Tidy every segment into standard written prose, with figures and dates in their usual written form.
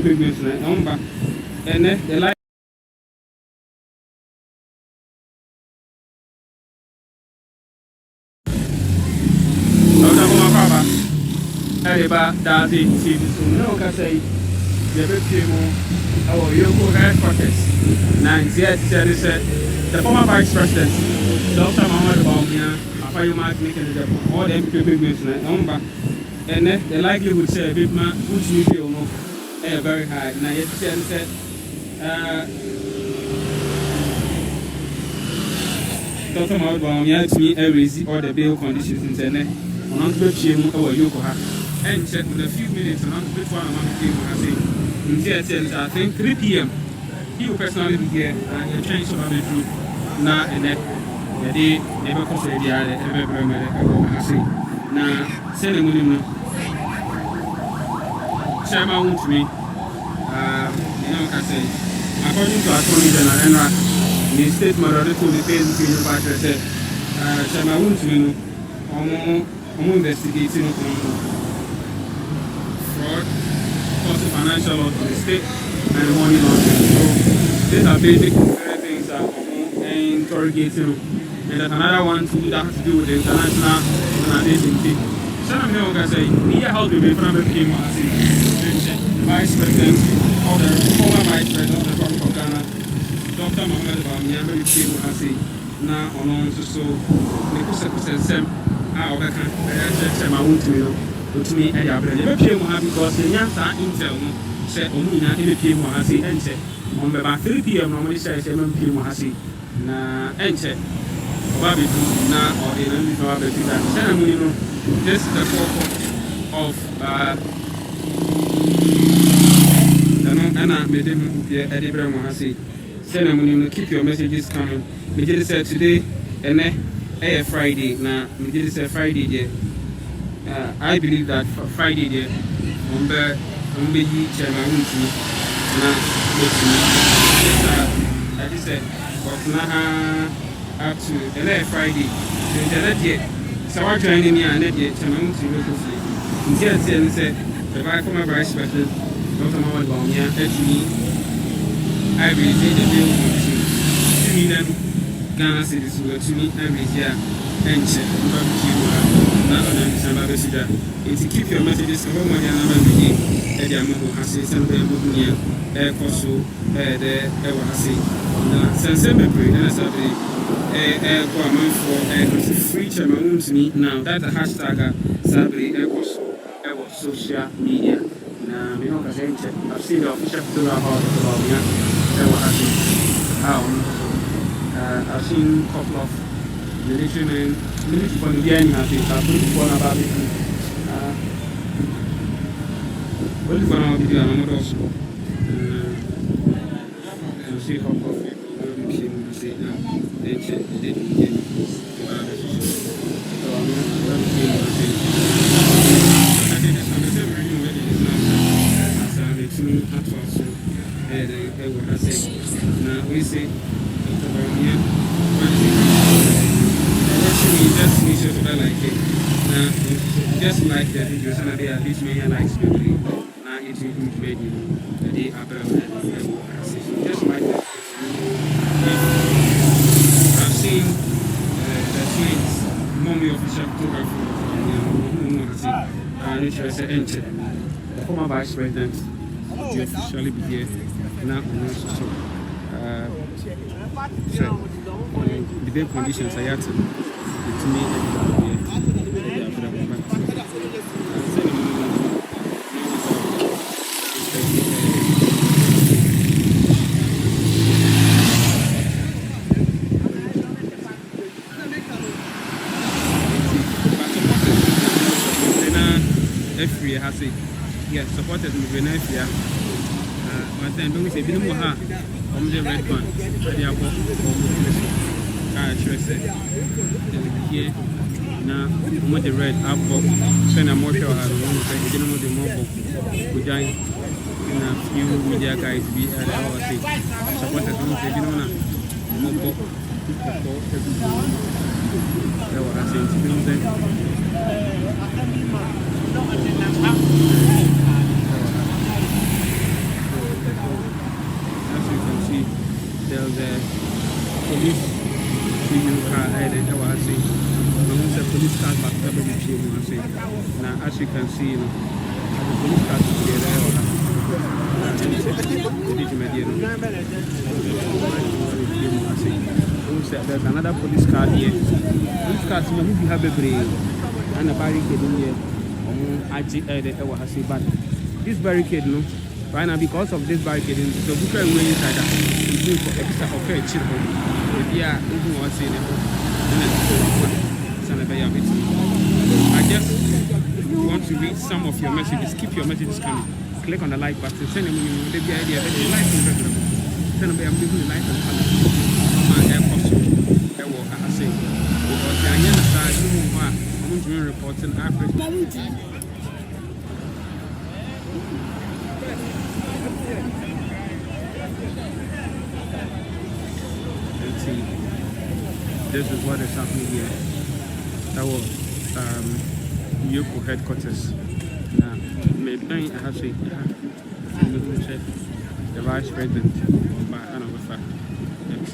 big news na and the life that's it. See, no can say the our Eoco headquarters. Now, the former vice president, Dr. Bawumia And Npp, all the MP big news na and the likelihood say a bit man who's new no very high. Now, yet said Dr. Bawumia to me raise all the bail conditions in the on the Eoco. And check with a few minutes and before I'm saying, I think 3 p.m. He will personally be here and he'll change some of the truth. Now and then, the day never cost a year, ever say. Now, sending him, Chairman wants me, can say, according to Attorney General, the state moderator to the pay the party said, Chairman wants me, investigating fraud, causing financial loss to the state, and money laundering. So these are basic things that are interrogating. And there's another one too that has to do with the international organization. So I'm going to say, media help me from the vice president or the former vice president of the Republic of Ghana, Dr. Bawumia And Npp, now on so the same. I can to me and because the answer intel said Omina Npp Mohasi enter on about 3 p.m. normally says MP Mohasi na enter Babi na or in only for Babi that ceremony. This is the forecourt of Anna made him Edinburgh Mohasi ceremony. Keep your messages coming. We just said today and Friday now. We just said Friday there. I believe that for Friday there, Chairman I just said, up to Friday, so I joined me and Chairman said, the former vice president, Dr. Bawumia and me, I will say the bill to me them Ghana citizens to me every year and check. To keep your messages come on and the Amu has said some Bunia, Koso, the Ewasi, Sansa Pray, and Saturday, for free chairman to me now. That's a hashtag Saturday, Ecoso, social media. Now, we don't have I've seen the official photo about Ewasi. I've seen a couple of military men. Military for the beginning has been for about it. What is one of the other also? You see how coffee will say now. They check the date. Now we say, just like the videos and they at least may like speaking. Now it will be the day after just like that. I've seen the twins, mommy official photography, the former vice president will officially be here now. So the big conditions I had to me. Has it? Yes, supported me when I fear. But then don't we say, we don't have the red one, Agyapong, here now, with the red apple, send a more show. I don't know if you know the mobile. We join in a few media guys be at our say, supported don't say, you know, mobile. They were asking to police to you car and I was saying, the police car back up in the field. Now, as you can see, the police car is there's another police car here. Police car, you have a brain and a barricade in here. But this barricade, no, right now, because of this barricade, the book and way inside that is for extra okay children. If you are even watching it, I just want to read some of your messages. Keep your messages coming. Click on the like button. Send them the idea that you like and regular. Send them I'm giving you like and color. My air possible. I say because I understand you are doing reporting Africa. Let's see. This is what is happening here. That was Eoco headquarters. Now, maybe I have to say the vice president by Anna MC.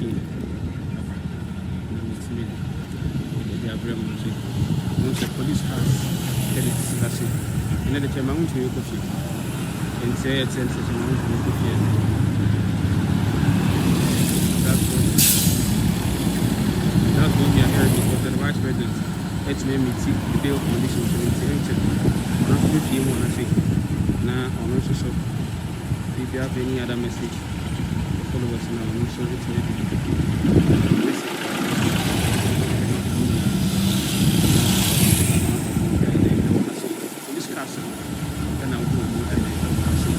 The police has headed to Sassi. And then the chairman to Eoco and say it's a That's what we are hearing because the vice president it's made me see the bail conditions to maintain. Not to be one, I say. Now, on also so. If you have any other message, follow us now. So it's maybe this castle, then I'll go and castle.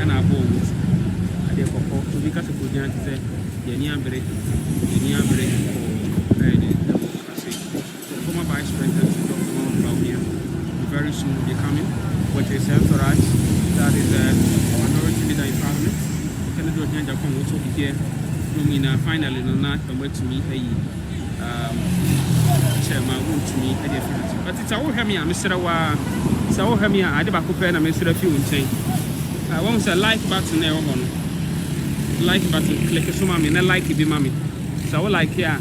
And I'll go with Agyapong to be cast a good giant. Yenian break for former Vice President Dr. Bawumia. Very soon will be coming with his entourage. That is a minority leader in Parliament. Kennedy Agyapong will also be here. Finally, not wait to me chairman to me but it's all Hemia, Mr. It's all Hemia. I did a couple and Mr. Few chain. I won't say like button there on. Like button, click it, mommy, and I like it, mommy. So, I like here.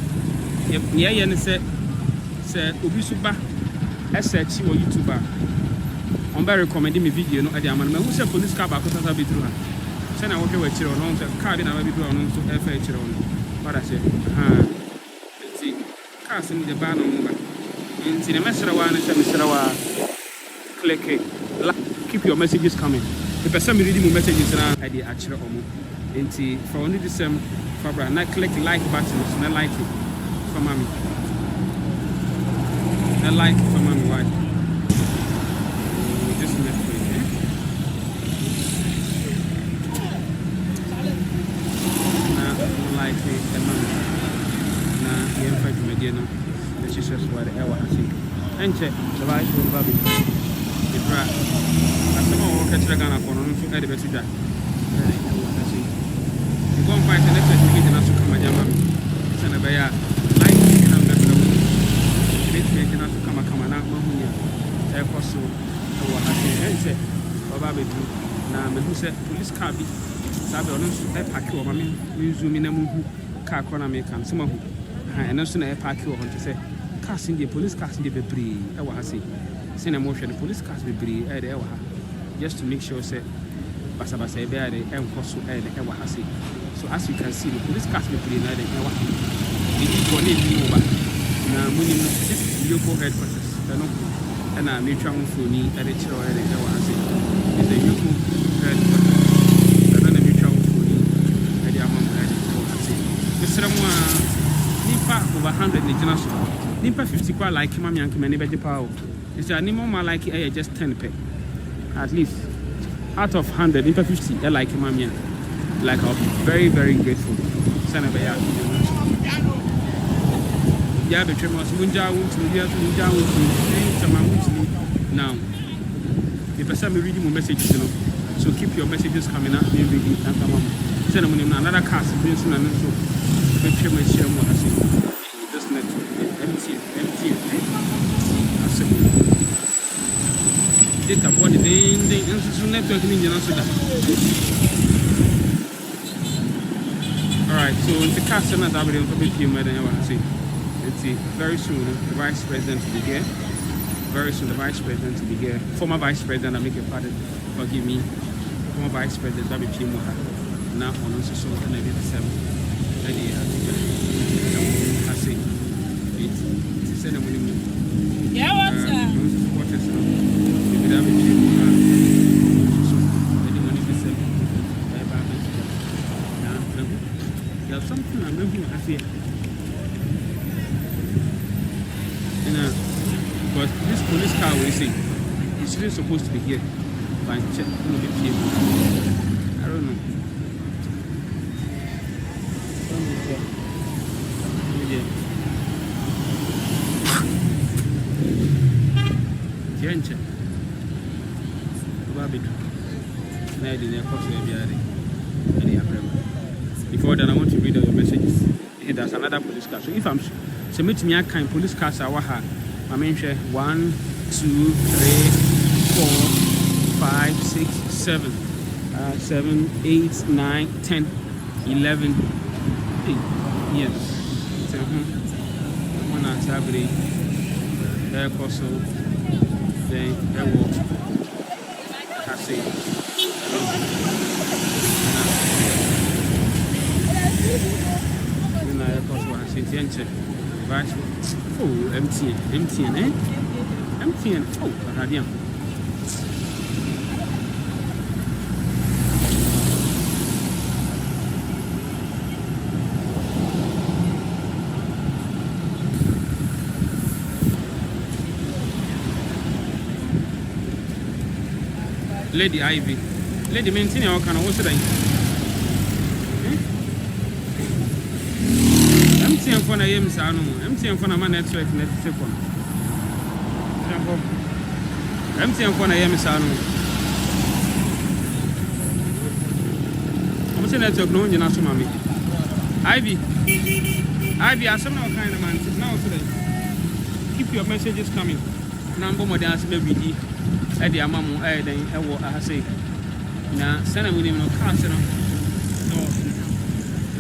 Yeah, and said, Ubisuba, SH or YouTuber. I'm very recommending me video. No, I am who said police car back because I'll be through her. Send I walk away children on the car, and I will be doing on to FH on. What I said, let's see, cars in the ban on mobile. And see the message one is Mr. Click it. Keep your messages coming. The person reading messages now, I did actually almost. For only the same fabric, not click the like button, not like it for mommy. Not like it for mommy, why? Just left way, eh? Nah, not like it, the mommy. Nah, you ain't fighting again. The sisters were the hour, I think. And check, the vice will be. It's right. I saw my work at the Ghana for no to edit it. Go and fight the next to come at Yamam. Send a bear, like it and better. It's making us to come out. Therefore, so what I said, now, who said police car be Sabi or no, pack you, mammy, you zoom in a movie, car corner make and some who, and also a pack you on to say, casting the police casting the debris. I was say, send a motion, the police cast debris, just to make sure, say, Basabasa bear the M. Cosso and the Ewahasi. So as you can see, the police cast the plane at the Ewahi. It is for name over. Now, moving this Eoco headquarters, and I'm mutual for me at the Chiro and the Ewahasi. It's the Eoco headquarters. And then the mutual for me at the Amam and the Ewahasi. Mr. Nipa over 100 in the general store. Nipa 50 quite like him, and many better power. It's a Nimo like just 10 pay. At least. Out of 100, into 50, I like him, like I'll be very, very grateful. Senator, yeah, but you must Munja now. The person will read your messages, so keep your messages coming up. Maybe send them another cast, and so make sure my share more. This network, empty. Data body, then network in General Sudan. Alright, so the castle not have been public here, madam. It's very soon the vice president will be here. Very soon the vice president will be here. Former vice president, I make a pardon, forgive me. Former vice president will be here. Now on also so maybe the 7. I say it's ceremony. Yeah, what's that? What is now? Maybe that will be so any money the 7. There's something I'm looking at here. But this police car we see, it's really supposed to be here. But check, I don't know. Before that, I want to read out your messages. There's another police car. So if I'm submit me a kind police cars are waha. I mean 1, 2, 3, 4, 5, 6, 7, 7, 8, 9, 10, 11. Yes. So, one at Saturday. There also. Then there was. I say. Oh, MTN, eh? MTN, oh, radium. Lady Ivy. Lady maintain your kind of what's it? MTN for a Yemsano, MTN for a man network net second. MTN for a Yemsano. I'm saying network no in Asumami. Ivy, I some kind of man now today. Keep your messages coming. Number more than maybe Eddie Amamu, then I say. Now, send him with him no castle.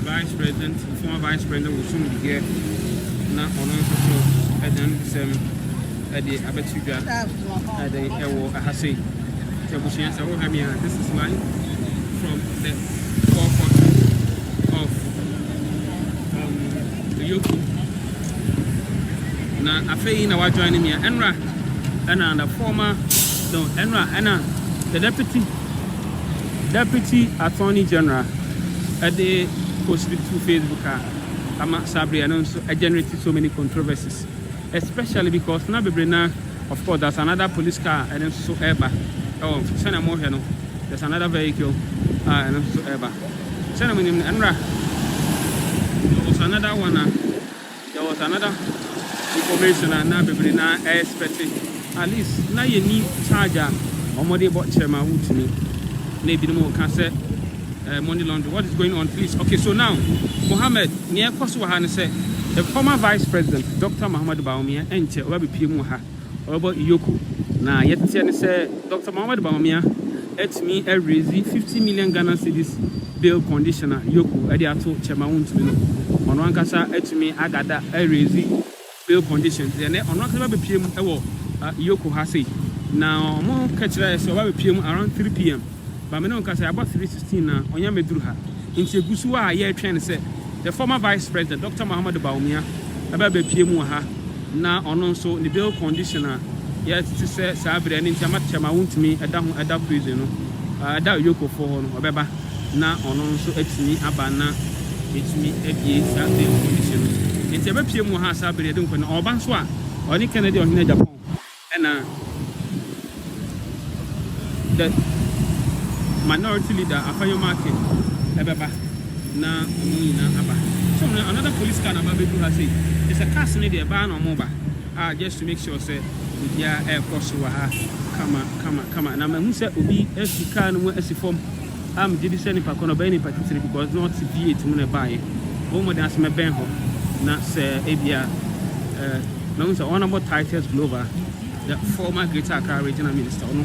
Vice president, former vice president will soon be here. Now, on also, and then at the Abetuga, at the Ewo, I say, Tabushians, this is mine from the forecourt of the Eoco. Now, I feel in our joining me, Enra, and the former, no, Enra, the deputy attorney general at the posted to Facebook, Sabri announced generated so many controversies, especially because now, of course, there's another police car and also Eba. Oh, Senamoriano, there's another vehicle and also Eba. Senamin Enra, there was another one, there was another information and now Bebrina expecting at least now you need charger or more about chairman to me. Maybe no more can say. Money laundry. What is going on, please? Okay, so now, Mohammed, near Kosuahane said, the former vice president, Dr. Bawumia And Npp, will be Pimuha, or about Eoco. Now, yet, say, Dr. Bawumia, it's me a raise 50 million Ghana cedis bail conditioner, Eoco, Adiato, Chemaun to me. On one cassa, it's me, I got that a raise bail condition. Then, on one cassa, PM, Eoco has it. Now, more catch so I will PM around 3 p.m. But I don't say about 3:16 now. Onya medruha. Into Gusua, I trying to say the former vice president, Dr. Bawumia, about the PM ha. Now on also the bail conditioner. Yes, to say Sabri and into Matchama won't me a down prison. That Eoco for or Beba. Now on also it's me Abana. It's me a bail condition. Into a PM ha Sabri, I don't know or Banswa or any Kennedy or Agyapong. And that minority leader Afanyo Market Ebeba na Omuina Aba. So another police car Ababedu has said it's a car near the ban or mobile. Just to make sure say we are air cross come and I'm say Ubi every car no as form judicial impact on any particular because not V8 money buy. More than some benho na say Abia no honorable Titus Glover, the former Greater Accra regional minister no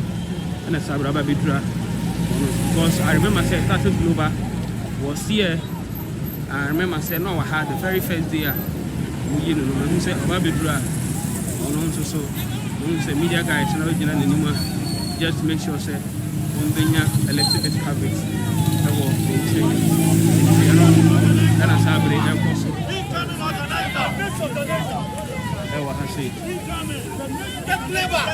and a Sabra Bedra. Because I remember saying Titus Glover was here I remember I said, no, I had the very first day. You know, I said, Baby Dra, or so, the media guys, just to make sure, say, on the elected coverage. I will change. Then I saw the apostle. That's what I say. Get clever.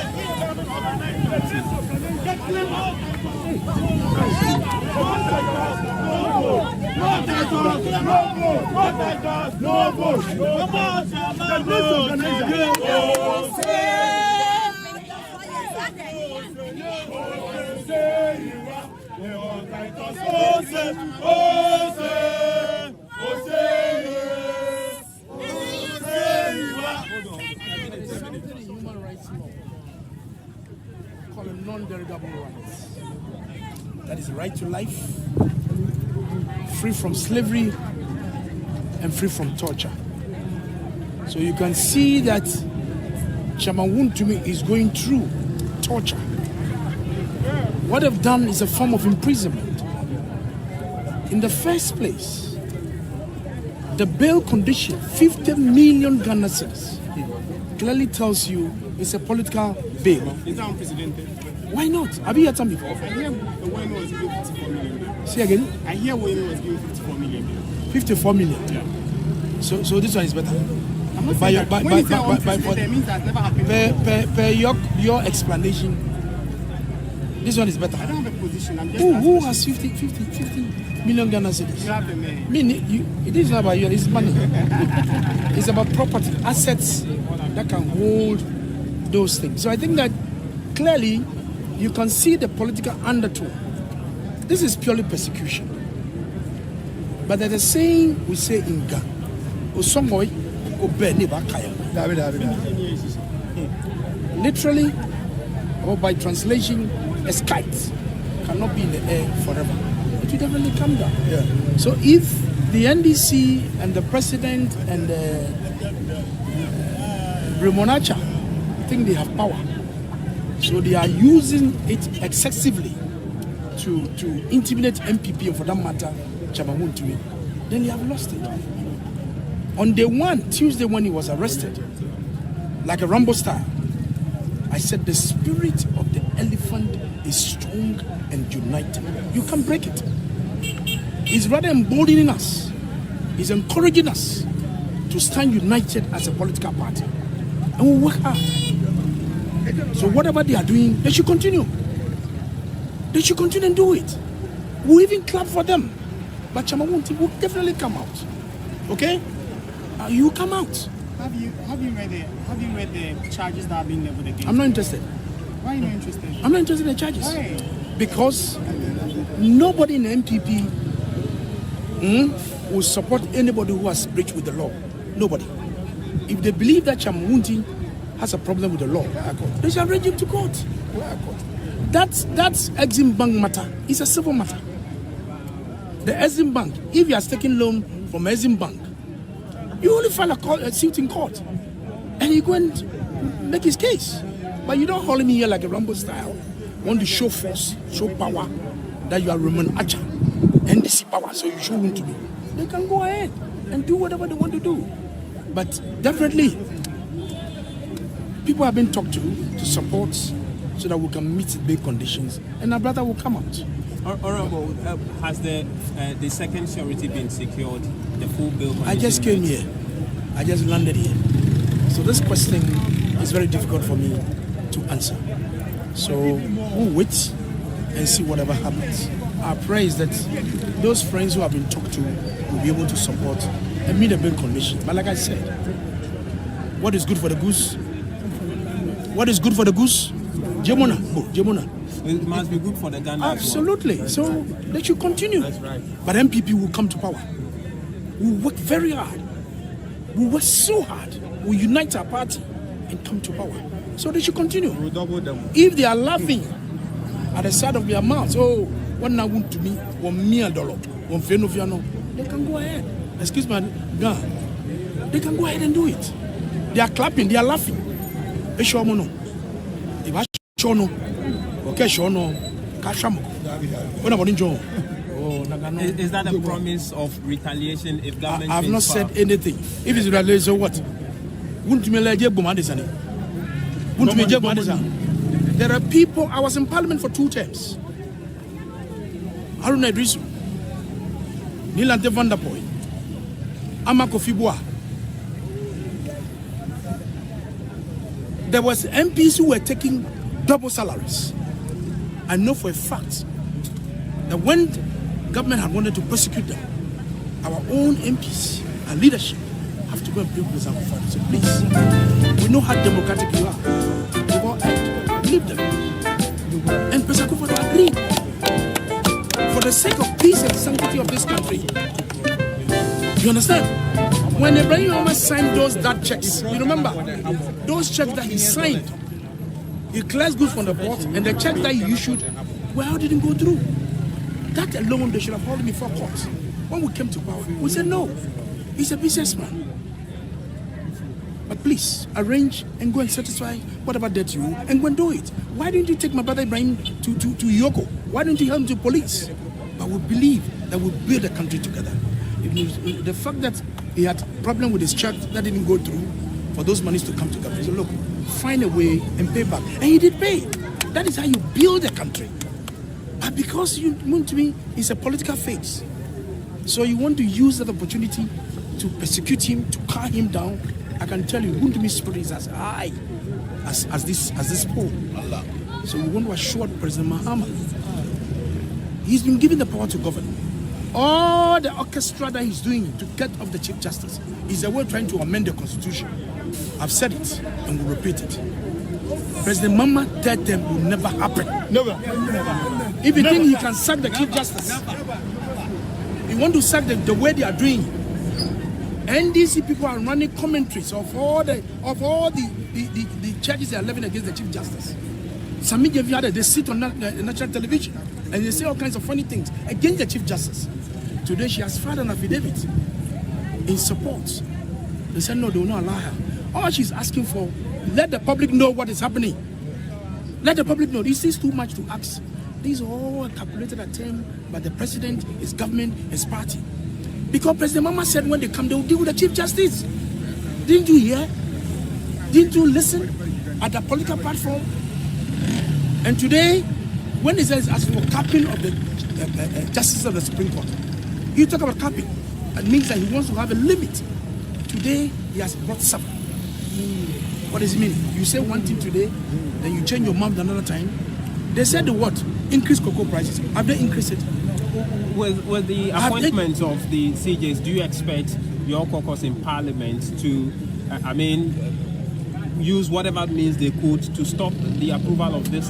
Human rights law called a non-derogable rights. That is right to life, free from slavery, and free from torture. So you can see that Chairman Wontumi is going through torture. What they've done is a form of imprisonment. In the first place, the bail condition, 50 million Ghana cedis, clearly tells you it's a political bail. Is that unprecedented? Why not? Have you heard some before? I hear the Wayne was given 54 million. Say again? I hear Wayne was given 54 million. 54 million. Yeah. So this one is better. I'm not By saying your- that. When you say unprecedented, it means that never happened before. Per your explanation, this one is better. I don't have a position. I'm just Who asking. has 50 million Ghana You cedis? have the man. It is not about you, it's money. It's about property, assets that can hold those things. So I think that clearly you can see the political undertone. This is purely persecution. But there's a saying we say in Ghana, Osongoy, Obe Neba Kaya. Literally, or by translation, a kite cannot be in the air forever. It will definitely come down. Yeah. So if the NDC and the president and Remonacha think they have power, so they are using it excessively to intimidate MPP, and for that matter, Chairman Wontumi, then they have lost it. On day one, Tuesday, when he was arrested, like a Rambo style, I said the spirit of the elephant is strong and united. You can't break it. He's rather emboldening us. He's encouraging us to stand united as a political party. And we'll work hard. So whatever they are doing, they should continue. They should continue and do it. We'll even clap for them. But Chairman Wontumi will definitely come out. Okay? You come out. Have you read the charges that have been leveled against? I'm not interested. Why are you not interested? I'm not interested in the charges. Why? Because nobody in the MPP will support anybody who has breached with the law. Nobody. If they believe that Chairman Wontumi has a problem with the law, they shall arrange him to court. That's Exim Bank matter. It's a civil matter. The Exim Bank, if he has taken loan from Exim Bank, you only file a suit in court and you go and make his case. But you don't hold me here like a Rambo style. Want to show force, show power, that you are Roman Acha, NDC power, so you show him to be. They can go ahead and do whatever they want to do. But definitely, people have been talked to support so that we can meet the big conditions and our brother will come out. Honorable, has the second surety been secured? The full bill? I just came here. I just landed here. So this question is very difficult for me to answer. So we'll wait and see whatever happens. Our prayer is that those friends who have been talked to will be able to support and meet the bill conditions. But like I said, what is good for the goose? What is good for the goose? Jemona. Jemona. It must be good for the Ghana. Absolutely. So they should continue. That's right. But MPP will come to power. We'll work very hard. We'll work so hard. We'll unite our party and come to power. So they should continue. We'll double them. If they are laughing at the side of their mouths, oh, what now want to me? $1 million. They can go ahead. Excuse me, God. They can go ahead and do it. They are clapping. They are laughing. If I show no. Okay, show no. Kashamo. What about John? Is that a promise of retaliation if government? I've not said anything. If it's retaliation, so what? There are people. I was in Parliament for 2 terms. Haruna Idrisu, Nilante Van der Poel, Amako Fibua. There was MPs who were taking double salaries. I know for a fact that when government had wanted to persecute them, our own MPs and leadership have to go and bring this out for them. So please, we know how democratic you are. You go and leave them. And President Kufuor agreed. For the sake of peace and sanctity of this country. You understand? When Ibrahim Omar signed that checks, you remember? Those checks that he signed, he clears goods from the port, and the check that he issued, well, didn't go through. That alone, they should have held him before court. When we came to power, we said no. He's a businessman. But please, arrange and go and satisfy whatever debt you owe and go and do it. Why didn't you take my brother Ibrahim to Eoco? Why didn't you help him to police? But we believe that we'll build a country together. The fact that he had a problem with his check that didn't go through, for those monies to come together. So look, find a way and pay back. And he did pay. That is how you build a country. But because you want to be, it's a political phase. So you want to use that opportunity to persecute him, to cut him down. I can tell you, Muntimi's spirit is as high as this pole. So we want to assure President Mahama, he's been given the power to govern. All the orchestra that he's doing to get off the Chief Justice is a way trying to amend the Constitution. I've said it and will repeat it. President Mahama third term will never happen. Never. If you think he can sack the Chief Justice, you want to sack the way they are doing. NDC people are running commentaries of all the charges they are levying against the Chief Justice. Sami Geviada, they sit on national television and they say all kinds of funny things against the Chief Justice. Today she has filed an affidavit in support. They said no, they will not allow her. All she's asking for, let the public know what is happening. Let the public know. This is too much to ask. These are all calculated attempt by the president, his government, his party. Because President Mahama said when they come, they will deal with the Chief Justice. Didn't you hear? Didn't you listen at the political platform? And today, when he says as for capping of the justice of the Supreme Court, you talk about capping. It means that he wants to have a limit. Today, he has brought 7. What does it mean? You say one thing today, then you change your mind another time. They said the what? Increase cocoa prices. Have they increased it? With the appointment of the CJs, do you expect your caucus in Parliament to, use whatever means they could to stop the approval of this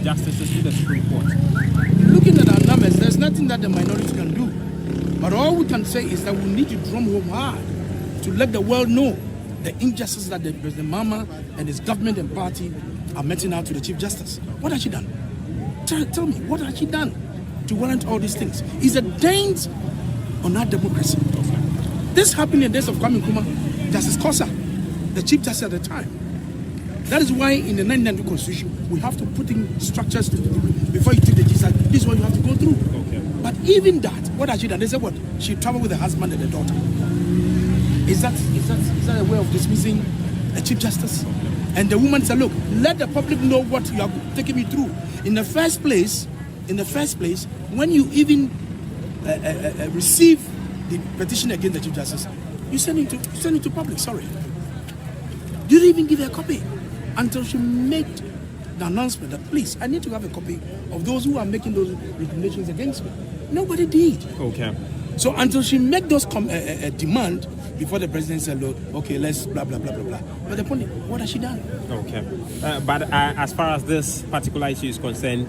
justices to the Supreme Court? Looking at our numbers, there's nothing that the minority can do. But all we can say is that we need to drum home hard to let the world know the injustice that the President Mahama and his government and party are meting out to the Chief Justice. What has she done? Tell me, what has she done to warrant all these things? It's a dent on our democracy. This happened in the days of Kwame Nkrumah, Justice Kosa, the Chief Justice at the time. That is why in the 1992 Constitution, we have to put in structures to before you take the justice. This is what you have to go through. Okay. But even that, what has she done? They said what? She traveled with her husband and her daughter. Is that a way of dismissing a Chief Justice? Okay. And the woman said, look, let the public know what you are taking me through. In the first place, when you even receive the petition against the Chief Justice, you send it to public. Sorry, you didn't even give her a copy until she made the announcement that please, I need to have a copy of those who are making those recommendations against me. Nobody did. Okay. So until she made those demand before the president said, look, okay, let's blah blah blah blah blah. But the point, what has she done? Okay. But as far as this particular issue is concerned,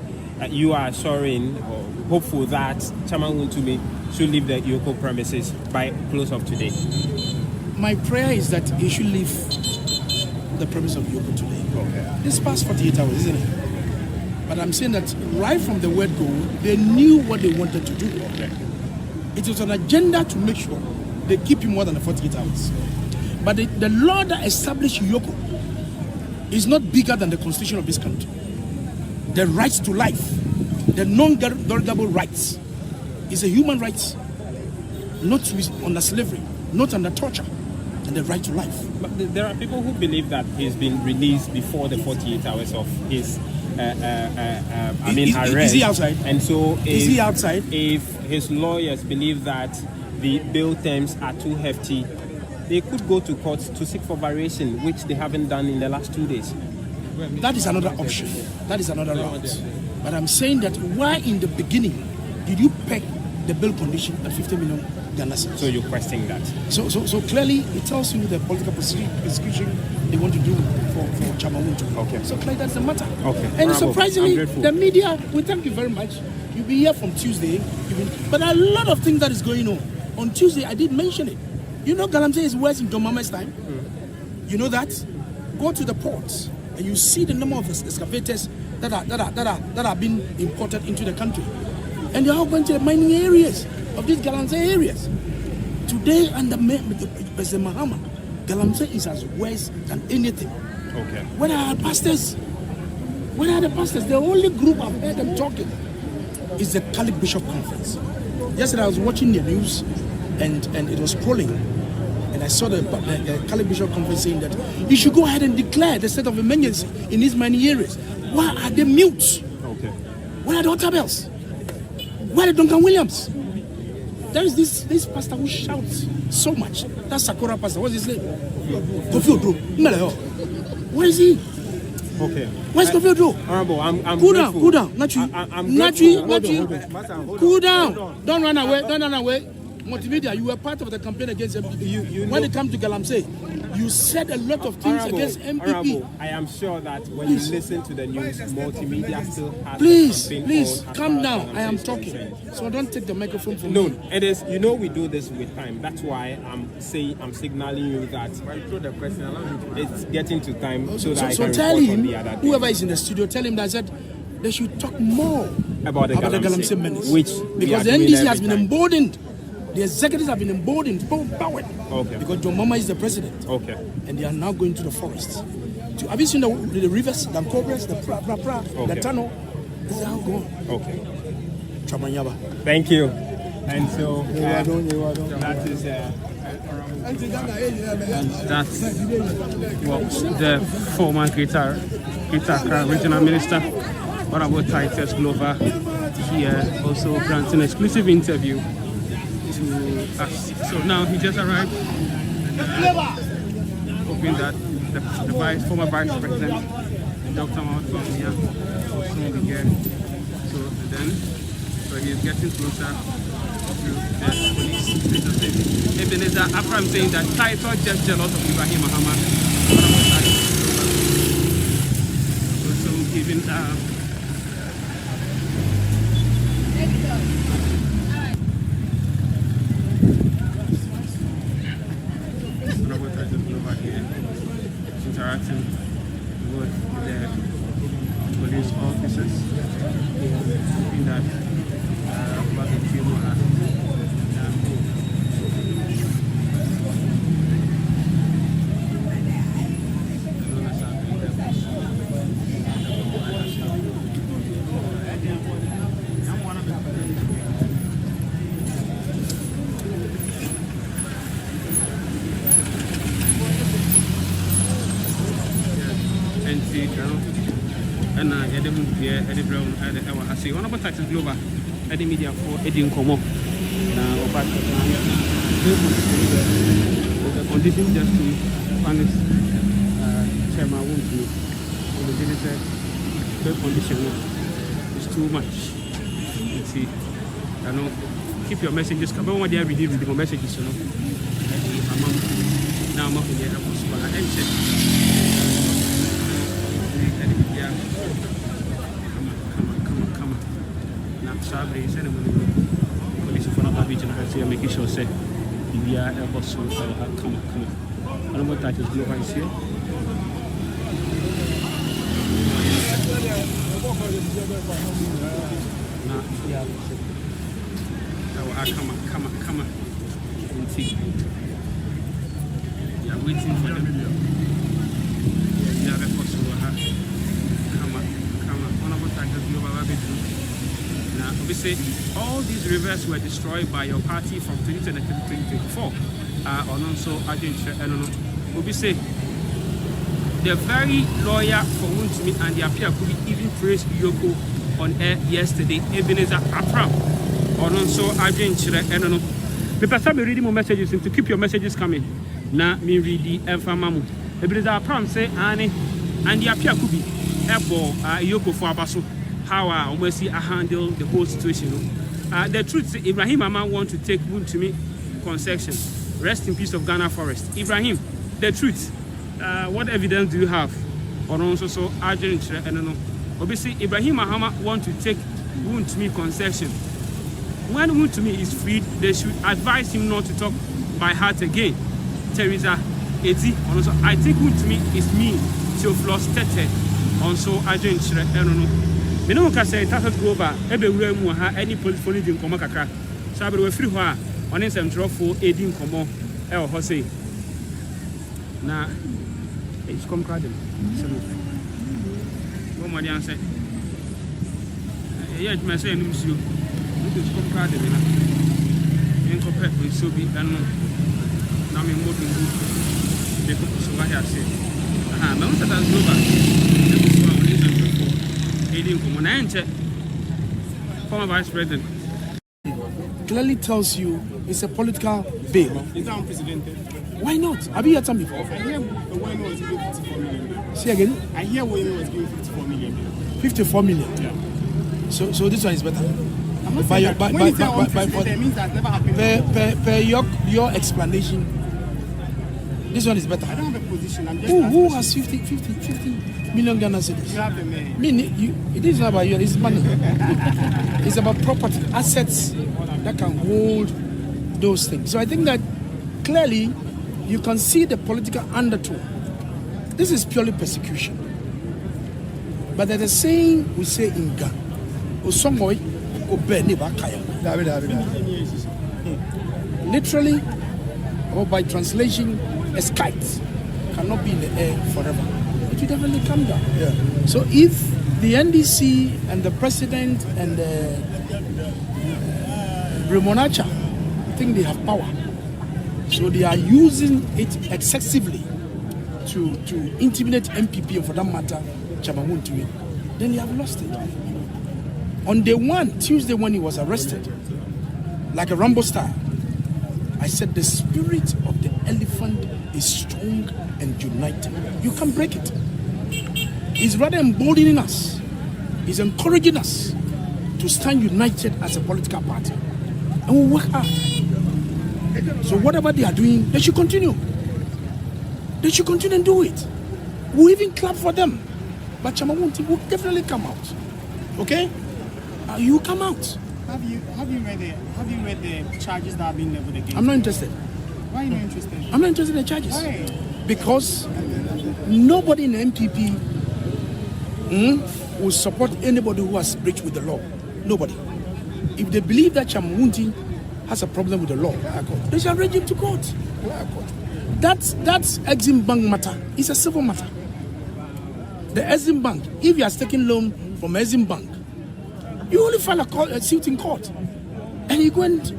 you are assuring or hopeful that Chairman Npp should leave the Eoco premises by close of today. My prayer is that he should leave the premise of Eoco today. Okay. This past 48 hours, isn't it? But I'm saying that right from the word go, they knew what they wanted to do. Okay. It was an agenda to make sure they keep him more than the 48 hours. But the law that established Eoco is not bigger than the constitution of this country. The rights to life, the non-derogable rights, is a human right, not to be under slavery, not under torture, and the right to life. But there are people who believe that he's been released before the 48 hours of his arrest. Is he outside? And so Is he outside? If his lawyers believe that the bail terms are too hefty, they could go to court to seek for variation, which they haven't done in the last 2 days. That is another option. That is another route. But I'm saying that why in the beginning did you peg the bail condition at 50 million Ghana cedis? So you're questioning that? So clearly it tells you the political persecution they want to do for Chairman Npp. Okay. So clearly that's the matter. Okay. And Bravo. surprisingly, the media, we thank you very much. You'll be here from Tuesday. But a lot of things that is going on. On Tuesday, I did mention it. You know Galamsey is worse in Domama's time? You know that? Go to the ports and you see the number of excavators that are being imported into the country. And they're all going to the mining areas of these Galamsey areas. Today, under President Mahama, Galamsey is as worse than anything. Okay. Where are the pastors? Where are the pastors? The only group I've heard them talking is the Catholic Bishop Conference. Yesterday I was watching the news and it was scrolling. And I saw the Catholic Bishop Conference saying that you should go ahead and declare the state of emergency in these mining areas. Why are they mute? Okay. Where are the other bells? Where are the Duncan Williams? There is this pastor who shouts so much. That's Sakura pastor. What's his name? Kofi Odro. Where is he? Okay. Where's Kofi Odro? Honorable, I'm Cool grateful. down. Natri. Cool down. Don't run away. Multimedia, you were part of the campaign against MPP. When it comes to Galamsey, you said a lot of things against MPP. Honorable, I am sure that when you listen to the news, multimedia still has Please, something on calm as far down. as I am Galamsey is talking. concerned. So don't take the microphone from No, me. it is. You know, we do this with time. That's why I'm signaling you that it's getting to time so that I So can tell report on him, the other thing. whoever is in the studio, tell him that I said they should talk more about the Galamsey menace. we Because the are doing NDC every has been time. emboldened. The executives have been emboldened, empowered. Okay. Because John Mama is the president. Okay. And they are now going to the forest. Have you seen the rivers, the cobras, the the tunnel? This is how gone. Okay. Chamanyaba. Thank you. And so that is That's what the former Greater Accra Regional Minister, Honorable Titus Glover, here also granting an exclusive interview to us. So now he just arrived, hoping that the former Vice President, Dr. Bawumia, will soon be here. So he's getting closer to the police station. Ebenezer, after I'm saying that, Title just jealous of Ibrahim Muhammad. Also giving interacting with the police officers in that about the few and Edmund Pierre, Eddie Brown, I say one about Titus Glover, Eddie Media for Eddie Nkomo. The condition just to punish Chairman Npp. The judge said the condition is too much. You see, keep your messages. Come on, they are reading the messages, you know. Now I'm up in the come on. Now, sorry, send them police for another region. I see making sure say we are able to come on. I don't know what Titus Glover is here. Now, yeah, come on. And see. We are waiting for them. Come on. One of us Titus Glover will be through. Now, Obviously, all these rivers were destroyed by your party from 2023 to 2024. And also, obviously, the very lawyer for Wuntumi and the appeal could even praised Eoco on air yesterday, Ebenezer Apram. And also, the person be reading more messages to keep your messages coming. Now, me read the Enfamamu. Ebenezer Apram say, Annie, and the appeal could be Eoco for Abaso. How I handle the whole situation. The truth is, Ibrahim Mama want to take Wuntumi concession. Rest in peace of Ghana Forest. Ibrahim, the truth. What evidence do you have? Or also obviously, Ibrahim Mahama want to take Wuntumi concession. When Wuntumi is freed, they should advise him not to talk by heart again. Teresa Eti, also I think Wuntumi is mean to floss tete. Also, me no can say that global everywhere mu ha any political in komo kakra. So we free ho a on some trofo edin komo e ho say. Na it's come crowd them. Go mo dey answer. Yeah, me say no msuo. It's come crowd them na. En ko pet we so bi anu. Na me mo dungu. They go so what here say. Aha, me want that global. Former Vice President clearly tells you it's a political bill. Is that unprecedented? Why not? Have you heard something before? I hear Bawumia was given 54 million. See again? I hear Bawumia was given 54 million. 54 million. Yeah. So this one is better. I'm not saying that. When you say unprecedented, it means that never happened before. Per your explanation, this one is better. I don't have a position. I'm just Who has 50 million Ghana cedis? You have the man. It is not about you, it's money. It's about property, assets that can hold those things. So I think that clearly you can see the political undertone. This is purely persecution. But there's a saying we say in Ghana, literally, or by translation, a kite cannot be in the air forever. It will definitely come down. Yeah. So if the NDC and the president and the Remonacha think they have power, so they are using it excessively to intimidate MPP and for that matter, Chamamuntui, then they have lost it. On day one, Tuesday when he was arrested, like a Rambo style, I said the spirit of the elephant is strong and united. You can't break it. It's rather emboldening us. It's encouraging us to stand united as a political party. And we'll work hard. So whatever they are doing, they should continue. They should continue and do it. We'll even clap for them. But Chamamunti will definitely come out. Okay? You come out. Have you read the charges that have been leveled against? I'm not interested. Why are you not interested? I'm not interested in the charges. Why? Because nobody in the MPP will support anybody who has breached with the law. Nobody. If they believe that Chamamunti has a problem with the law, they shall bring him to court. That's Exim Bank matter. It's a civil matter. The Exim Bank, if you are taking loan from Exim Bank, you only file a suit in court and you go and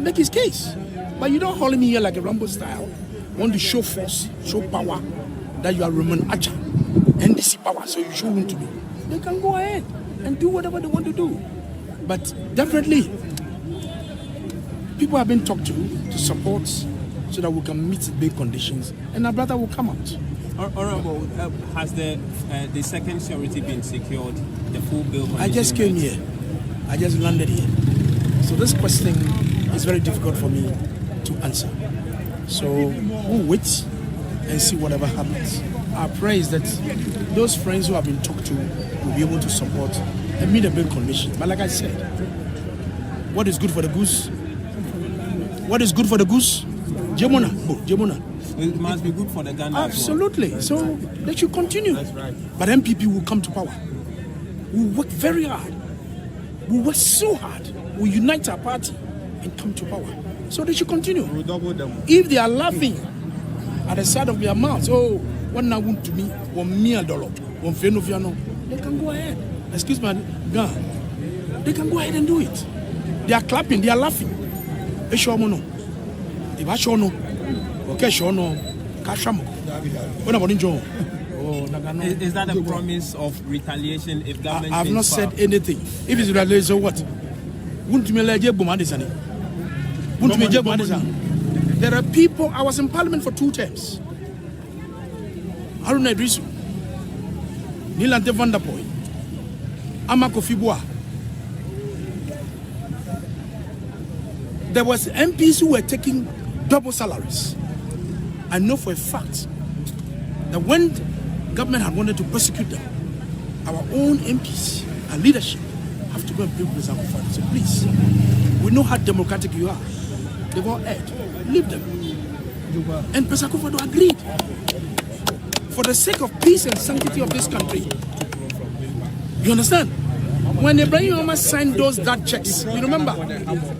make his case. But you don't hold me here like a Rambo style. Want to show force, show power that you are Roman Acha, NDC power, so you show him to me. They can go ahead and do whatever they want to do. But definitely, people have been talked to support so that we can meet the big conditions and our brother will come out. Honorable, has the second surety been secured, the full bill? I just came here. I just landed here. So this question is very difficult for me to answer. So we'll wait and see whatever happens. Our prayer is that those friends who have been talked to will be able to support and meet the big conditions. But like I said, what is good for the goose? What is good for the goose? Jemona. Jemona. It must be good for the Ghana. Absolutely. Well. So they should continue. That's right. But MPP will come to power. We'll work very hard. We'll work so hard. We'll unite our party and come to power. So they should continue. We'll double them. If they are laughing at the side of their mouths, oh, what now want to me? $1 million. They can go ahead. Excuse my gun. they can go ahead and do it. They are clapping, they are laughing. If I show no, okay, show no, Kashamo. What about Injo? Is that a promise of retaliation if government? I have not said anything. If it's retaliation, what? There are people. I was in Parliament for 2 terms. Haruna Idrisu, Nilante Van der Poel, Amako Fibua. There was MPs who were taking double salaries. I know for a fact that when government had wanted to persecute them, our own MPs and leadership have to go and bring President Akufo-Addo. So please, we know how democratic you are. They've all heard. Leave them. And President Akufo-Addo agreed. For the sake of peace and sanctity of this country. You understand? When Ibrahim Omar signed those checks, you remember?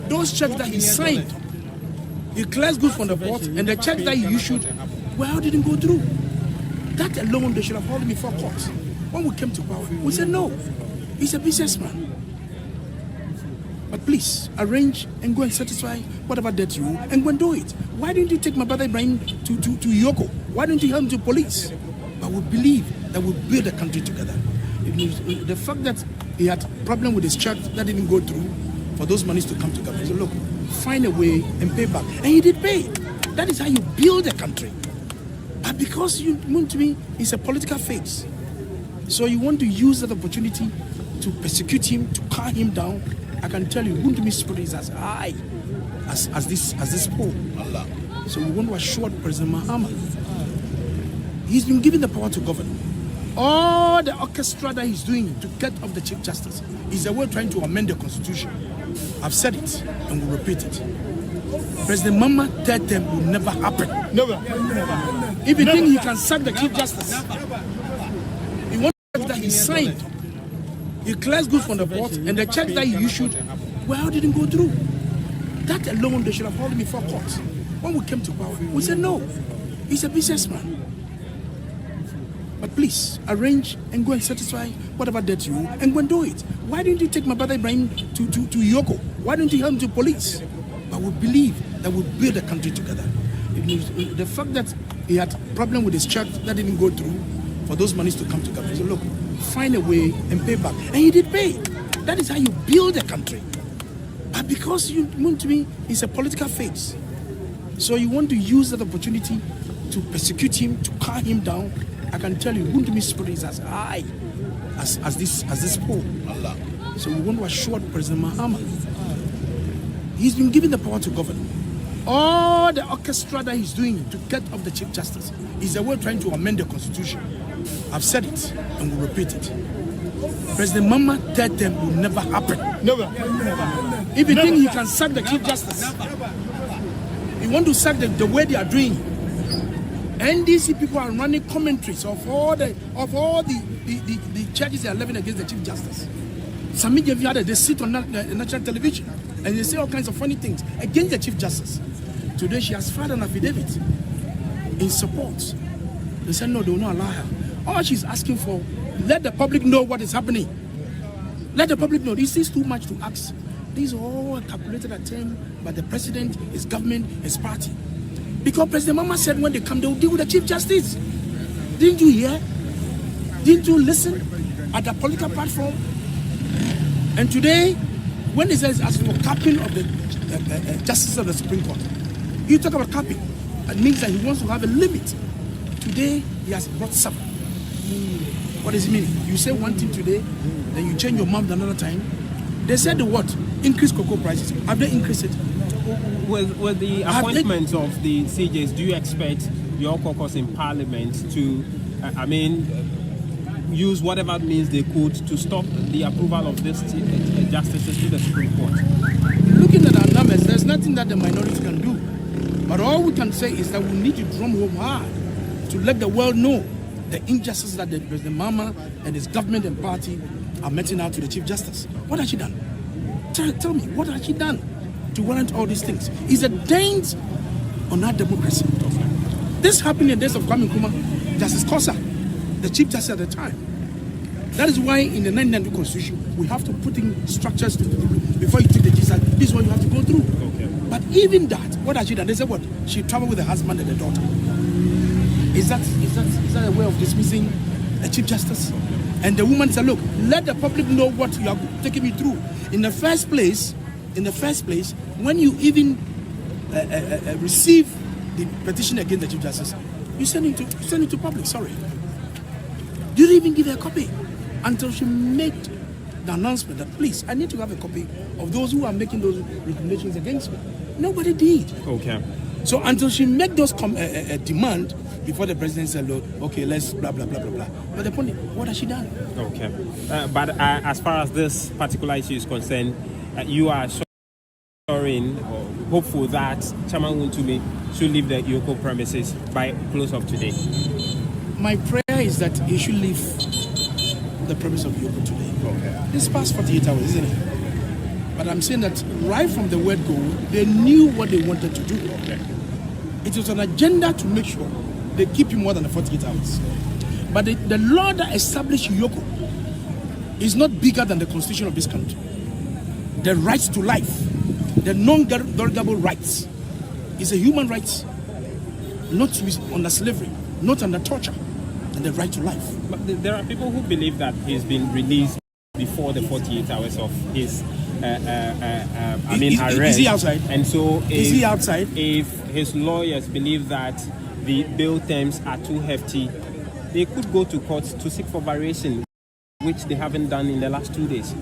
Those checks that he signed, he clears goods from the port, and the checks that he issued, well, didn't go through. That alone, they should have held him before court. When we came to power, we said no. He's a businessman. But please, arrange and go and satisfy whatever debt you owe and go and do it. Why didn't you take my brother Ibrahim to Eoco? Why didn't you help him to police? But we believe that we'll build a country together. The fact that he had a problem with his church that didn't go through, for those monies to come together. He said, look, find a way and pay back. And he did pay. That is how you build a country. But because you want to be, it's a political phase. So you want to use that opportunity to persecute him, to cut him down. I can tell you, Buntumi's spirit is as high as this pole. So we want to assure President Mahama, he's been given the power to govern. All the orchestra that he's doing to get off the Chief Justice is a way trying to amend the Constitution. I've said it and will repeat it. President Mahama third term will never happen. Never. If you think he can sack the Chief Justice, he wants that he signed. He clears goods from the port, and the checks that he issued, well, didn't go through. That alone, they should have held him before court. When we came to power, we said no. He's a businessman. But please, arrange and go and satisfy whatever debt you owe and go and do it. Why didn't you take my brother Ibrahim to Eoco? Why didn't you help him to police? But we believe that we'll build a country together. The fact that he had a problem with his church that didn't go through, for those monies to come together. He said, look, find a way and pay back. And he did pay. That is how you build a country. But because you want to be, it's a political phase. So you want to use that opportunity to persecute him, to cut him down. I can tell you, Buntumi's spirit is as high as this pole. So we want to assure President Mahama, he's been given the power to govern. All the orchestra that he's doing to get off the Chief Justice is a way trying to amend the Constitution. I've said it and will repeat it. President Mahama third term will never happen. Never. If you think he can sack the Chief Justice, you want to sack the way they are doing. NDC people are running commentaries of all the charges they are levying against the Chief Justice. Some media they sit on national television and they say all kinds of funny things against the Chief Justice. Today she has filed an affidavit in support. They said no, they will not allow her. All she's asking for, let the public know what is happening. Let the public know. This is too much to ask. These are all calculated attempt by the president, his government, his party. Because President Mahama said when they come, they will deal with the Chief Justice. Didn't you hear? Didn't you listen at the political platform? And today, when he says as for capping of the justice of the Supreme Court, you talk about capping. It means that he wants to have a limit. Today, he has brought 7. What does it mean? You say one thing today, then you change your mind another time. They said the what? Increase cocoa prices. Have they increased it? With the appointment of the CJs, do you expect your caucus in Parliament to, use whatever means they could to stop the approval of this justices to the Supreme Court? Looking at our numbers, there's nothing that the minority can do. But all we can say is that we need to drum home hard to let the world know the injustices that the President Mahama and his government and party are meting out to the Chief Justice. What has she done? Tell me, what has she done to warrant all these things? It's a dent on our democracy. This happened in the days of Kwame Nkrumah, Justice Kosa, the Chief Justice at the time, That is why in the 1992 Constitution, we have to put in structures to before you take the judicial. This is what you have to go through. Okay. But even that, what has she done? They said what? She traveled with her husband and her daughter. Is that a way of dismissing a Chief Justice? And the woman said, look, let the public know what you are taking me through. In the first place, when you even receive the petition against the Chief Justice, you send it to public. Sorry, you didn't even give her a copy until she made the announcement that please, I need to have a copy of those who are making those recommendations against me. Nobody did. Okay. So until she made those demand before the president said, look, okay, let's blah blah blah blah blah. But the point is, what has she done? Okay. But as far as this particular issue is concerned, you are assuring or hopeful that Chairman Npp should leave the Eoco premises by close of today. My prayer is that he should leave the premise of Eoco today. Okay. This past 48 hours, isn't it? But I'm saying that right from the word go, they knew what they wanted to do. Okay. It was an agenda to make sure they keep you more than the 48 hours. But the law that established Eoco is not bigger than the constitution of this country. The right to life, the non-derogable rights, is a human right, not to be under slavery, not under torture, and the right to life. But there are people who believe that he's been released before the 48 hours of his arrest. Is he outside? And so is he outside? If his lawyers believe that the bail terms are too hefty, they could go to court to seek for variation, which they haven't done in the last 2 days.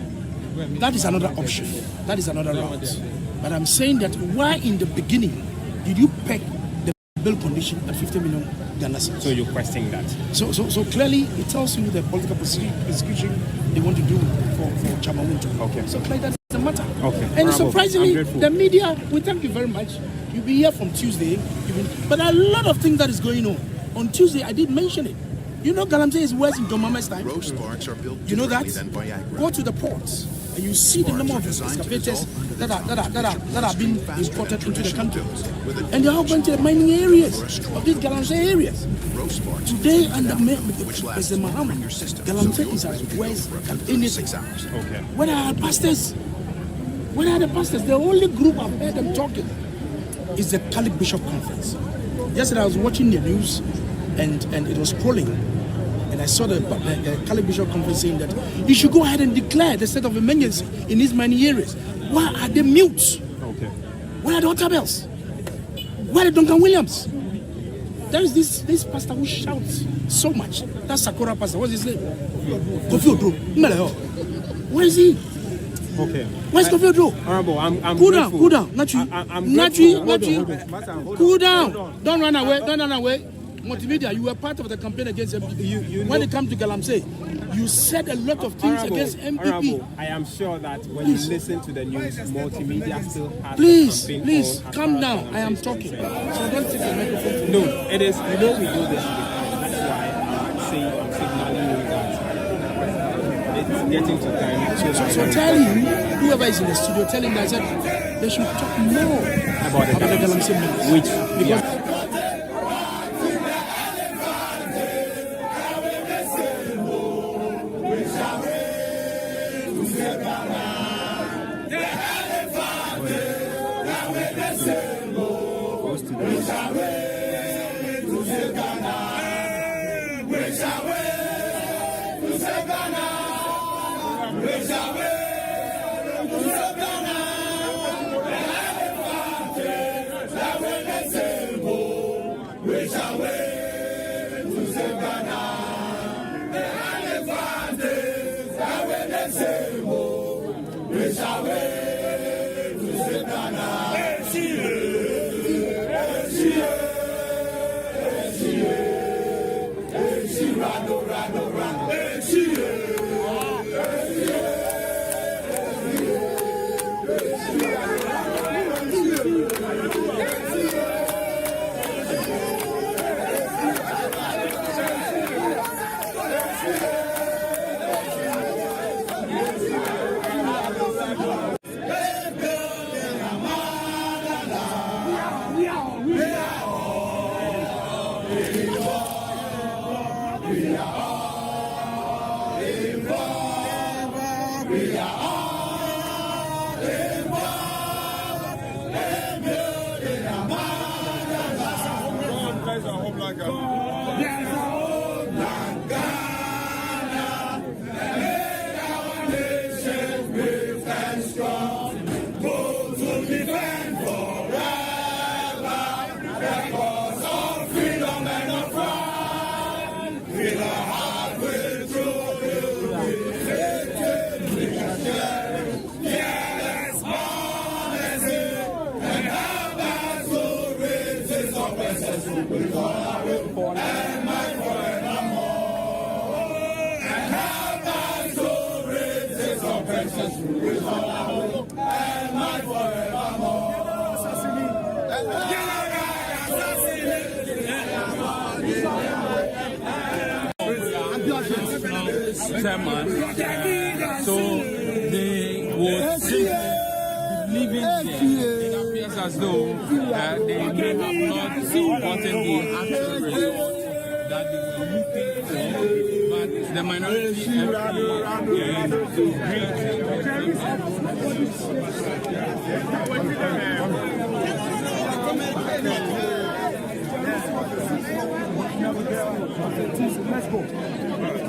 That is another option. That is another route. But I'm saying that why in the beginning did you peg the bail condition at 50 million Ghana cedis? So you're questioning that? So clearly it tells you the political persecution they want to do for Chairman Npp. Okay. So clearly that's the matter. Okay. And surprisingly, the media, we thank you very much. You'll be here from Tuesday. But a lot of things that is going on. On Tuesday, I did mention it. You know Galamsey is worse in John Mama's time. Roast sparks are built you know that? Viagra. Go to the ports and you see the number of excavators that are being imported into the country. And they're all going to the mining areas of these Galamsey areas. Today, under President Muhammad, Galamsey is as worse than anything. Okay. Where are the pastors? Where are the pastors? The only group I've heard them talking is the Catholic Bishop Conference. Yesterday I was watching the news and it was scrolling, and I saw the Catholic Bishop Conference saying that you should go ahead and declare the state of emergency in these many areas. Why are they mute? Okay. Where are the other bells? Where are Duncan Williams? There is this pastor who shouts so much. That's Sakura pastor. What's his name? Kofi Odro. Where is he? Okay. Where's Kofi Odro? Honorable, I'm cool grateful. down, Nachi. Cool down. Don't run away. Multimedia, you were part of the campaign against MPP. When it comes to Galamsey, you said a lot of things against MPP. Honorable, I am sure that when you listen to the news, multimedia still has Please, calm down. I am talking. So don't take the microphone. No, it is. You know we do this. That's why I'm signaling you that it's getting to time. So tell him, whoever is in the studio, tell him that I said they should talk more about the Galamsey minutes. Because Where's our homeland Ghana? There's a homeland Ghana that made our nation brave and strong. Bold to defend forever the cause of freedom and of pride. With a heart with truth, we can share. Yes, honesty and have that soul riches of blessings with all our will and might forevermore. And have that soul riches of blessings with all our will and might forevermore. Chairman, so they would believe it appears as though they may have not gotten the actual result that they were looking for, but the minority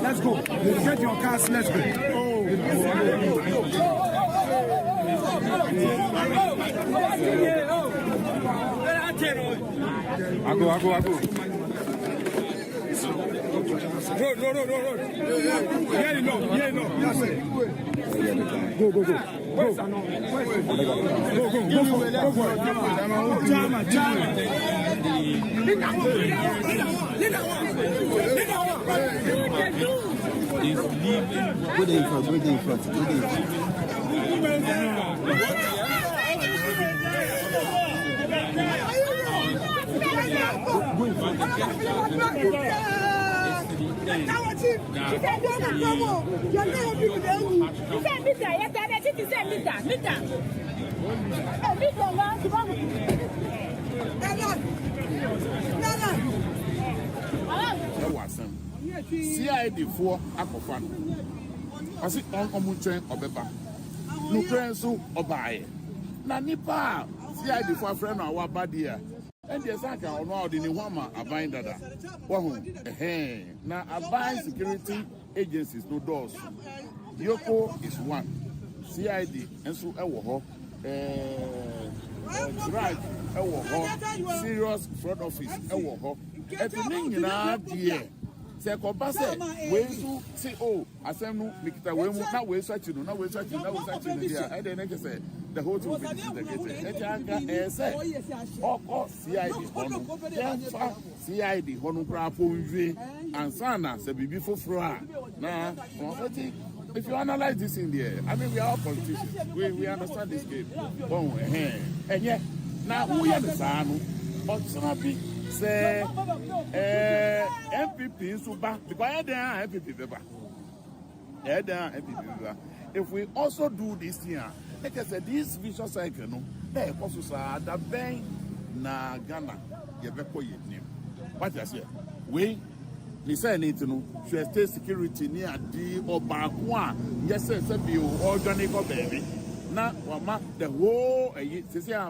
Let's go. Get your cars, let's go. I go. Road. Yeah, no. That's it. Go. Go. Jama. is leaving. Good in front. CID for Akofan. I see on Omutrain Obeba. No train so Obaye. Na nipa CID for a friend of our body. And the Saka or no, the Niwama Abain Dada. Now, Abain security agencies no doors. Eoco is one. CID and so drug, serious fraud office, at the name dear. Sekobase, Wesu, CO, Asemu, Mikita Wemu, now we're searching, now we're searching, here. I didn't say the whole thing will be the CID, CID, Honopra, and Sana, Sabi for Fra. Now, if you analyze this in there, I mean, we are all politicians. We understand this game. And yet, now we understand, but some say MPP suba because MPP if we also do this here, like I said, this vicious cycle, no, they also say that Ben na Ghana, you better name. What I say, we listen it no, should state security near the Obakwa, yes, be organic baby. Now, the whole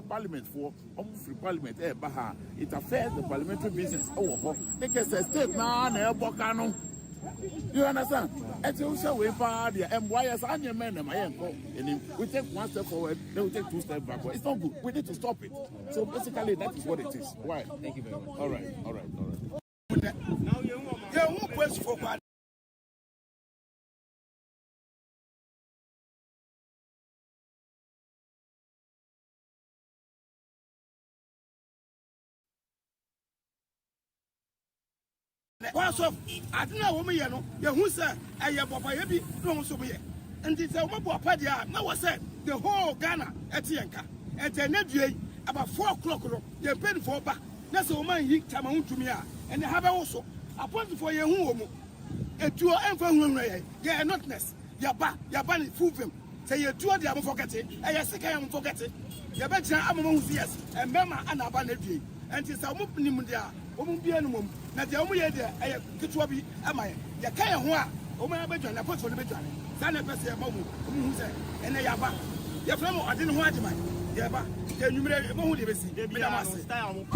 parliament for free parliament, it affects the parliamentary business. They can say state now, you understand? And also we party MYS and your men and we take one step forward, then we take two steps backward. It's not good. We need to stop it. So basically that is what it is. Why? Thank you very much. All right. Now you quest for what? Once of I don't know what you know, who said, I have a baby, no so be. And it's a mobile party. Now I said the whole Ghana at Yanka at the next day about 4 o'clock. They're paying for back. That's a woman he come on to me, and they have also appointed for your home. And to your environment, they are not nest. Your banning fool them. Say you're two of them forget it, and you're sick, I am forget it. Your better among yes, and Mama and Abanity. And it's a moving there. Be animum. Now the only idea I get to be am I? Ya can't want. Oh, my bedroom, I put for the bedroom. Sana Bessie, who said, and they are back. Your friend, I didn't want to mind. They are back. Then you may have only received. They be a style.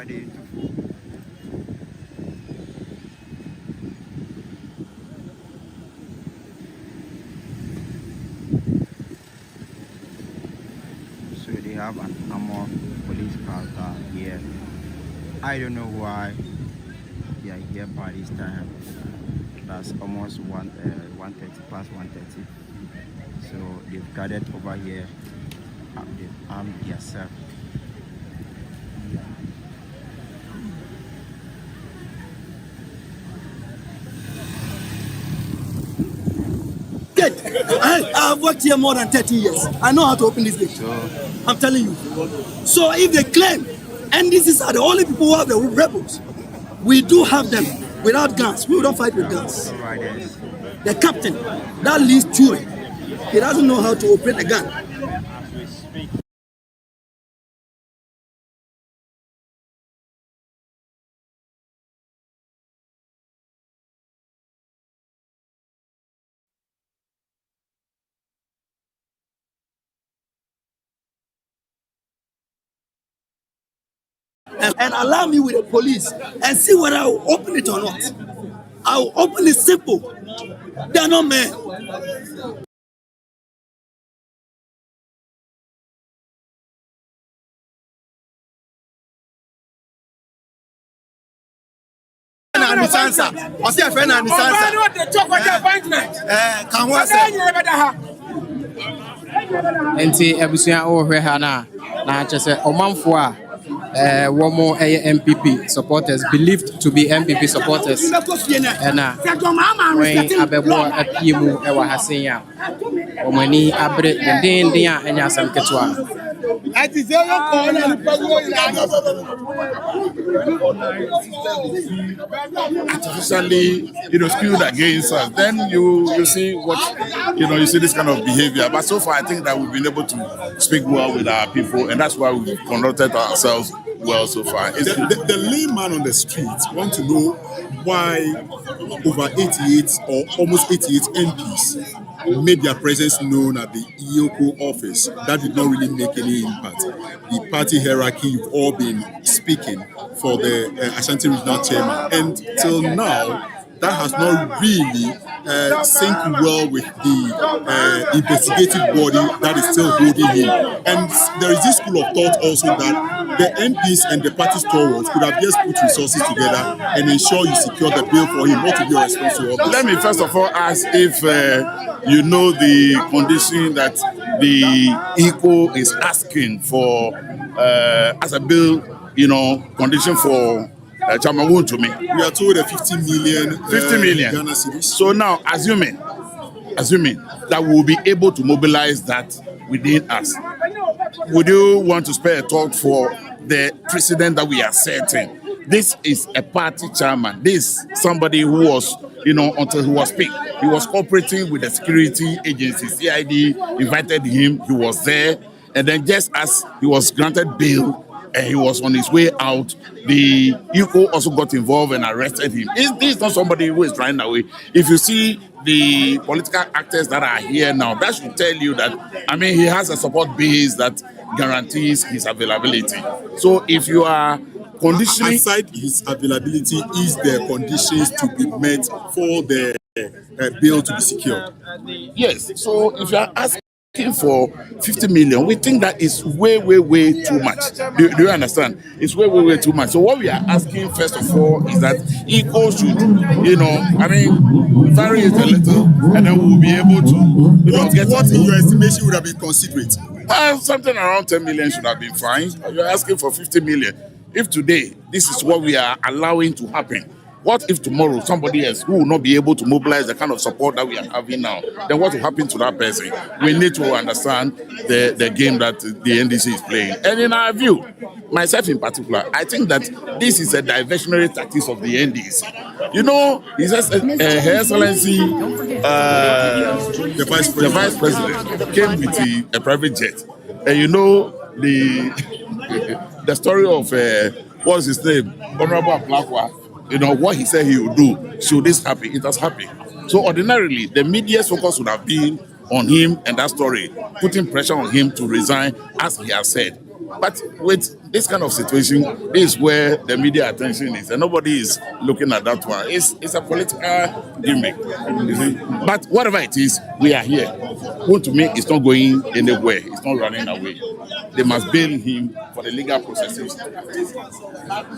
ready to fall. So they have an armored police car here. I don't know why they are here by this time. That's almost 1:30 past 1:30. So they've gathered over here. They've armed themselves. I've worked here more than 30 years. I know how to open this gate. I'm telling you. So if they claim, and these are the only people who have the rebels, we do have them without guns. We don't fight with guns. The captain, that leads Ture, he doesn't know how to operate a gun. And allow me with the police and see whether I will open it or not. I will open it simple. They are not men. Enti abusua ohwe ha na kyese omanfo a womo MPP supporters believed to be MPP supporters and when abebo apiemu ewa hasen ya omani abre den a enya asam ketwa. Artificially, skewed against us. Then you see what, you see this kind of behavior. But so far, I think that we've been able to speak well with our people, and that's why we've conducted ourselves well so far. The layman on the street want to know why over 88 or almost 88 MPs made their presence known at the Eoco office. That did not really make any impact. The party hierarchy, you've all been speaking for the Ashanti Regional Chairman. And till now, that has not really synced well with the investigative body that is still holding him. And there is this school of thought also that the MPs and the party stalwarts could have just put resources together and ensure you secure the bill for him, not to be responsible. Let me first of all ask if you know the condition that the Eoco is asking for as a bill, condition for Chairman Wontumi. We are told a 50 million Ghana cedis. So now, assuming that we will be able to mobilize that within us, would you want to spare a thought for the precedent that we are setting? This is a party chairman. This somebody who was, until he was picked, he was cooperating with the security agency. CID invited him. He was there, and then just as he was granted bail, and he was on his way out, the Eoco also got involved and arrested him. This is not somebody who is running away. If you see the political actors that are here now, that should tell you that, he has a support base that guarantees his availability. So if you are conditioning... Aside his availability, is there conditions to be met for the bill to be secured? Yes. So if you are asking for 50 million, we think that is way too much. Do you understand? It's way too much. So what we are asking first of all is that Eoco should, vary it a little, and then we'll be able to, what in your estimation would have been considerate? Something around 10 million should have been fine. You're asking for 50 million. If today this is what we are allowing to happen, what if tomorrow somebody else who will not be able to mobilize the kind of support that we are having now? Then what will happen to that person? We need to understand the game that the NDC is playing. And in our view, myself in particular, I think that this is a diversionary tactics of the NDC. He says, Her Excellency, the Vice President came with a private jet. And the story of, what's his name? Honorable Blackwell. What he said he would do, should this happen, it has happened. So ordinarily, the media's focus would have been on him and that story, putting pressure on him to resign, as he has said. But with this kind of situation, this is where the media attention is, and nobody is looking at that one. It's a political gimmick. You see? But whatever it is, we are here. Who to me is not going anywhere. It's not running away. They must bail him for the legal processes. Mark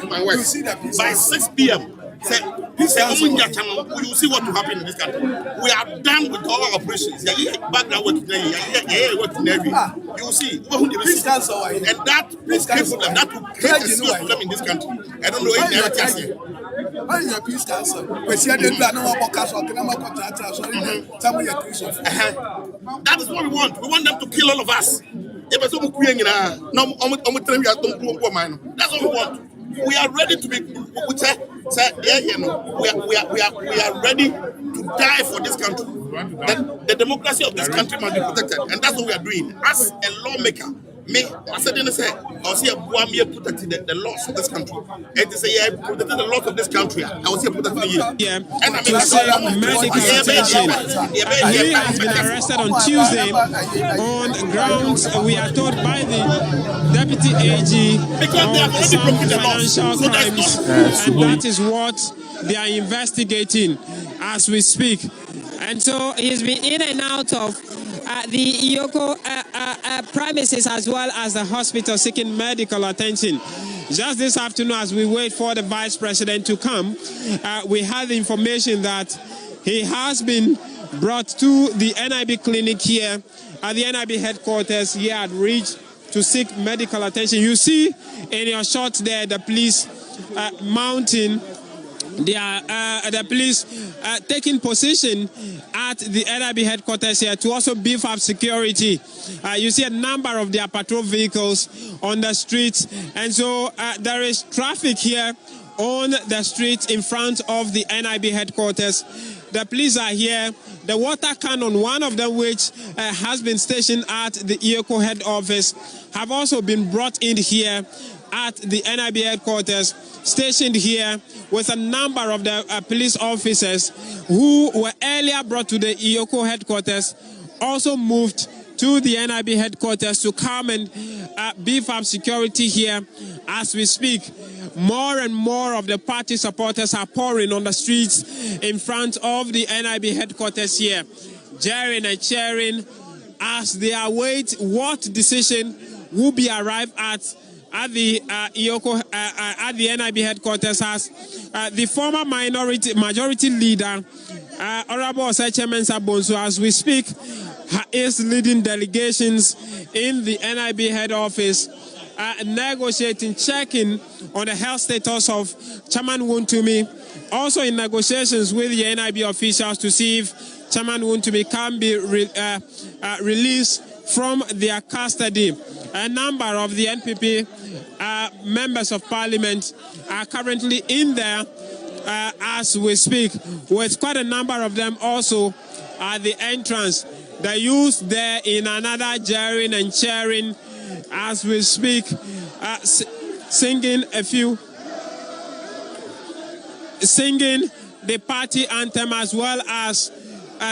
my words. By 6 p.m. You see what will happen in this country. We are done with all our operations. You will see. And that will create a serious problem in this country. I don't know if they ever can here. Peace council. That is what we want. We want them to kill all of us. That's what we want. We are ready to be. We are ready to die for this country. The democracy of this country must be protected, and that's what we are doing. As a lawmaker, I said, I was here protecting the laws of this country. And they say, yeah, protecting the laws of this country. I was here protecting you. Yeah. And I mean, medical attention. He has been arrested on Tuesday on grounds, we are told by the Deputy AG, of some financial crimes. And that is what they are investigating as we speak. And so he's been in and out of the Eoco premises as well as the hospital seeking medical attention. Just this afternoon, as we wait for the Vice President to come, we had the information that he has been brought to the NIB clinic here at the NIB headquarters here at Ridge to seek medical attention. You see in your shot there the police mounting. The police taking position at the NIB headquarters here to also beef up security. You see a number of their patrol vehicles on the streets, and so there is traffic here on the street in front of the NIB headquarters. The police are here. The water cannon, one of them which has been stationed at the Eoco head office, have also been brought in here at the NIB headquarters, stationed here with a number of the police officers who were earlier brought to the Eoco headquarters, also moved to the NIB headquarters to come and beef up security here as we speak. More and more of the party supporters are pouring on the streets in front of the NIB headquarters here, jeering and cheering as they await what decision will be arrived at the Eoco at the NIB headquarters, as the former majority leader, Honorable Chairman Sabonso, as we speak, is leading delegations in the NIB head office, negotiating, checking on the health status of Chairman Wontumi, also in negotiations with the NIB officials to see if Chairman Wontumi can be released from their custody. A number of the NPP members of parliament are currently in there as we speak, with quite a number of them also at the entrance. The youth there in another jeering and cheering as we speak, singing the party anthem as well as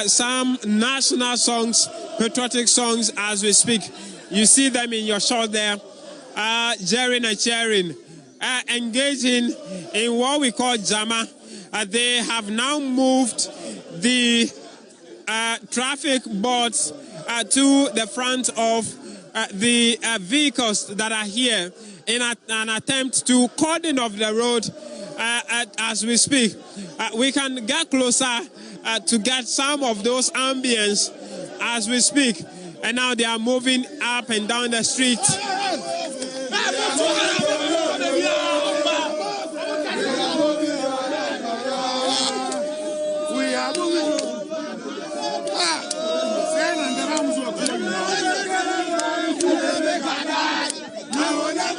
some national songs, patriotic songs as we speak. You see them in your shot there, jeering and cheering, engaging in what we call jama. They have now moved the traffic boards to the front of the vehicles that are here in an attempt to cordon off the road as we speak. We can get closer to get some of those ambience as we speak. And now they are moving up and down the street.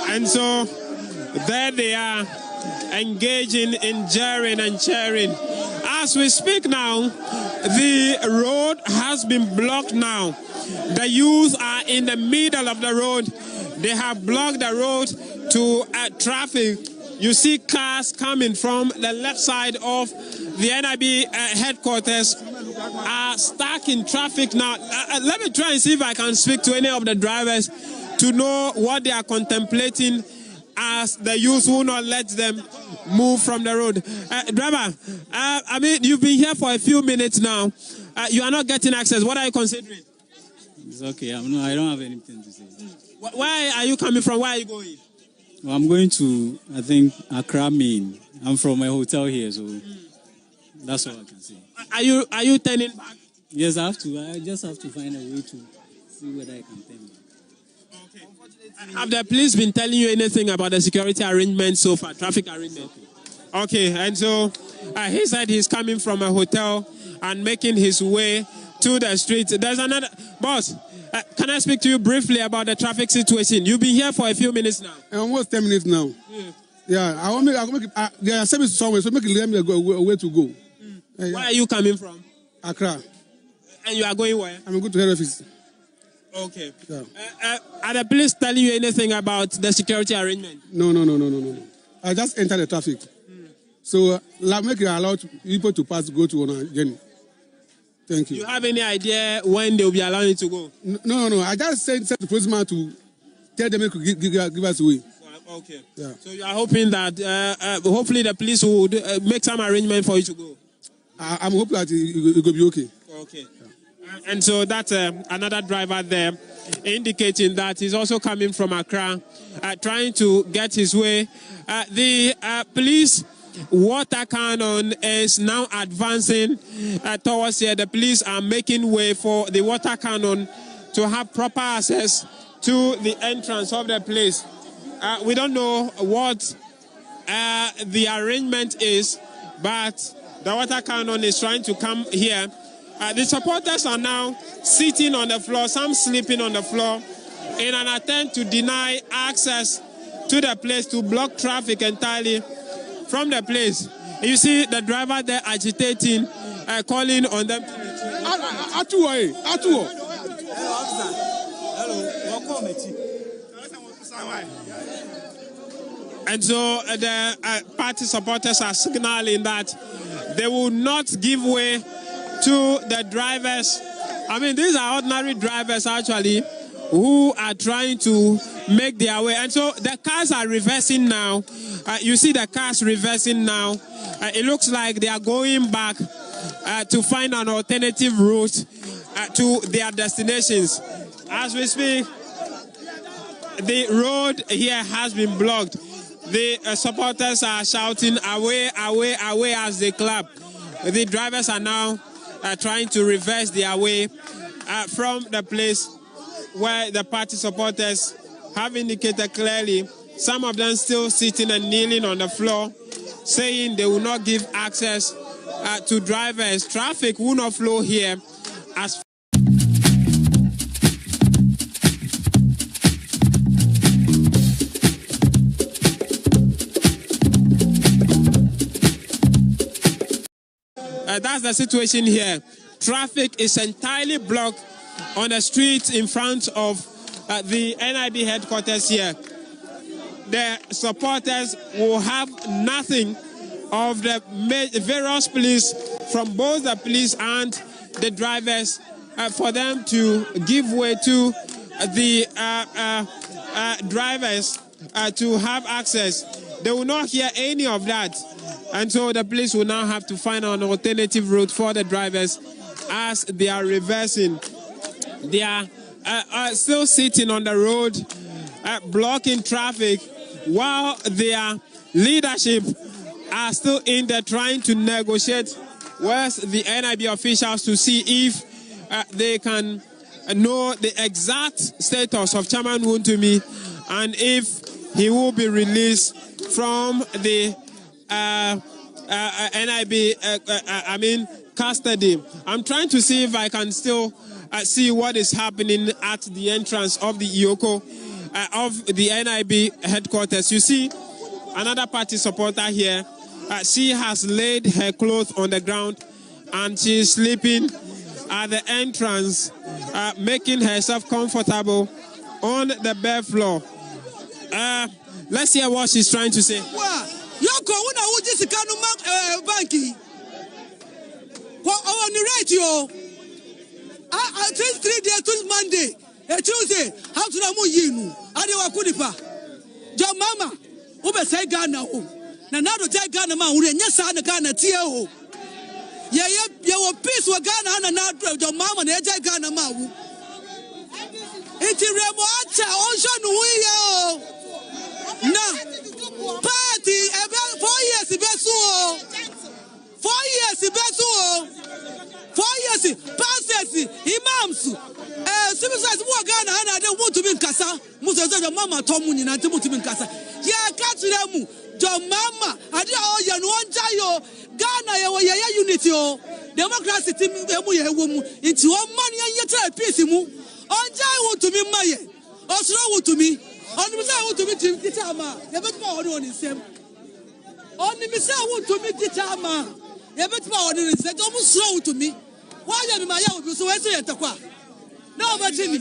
And so there they are, engaging in jeering and cheering. As we speak now, the road has been blocked now. The youth are in the middle of the road. They have blocked the road to traffic. You see cars coming from the left side of the NIB headquarters are stuck in traffic now. Let me try and see if I can speak to any of the drivers to know what they are contemplating as the youth will not let them move from the road. Driver, I mean, you've been here for a few minutes now. You are not getting access. What are you considering? It's okay. I don't have anything to say. Where are you coming from? Where are you going? Well, I'm going to, I think, Accra, Maine. I'm from a hotel here, so that's all I can say. Are you turning back? Yes, I have to. I just have to find a way to see whether I can turn back. Okay. Have the police been telling you anything about the security arrangements so far, traffic arrangement? Okay, and so he said he's coming from a hotel and making his way to the street. There's another boss. Can I speak to you briefly about the traffic situation? You've been here for a few minutes now. Almost 10 minutes now. Yeah, I will make there are services somewhere, so let me go a way to go. Where are you coming from? Accra. And you are going where? I'm going to head office. Okay. Yeah. Are the police telling you anything about the security arrangement? No. I just entered the traffic. So make it allow people to pass, go to on a journey. Thank you. You have any idea when they will be allowing you to go? No. I just sent the policeman to tell them to give us away. Okay. Yeah. So you are hoping that hopefully the police would make some arrangement for you to go? I'm hoping that it will be okay. Okay. Yeah. And so that's another driver there indicating that he's also coming from Accra, trying to get his way. The police water cannon is now advancing towards here. The police are making way for the water cannon to have proper access to the entrance of the place. We don't know what the arrangement is, but the water cannon is trying to come here. The supporters are now sitting on the floor, some sleeping on the floor, in an attempt to deny access to the place, to block traffic entirely from the place. You see the driver there agitating, calling on them. And so the party supporters are signaling that they will not give way to the drivers. I mean, these are ordinary drivers actually who are trying to make their way. And so the cars are reversing now. You see the cars reversing now. It looks like they are going back to find an alternative route to their destinations. As we speak, the road here has been blocked. The supporters are shouting, away, away, away as they clap. The drivers are now trying to reverse their way from the place where the party supporters have indicated clearly. Some of them still sitting and kneeling on the floor, saying they will not give access to drivers. Traffic will not flow here as that's the situation here. Traffic is entirely blocked on the street in front of the NIB headquarters here. The supporters will have nothing of the various police, from both the police and the drivers, for them to give way to the drivers to have access. They will not hear any of that. And so the police will now have to find an alternative route for the drivers as they are reversing. They are still sitting on the road, blocking traffic, while their leadership are still in there trying to negotiate with the NIB officials to see if they can know the exact status of Chairman Wontumi and if he will be released from the NIB, custody. I'm trying to see if I can still see what is happening at the entrance of the Eoco of the NIB headquarters. You see another party supporter here. She has laid her clothes on the ground and she is sleeping at the entrance, making herself comfortable on the bare floor. Let's hear what she's trying to say. on the radio. I think 3 days to Monday, Tuesday. How to know you? I do a kudipa. Your mama, Uber say Ghana. Now to take Ghana man, we yes, I Ghana Tio. Yeah, you were peace with Ghana and now your mama and AJ Ghana man. It's a remote ocean. Now, party about 4 years, the best 4 years, the best 4 years, pastors, imams, civil society, Ghana, and I don't want to be in Casa. Musa, Mama Tomuni, and I don't want to be in Casa. Yeah, catch them, your mama, I do all your one jayo, Ghana, your unity, democracy, it's 1 money and you try peace. On jai want to be my, also want to me. On the Messiah want to meet him, Titama. You bet more on his same. On the Messiah want to meet Titama. You bet more on his same. Almost slow to me. Why am I my young? So I say at the qua. No, but Jimmy.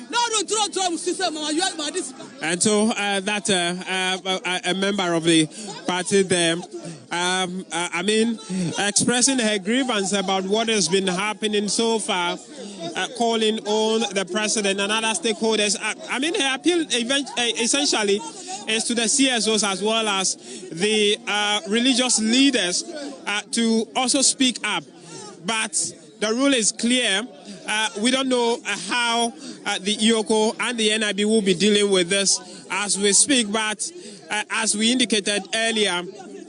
No, don't throw system. You are my this. And so that a member of the party there, I mean, expressing her grievance about what has been happening so far, calling on the president and other stakeholders. I mean, her appeal essentially is to the CSOs as well as the religious leaders to also speak up. But the rule is clear. We don't know how the Eoco and the NIB will be dealing with this as we speak, but as we indicated earlier,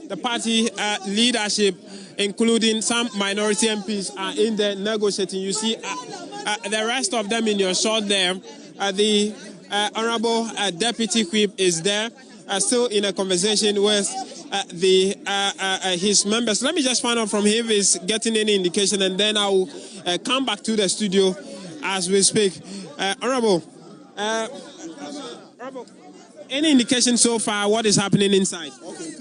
the party leadership, including some minority MPs, are in there negotiating. You see the rest of them in your shot there. The Honorable Deputy Whip is there, still in a conversation with his members. Let me just find out from him if he's getting any indication, and then I will come back to the studio as we speak. Honorable, any indication so far what is happening inside? Okay.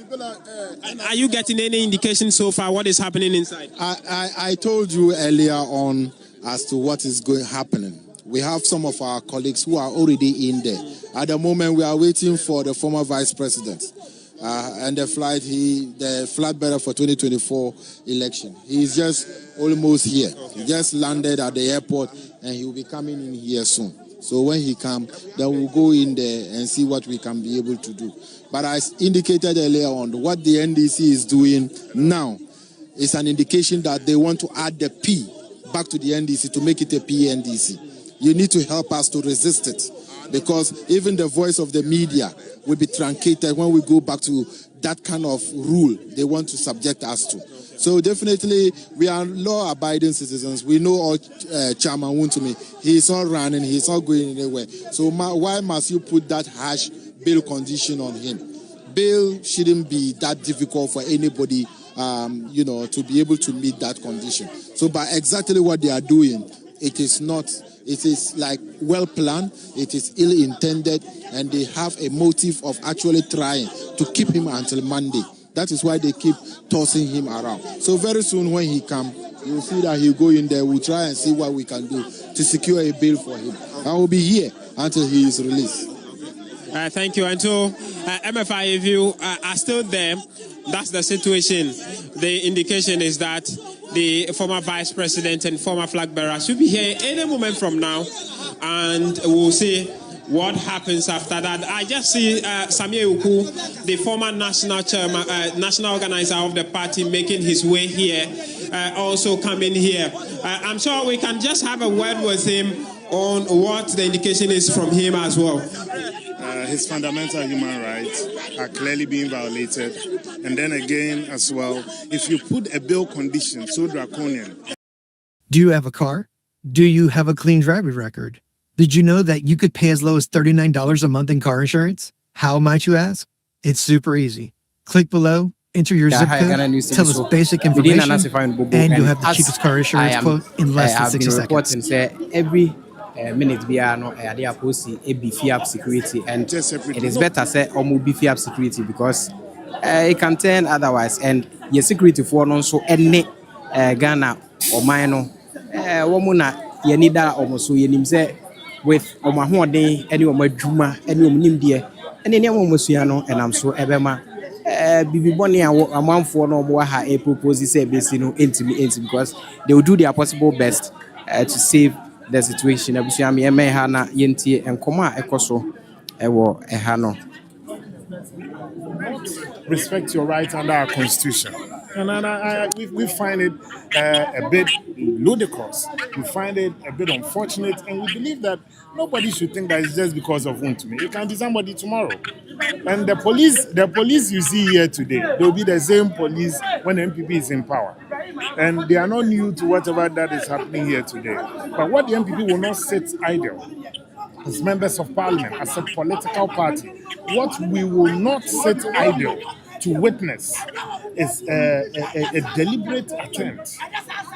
Are you getting any indication so far what is happening inside? I told you earlier on as to what is happening. We have some of our colleagues who are already in there. At the moment, we are waiting for the former vice president and the flight bearer for 2024 election. He is just almost here. He just landed at the airport and he will be coming in here soon. So when he comes, then we'll go in there and see what we can be able to do. But as indicated earlier on, what the NDC is doing now is an indication that they want to add the P back to the NDC to make it a PNDC. You need to help us to resist it, because even the voice of the media will be truncated when we go back to that kind of rule they want to subject us to. So definitely, we are law-abiding citizens. We know all Chairman Wontumi. He's not running. He's not going anywhere. So why must you put that harsh bail condition on him? Bail shouldn't be that difficult for anybody, to be able to meet that condition. So by exactly what they are doing, it is not. It is like well planned. It is ill-intended, and they have a motive of actually trying to keep him until Monday. That is why they keep tossing him around. So very soon when he comes, you'll see that he'll go in there. We'll try and see what we can do to secure a bail for him. I will be here until he is released. Thank you. And so, MFI, if you are still there, that's the situation. The indication is that the former vice president and former flag bearer should be here any moment from now, and we'll see what happens after that. I just see Samia Eoco, the former national chairman, national organizer of the party, making his way here, also coming here. I'm sure we can just have a word with him on what the indication is from him as well. His fundamental human rights are clearly being violated. And then again, as well, if you put a bail condition so draconian. Do you have a car? Do you have a clean driving record? Did you know that you could pay as low as $39 a month in car insurance? How might you ask? It's super easy. Click below, enter your zip code, tell us basic information, and you'll have the cheapest car insurance quote in less than 60 seconds. Every minute we are no idea post a beefy up security, and it is better say almost beefy up security because it can turn otherwise, and your security for non so any Ghana or minor womuna you need that almost so you say with Omahode any Omadjuma any Omnimdia and any Omosiano, and I'm so Ebema bibi boni amanfo no mo ha a propose say besi no entimi because they will do their possible best to save the situation. Abusia me eme ha na yentie enkomo a ekoso ewo eha no. Respect your rights under our constitution. And we find it a bit ludicrous. We find it a bit unfortunate, and we believe that nobody should think that it's just because of Wontumi. It can be somebody tomorrow. And the police you see here today, they'll be the same police when MPP is in power. And they are not new to whatever that is happening here today. But what the MPP will not sit idle as members of parliament, as a political party, what we will not sit idle to witness is a deliberate attempt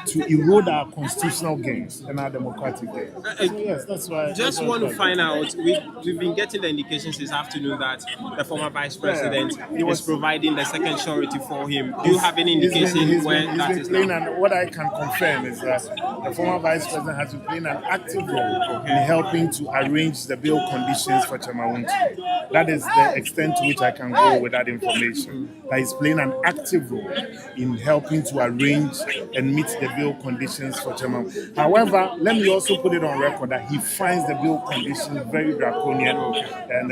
to erode our constitutional gains and our democratic gains. So yes, that's why. Just want to find out, we've been getting the indications this afternoon that the former vice president is providing the second surety for him. Do you have any indication where that is now? And what I can confirm is that the former vice president has been playing an active role in helping to arrange the bail conditions for Chairman Wontumi. That is the extent to which I can go with that information. That he's playing an active role in helping to arrange and meet the bail conditions for Chairman. However, let me also put it on record that he finds the bail conditions very draconian, and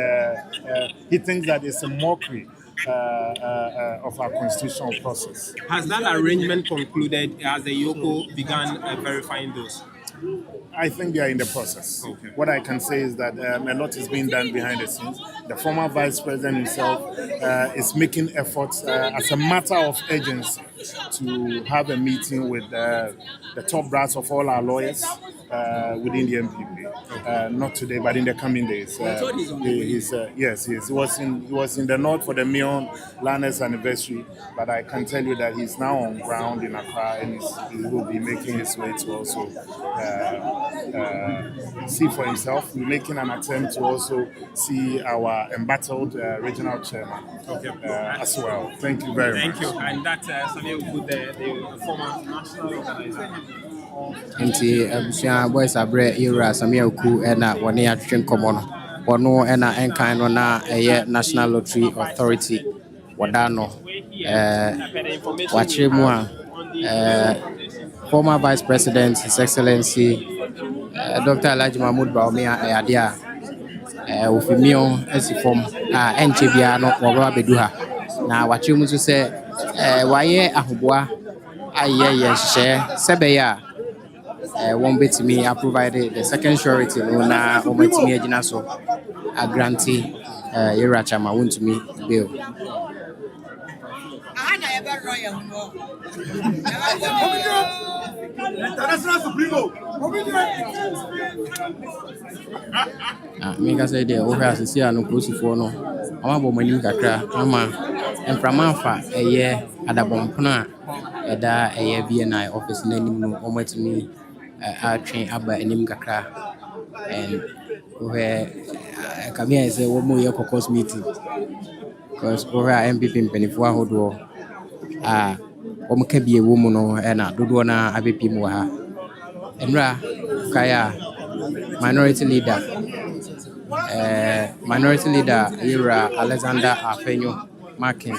he thinks that it's a mockery of our constitutional process. Has that arrangement concluded? Has the Eoco begun verifying those? I think they are in the process. Okay. What I can say is that a lot is being done behind the scenes. The former vice president himself is making efforts as a matter of urgency to have a meeting with the top brass of all our lawyers within the MPP. Not today, but in the coming days. Yes, he was in the north for the Mion Landers anniversary, but I can tell you that he's now on ground in Accra, and he will be making his way to also see for himself. We're making an attempt to also see our embattled regional chairman as well. Thank you very much. Thank you. And that Samuel Uku, the former national organizer. Nti abusia boys abre era Samuel Uku na woni atwe nkomo no. Wono na enkan no na eye National Lottery Authority wadano wachire mu a former Vice President, His Excellency Dr. Alhaji Mahmoud Bawumia Ayadia Ofimio Esifom Enchebia no Wabra Beduha na wachire mu so se waye ahoboa aye share sebeya won betimi provided the second surety no na o betimi agina so a grantee Yera Chama Wontumi bill. International Supremo. Me ka say there over asisi anu prosifo no ama bo mani kakra ama emprama fa eye adabompona eda eye BNI office na nim no omatimi atwen aba enim kakra and where come here say wo mo ye caucus meeting because over MPP mpenifo ahodo omo ka bie wo mu no na dodo na abepi mu ha enra kaya minority leader Ira Alexander Afenyo Markin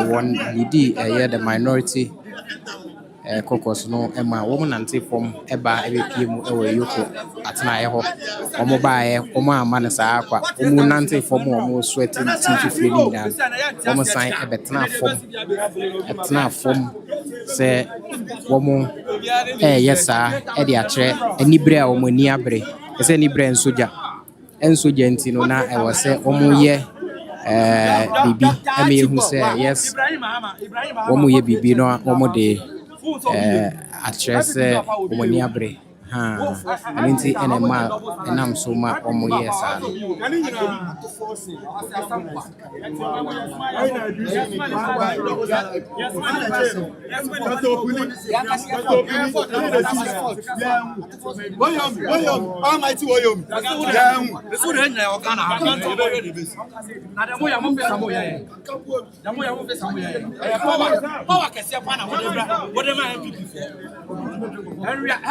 one lead the minority caucus no ema woman nante form eba ebepie mu ewe Eoco atena ye ho omo baaye omo amane saa kwa omo nante form omo sweating tinti feeling na omo sign ebetena form se womo yes sir e dia kire enibre a omo ni abre ese enibre enso genti no na e wose omo ye bibi eme hu se yes omo ye bibi no omo de address omoni abre aninti enema enam so ma omo yes Almighty William. The food in there Ghana. Power can see what MPP for. And we are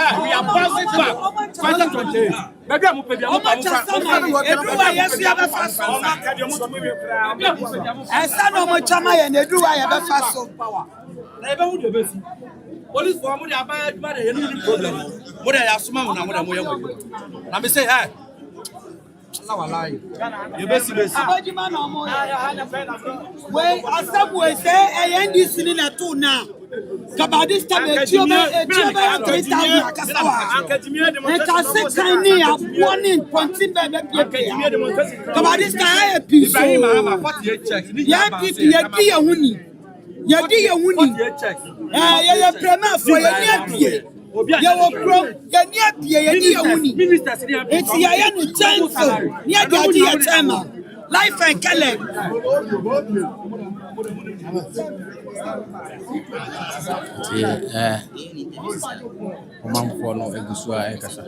Police for mo dey abaya ma dey any problem. Mo dey asuma una mo dey mo yemo. Na me say hey. Na wallahi. You besi. Abojima na omo. We asabwe say NDC ni na tu na. Kabadis time etiobe 3,000 akasawa. Eka se kani a warning ponti bebe bebe. Kabadis time episo. Ya pipi ya di ya huni. Yadi ye wuni ye premier for ye niabie ye wo pro ye niabie ye di ye wuni eti ye no chance ni agadi ye tema life and kele Omamfo no egusu a ekasa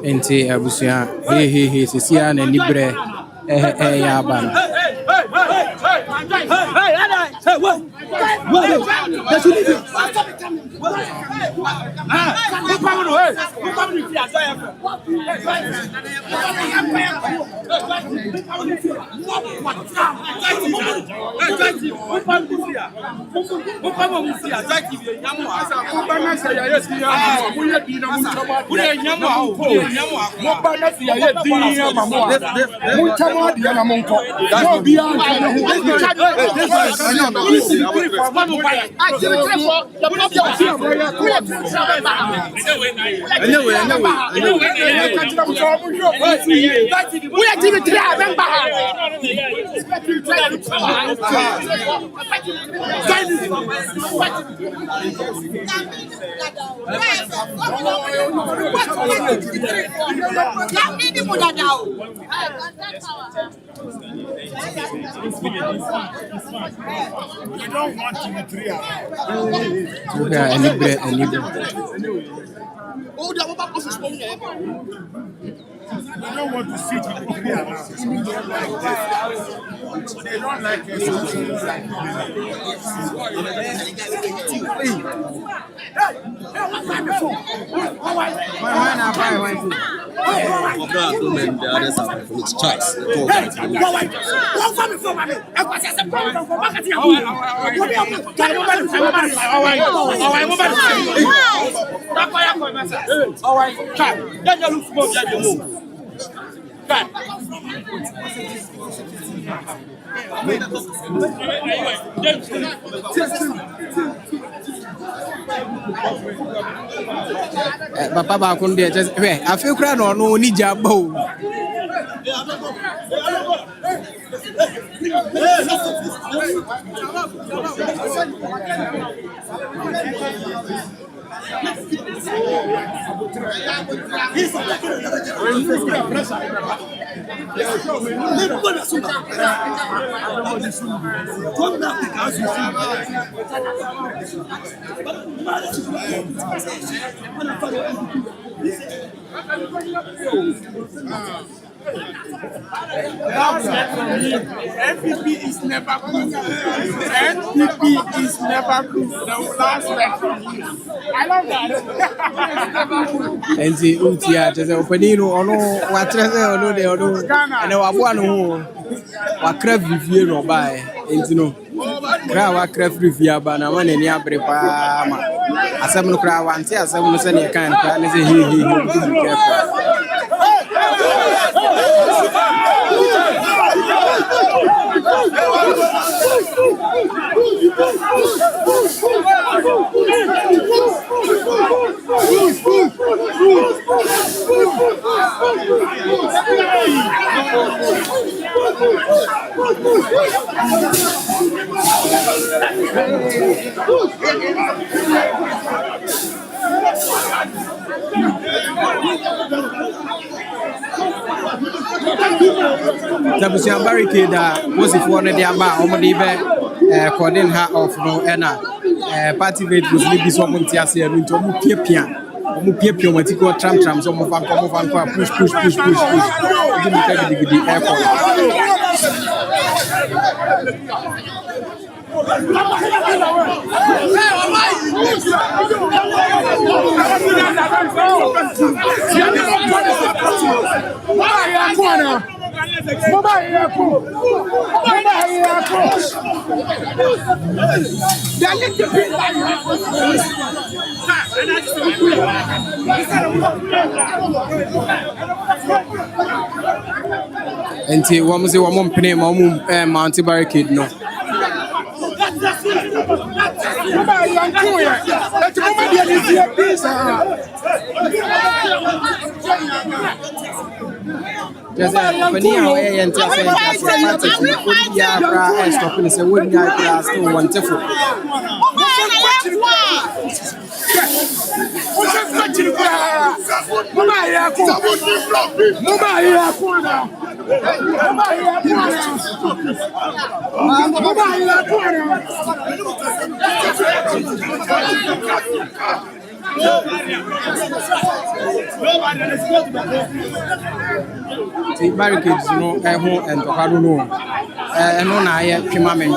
Enti abusua sisia na nibre ya bana We don't want to be three. We don't want to sit with the three around. They don't like Papa ba kun de just we afi kura no ni jabo NPP is never good. NPP is never good. The last word from you. I love that. Enti utia tese opanino ono watrese ono de ono ene wabo anu wakra vivie no bae enti no kra wakra vivie aba na wana ni abre pa ma asem no kra wante asem no se ne kan kra ne se he Tabusian barricade was if one of the aba or the cordon hat of no enna party vate was maybe someone tiasi and into Mupia Matico tram some of our push. Didn't the airport. Until one was a woman penny, mountain barricade, no. Just when you are and stopping is a wooden guy, still wonderful. The barricades, no, and I don't know. And on I came up and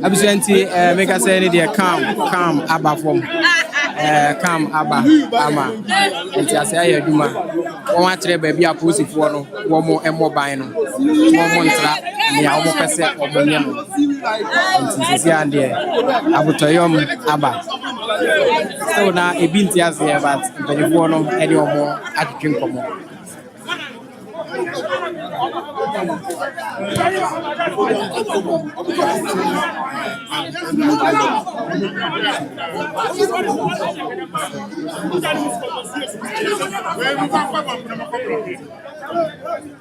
Absentee, make us say any calm, Abba from calm, Abba, Ama. And I say, Duma, one trade baby, a pussy for no, one more and more buying, one more trap, the almost set of the name. And there, I will tell you, Abba. So now a bint here, but the one of any more at King Common.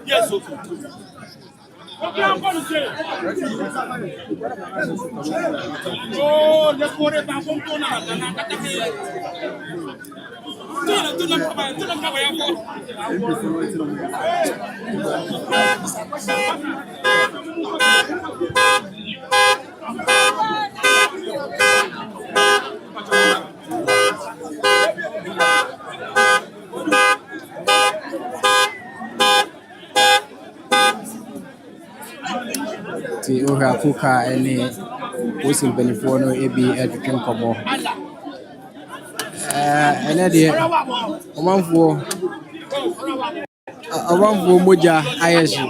Yes, oh, let's go to the Ora Kuka and was in Benifono, AB at the King Common. And one for Moja, ISU.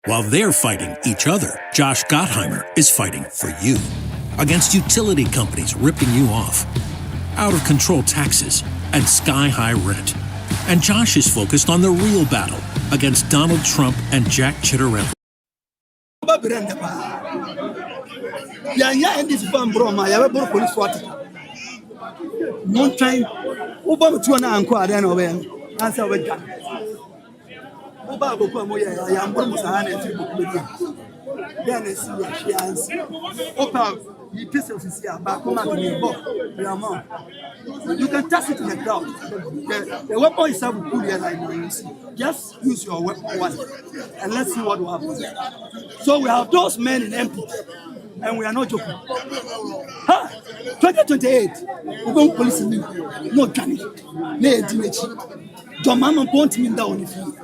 While they're fighting each other, Josh Gottheimer is fighting for you. Against utility companies ripping you off, out-of-control taxes, and sky-high rent. And Josh is focused on the real battle against Donald Trump and Jack Chitterelli. You can test it in the crowd. The weapon is up good here. Just use your weapon and let's see what will happen. So we have those men in MP. and we are not joking. 2028, we're going to police me. No Johnny. No Dinechi. John Mama won't me down if you.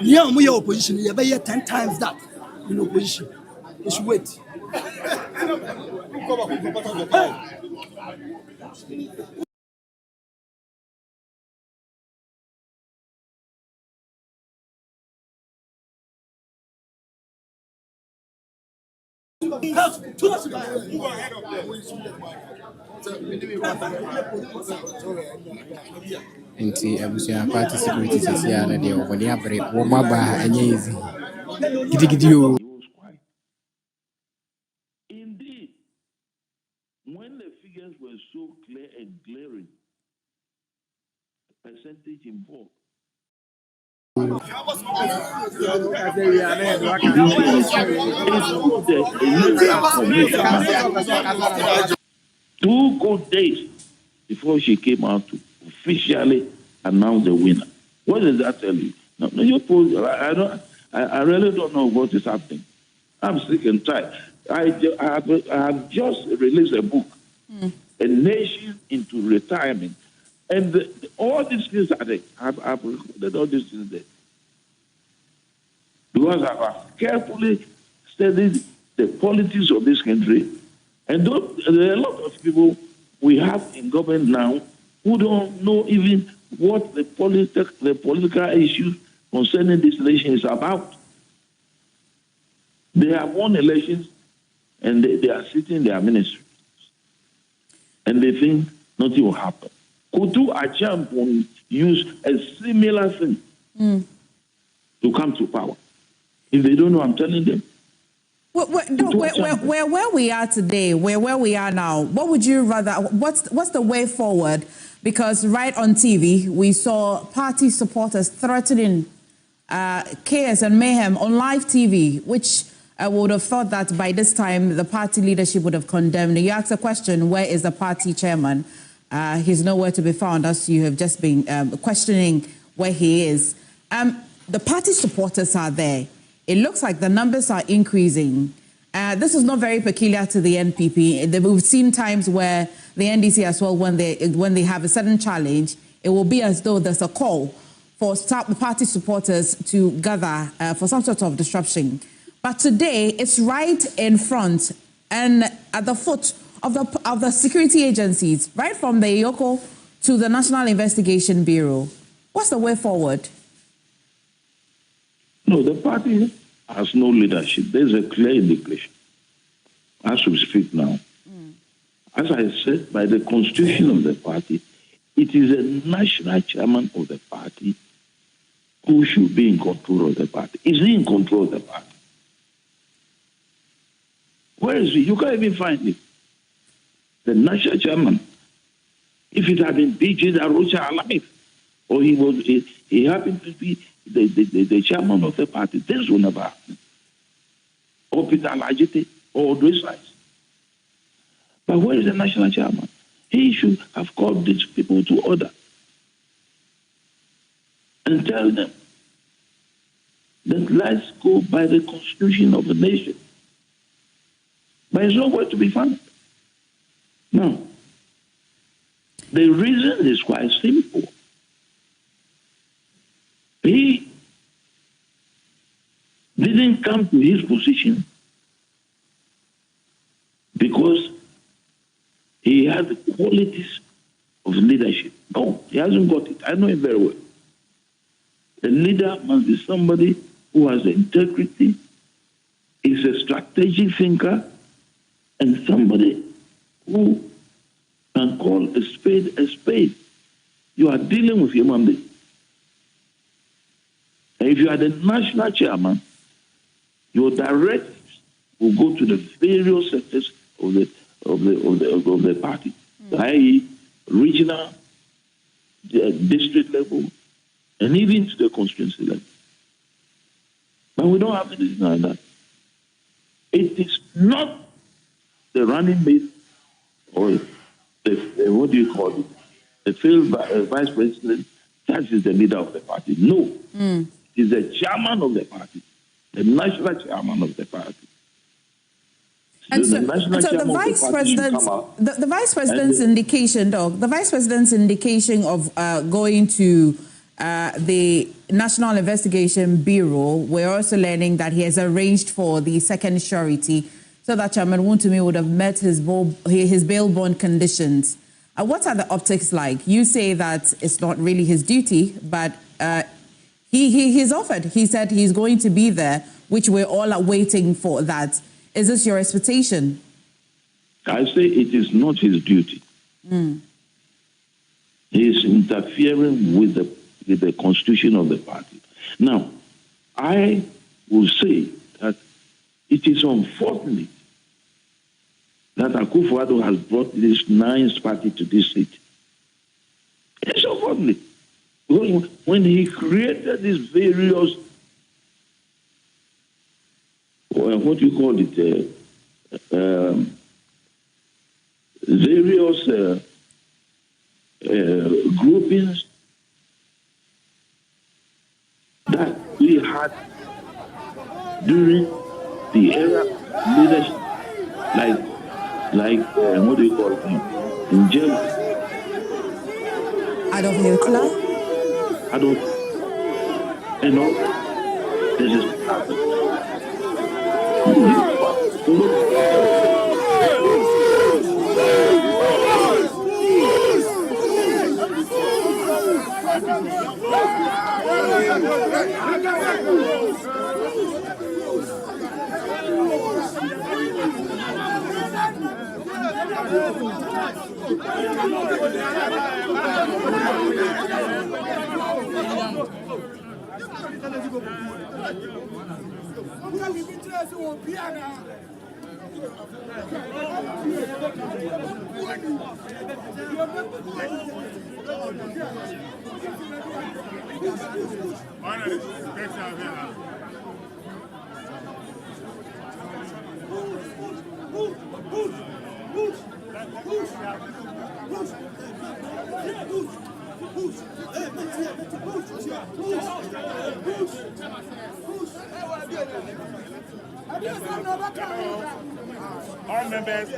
Near my opposition, you better 10 times that in opposition. You should wait. nti abusua party security sisi ana de obodi abre wo maba enye easy gidigidi o. Indeed, when the figures were so clear and glaring, the percentage involved. Two good days before she came out to officially announce the winner. What does that tell you? No, I really don't know what is happening. I'm sick and tired. I have just released a book, A Nation into Retirement. And all these things are there. I've recorded all these things there. Because I've carefully studied the politics of this country. And there are a lot of people we have in government now who don't know even what the political issues concerning this election is about. They have won elections and they are sitting in their ministry. And they think nothing will happen. Agyapong use a similar thing to come to power. If they don't know, I'm telling them. Where we are today, where we are now, what would you rather, what's the way forward? Because right on TV, we saw party supporters threatening chaos and mayhem on live TV, which I would have thought that by this time the party leadership would have condemned. You asked a question, where is the party chairman? He's nowhere to be found, as you have just been questioning where he is. The party supporters are there. It looks like the numbers are increasing. This is not very peculiar to the NPP. We've seen times where the NDC as well, when they have a sudden challenge, it will be as though there's a call for party supporters to gather for some sort of disruption. But today, it's right in front and at the foot of the security agencies, right from the Eoco to the National Investigation Bureau. What's the way forward? No, the party has no leadership. There's a clear indication as we speak now. As I said, by the constitution of the party, it is a national chairman of the party who should be in control of the party. Is he in control of the party? Where is he? You can't even find him. The national chairman. If it had been B.J. Darocha alive, or he happened to be the chairman of the party, this will never happen. Or Peter Lajete, or those guys. But where is the national chairman? He should have called these people to order and tell them that let's go by the constitution of the nation. But it's nowhere to be found. No. The reason is quite simple. He didn't come to his position because he had the qualities of leadership. No, he hasn't got it. I know him very well. The leader must be somebody who has integrity, is a strategic thinker, and somebody who can call a spade a spade. You are dealing with human beings. And if you are the national chairman, your directives will go to the various sectors of the party, i.e., regional, district level, and even to the constituency level. But we don't have anything like that. It is not the running mate or what do you call it? The field vice president, that is the leader of the party. No. He's the chairman of the party, the national chairman of the party. And so, the national so the chairman vice of the party should president's come out. the vice president's indication, the vice president's indication of going to the National Investigation Bureau. We're also learning that he has arranged for the second surety so that Chairman Wontumi would have met his bail bond conditions. What are the optics like? You say that it's not really his duty, but he's offered. He said he's going to be there, which we're all are waiting for that. Is this your expectation? I say it is not his duty. Mm. He is interfering with the constitution of the party. Now, I will say that it is unfortunate that Akufo-Addo has brought this ninth party to this seat. It's unfortunate. When he created these various, what do you call it, various groupings that we had during the era of leadership, like what do you call it, in Germany? Adolf Hitler? This is All members,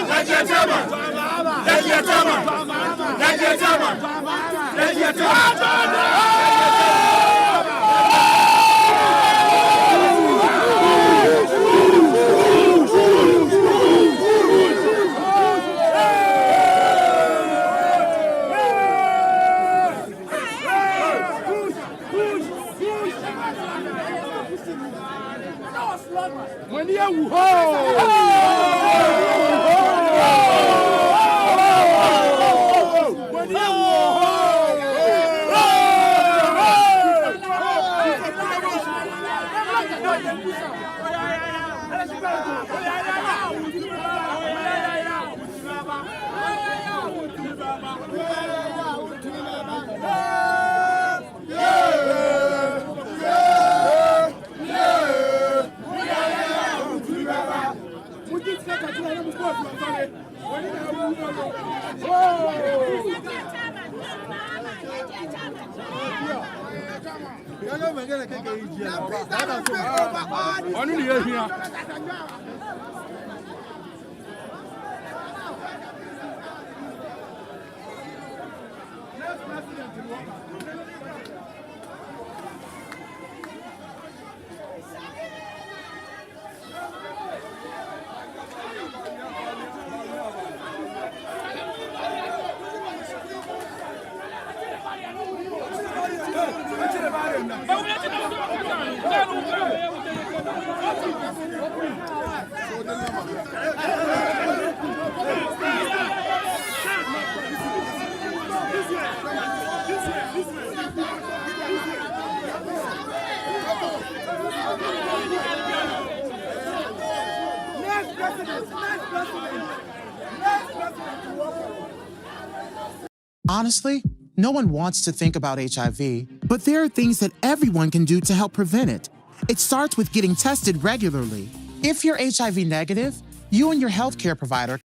Let's get Honestly, no one wants to think about HIV, but there are things that everyone can do to help prevent it. It starts with getting tested regularly. If you're HIV negative, you and your healthcare provider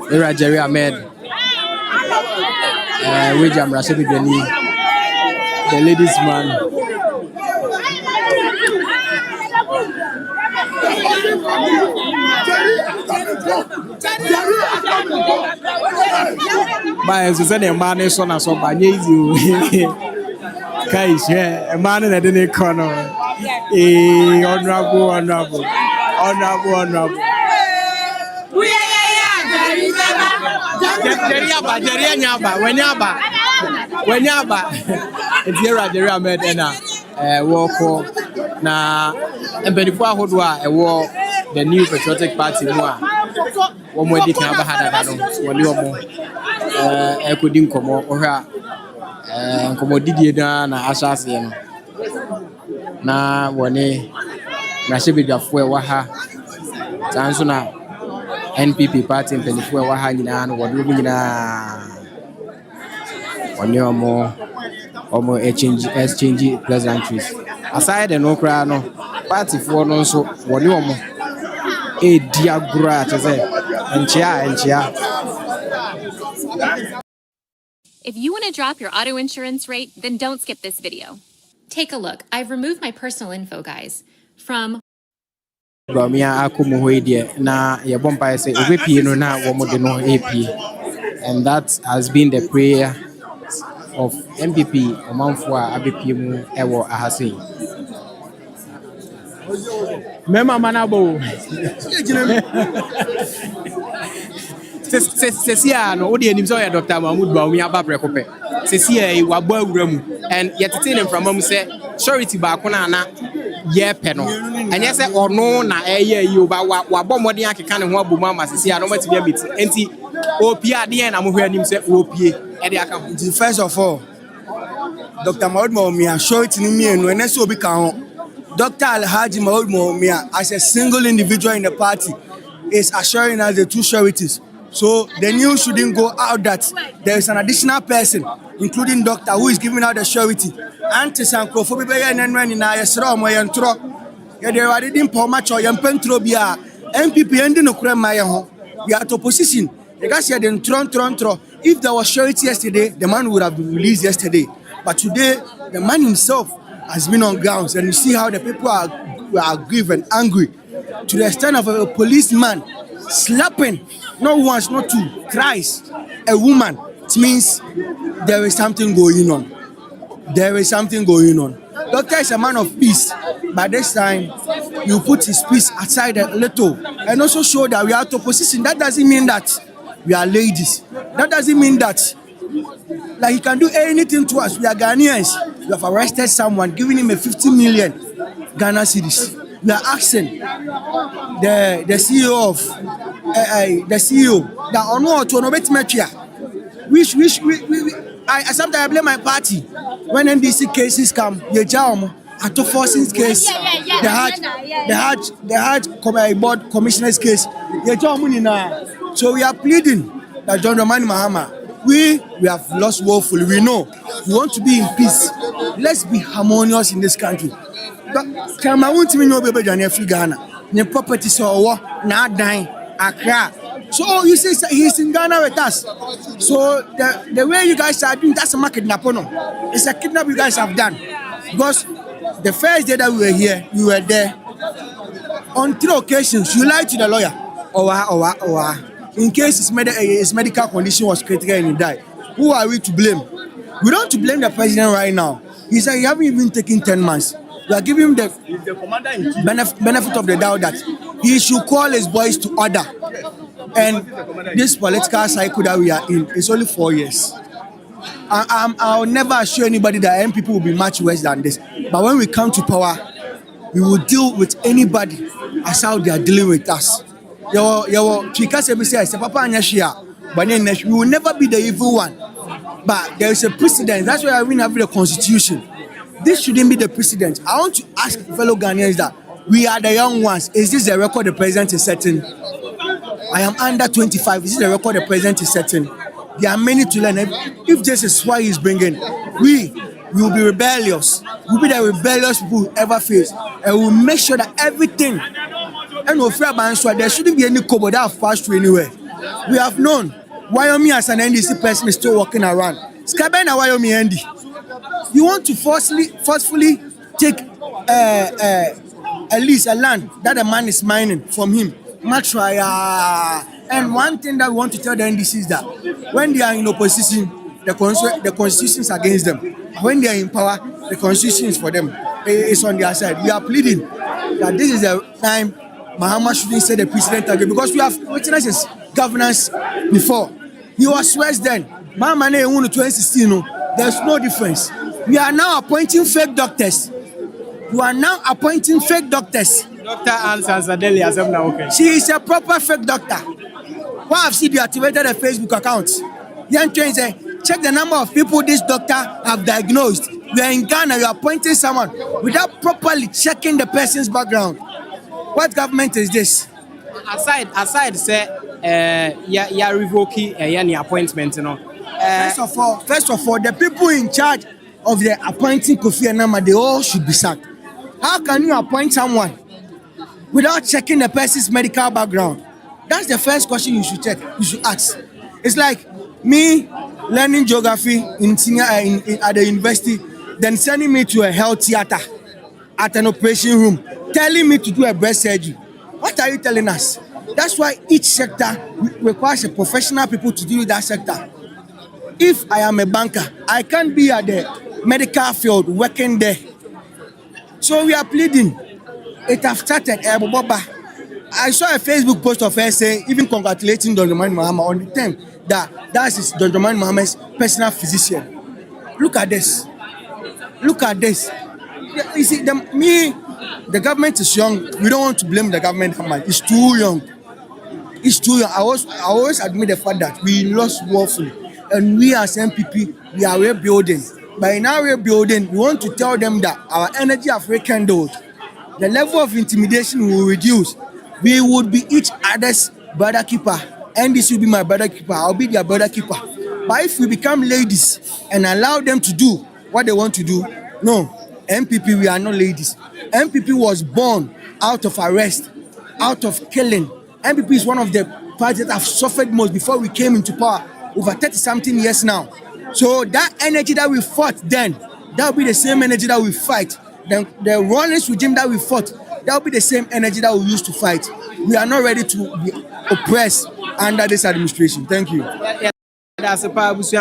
Era Jerry Ahmed, William Rashid Beni, the ladies man. But as a man is on us, but you guys, a man in the corner. Honorable. Wenyaba. It's Jerry Ahmed and Eoco. Na mpanyinfo ahodoɔ a ɛwɔ the new patriotic party mu a wɔn adi kan aba ha dada no wɔne wɔn ɛkɔdi nkɔmmɔ ɔhwɛ a nkɔmmɔdidie na ahyɛ aseɛ no na wɔne mmarahyɛbadwafoɔ ɛwɔ ha saa nso na NPP party mpanyinfoɔ ɛwɔ ha nyinaa no wɔde wɔn nyinaa wɔne wɔn exchange pleasantries. Aside the no cry no party for no so what you want a diagra to say and chia. If you want to drop your auto insurance rate, then don't skip this video. Take a look. I've removed my personal info, guys, from Bawumia na ya bomba say obepi no na wo de no AP, and that has been the prayer of MPP omanfo a abepi mu ewo ahase. Mema manabo. Sesia no odi enim so ya Dr. Mahmoud Bawumia ba prekope. Sesia e wabo awura mu and yetete ne mframa mu se surety ba ko na ye pe no. Enye se ono na eye yi oba wabo modern akeka ne ho abomu ama sesia no matibia meet. Enti opie ade na mo hwe anim se opie e de aka ho. First of all, Dr. Mahmoud Bawumia surety ni mienu ene se obi ka ho. Dr. Alhaji Mahmoud Bawumia, as a single individual in the party, is assuring us the two sureties. So the news shouldn't go out that there is an additional person, including Doctor, who is giving out the surety. Anti-sankophobia and MPP ending no we are to position. If there was surety yesterday, the man would have been released yesterday. But today, the man himself has been on grounds, and you see how the people are grieved and angry to the extent of a policeman slapping not once, not two, thrice a woman. It means there is something going on. Doctor is a man of peace. By this time, you put his peace aside a little and also show that we are to position. That doesn't mean that we are ladies. That doesn't mean that like he can do anything to us. We are Ghanaians. We have arrested someone, giving him a 50 million Ghana cedis. We are asking the CEO of that on what to innovate media. I sometimes I blame my party when NDC cases come. At forcing case, the Hajj board commissioner's case. So we are pleading that John Dramani Mahama. We have lost woefully. We know we want to be in peace. Let's be harmonious in this country. But Cameroon to me no baby than Ghana. The property so now dying Accra. So you say he's in Ghana with us. So the way you guys are doing, that's a market napono. It's a kidnap you guys have done. Because the first day that we were here, we were there. On 3 occasions, you lied to the lawyer. In case his medical condition was critical and he died. Who are we to blame? We don't to blame the president right now. He said he haven't even taken 10 months. We are giving him the benefit of the doubt that he should call his boys to order. And this political cycle that we are in is only 4 years. I'll never assure anybody that MPP will be much worse than this. But when we come to power, we will deal with anybody as how they are dealing with us. We will never be the evil one. But there is a precedent. That's why we have the constitution. This shouldn't be the precedent. I want to ask fellow Ghanaians that we are the young ones. Is this the record the president is setting? I am under 25. Is this the record the president is setting? There are many to learn. If this is why he's bringing, we will be rebellious. We'll be the rebellious people who ever face. And we'll make sure that everything, and we'll free about there shouldn't be any kobo that have passed through anywhere. we have known Bawumia as an NDC person is still walking around. Skabena Bawumia Andy. You want to forcefully take a lease, a land that a man is mining from him. And one thing that we want to tell the NDC is that when they are in opposition, the constitution is against them. When they are in power, the constitution is for them. It's on their side. We are pleading that this is the time Mahama shouldn't say the president again, because we have witnessed his governance before. He was worse then. Mahama in 2016, there's no difference. We are now appointing fake doctors. Dr. Ansans Adeli Azemna, okay. She is a proper fake doctor. Why have she deactivated a Facebook account? Young train say, check the number of people this doctor have diagnosed. We are in Ghana, you are appointing someone without properly checking the person's background. What government is this? Aside say, you revoking any appointment, you know. First of all, the people in charge of the appointing Kofi Anama, they all should be sacked. How can you appoint someone without checking the person's medical background? That's the first question you should check. You should ask. It's like me learning geography at the university, then sending me to a health theater at an operation room, telling me to do a breast surgery. What are you telling us? That's why each sector requires a professional people to deal with that sector. If I am a banker, I can't be at the medical field working there. So we are pleading. It has started. I saw a Facebook post of her saying, even congratulating Dr. Mahama on the time that is Dr. Mahama's personal physician. Look at this. You see, the government is young. We don't want to blame the government. It's too young. I always admit the fact that we lost woefully. And we as NPP, we are rebuilding. But in our rebuilding, we want to tell them that our energy have rekindled. The level of intimidation will reduce. We would be each other's brother keeper. And this will be my brother keeper. I'll be their brother keeper. But if we become ladies and allow them to do what they want to do, no, NPP, we are not ladies. NPP was born out of arrest, out of killing. NPP is one of the parties that have suffered most before we came into power, over 30-something years now. So that energy that we fought then, that will be the same energy that we fight. The Rawlings regime that we fought, that will be the same energy that we used to fight. We are not ready to be oppressed under this administration. Thank you. That's a power. They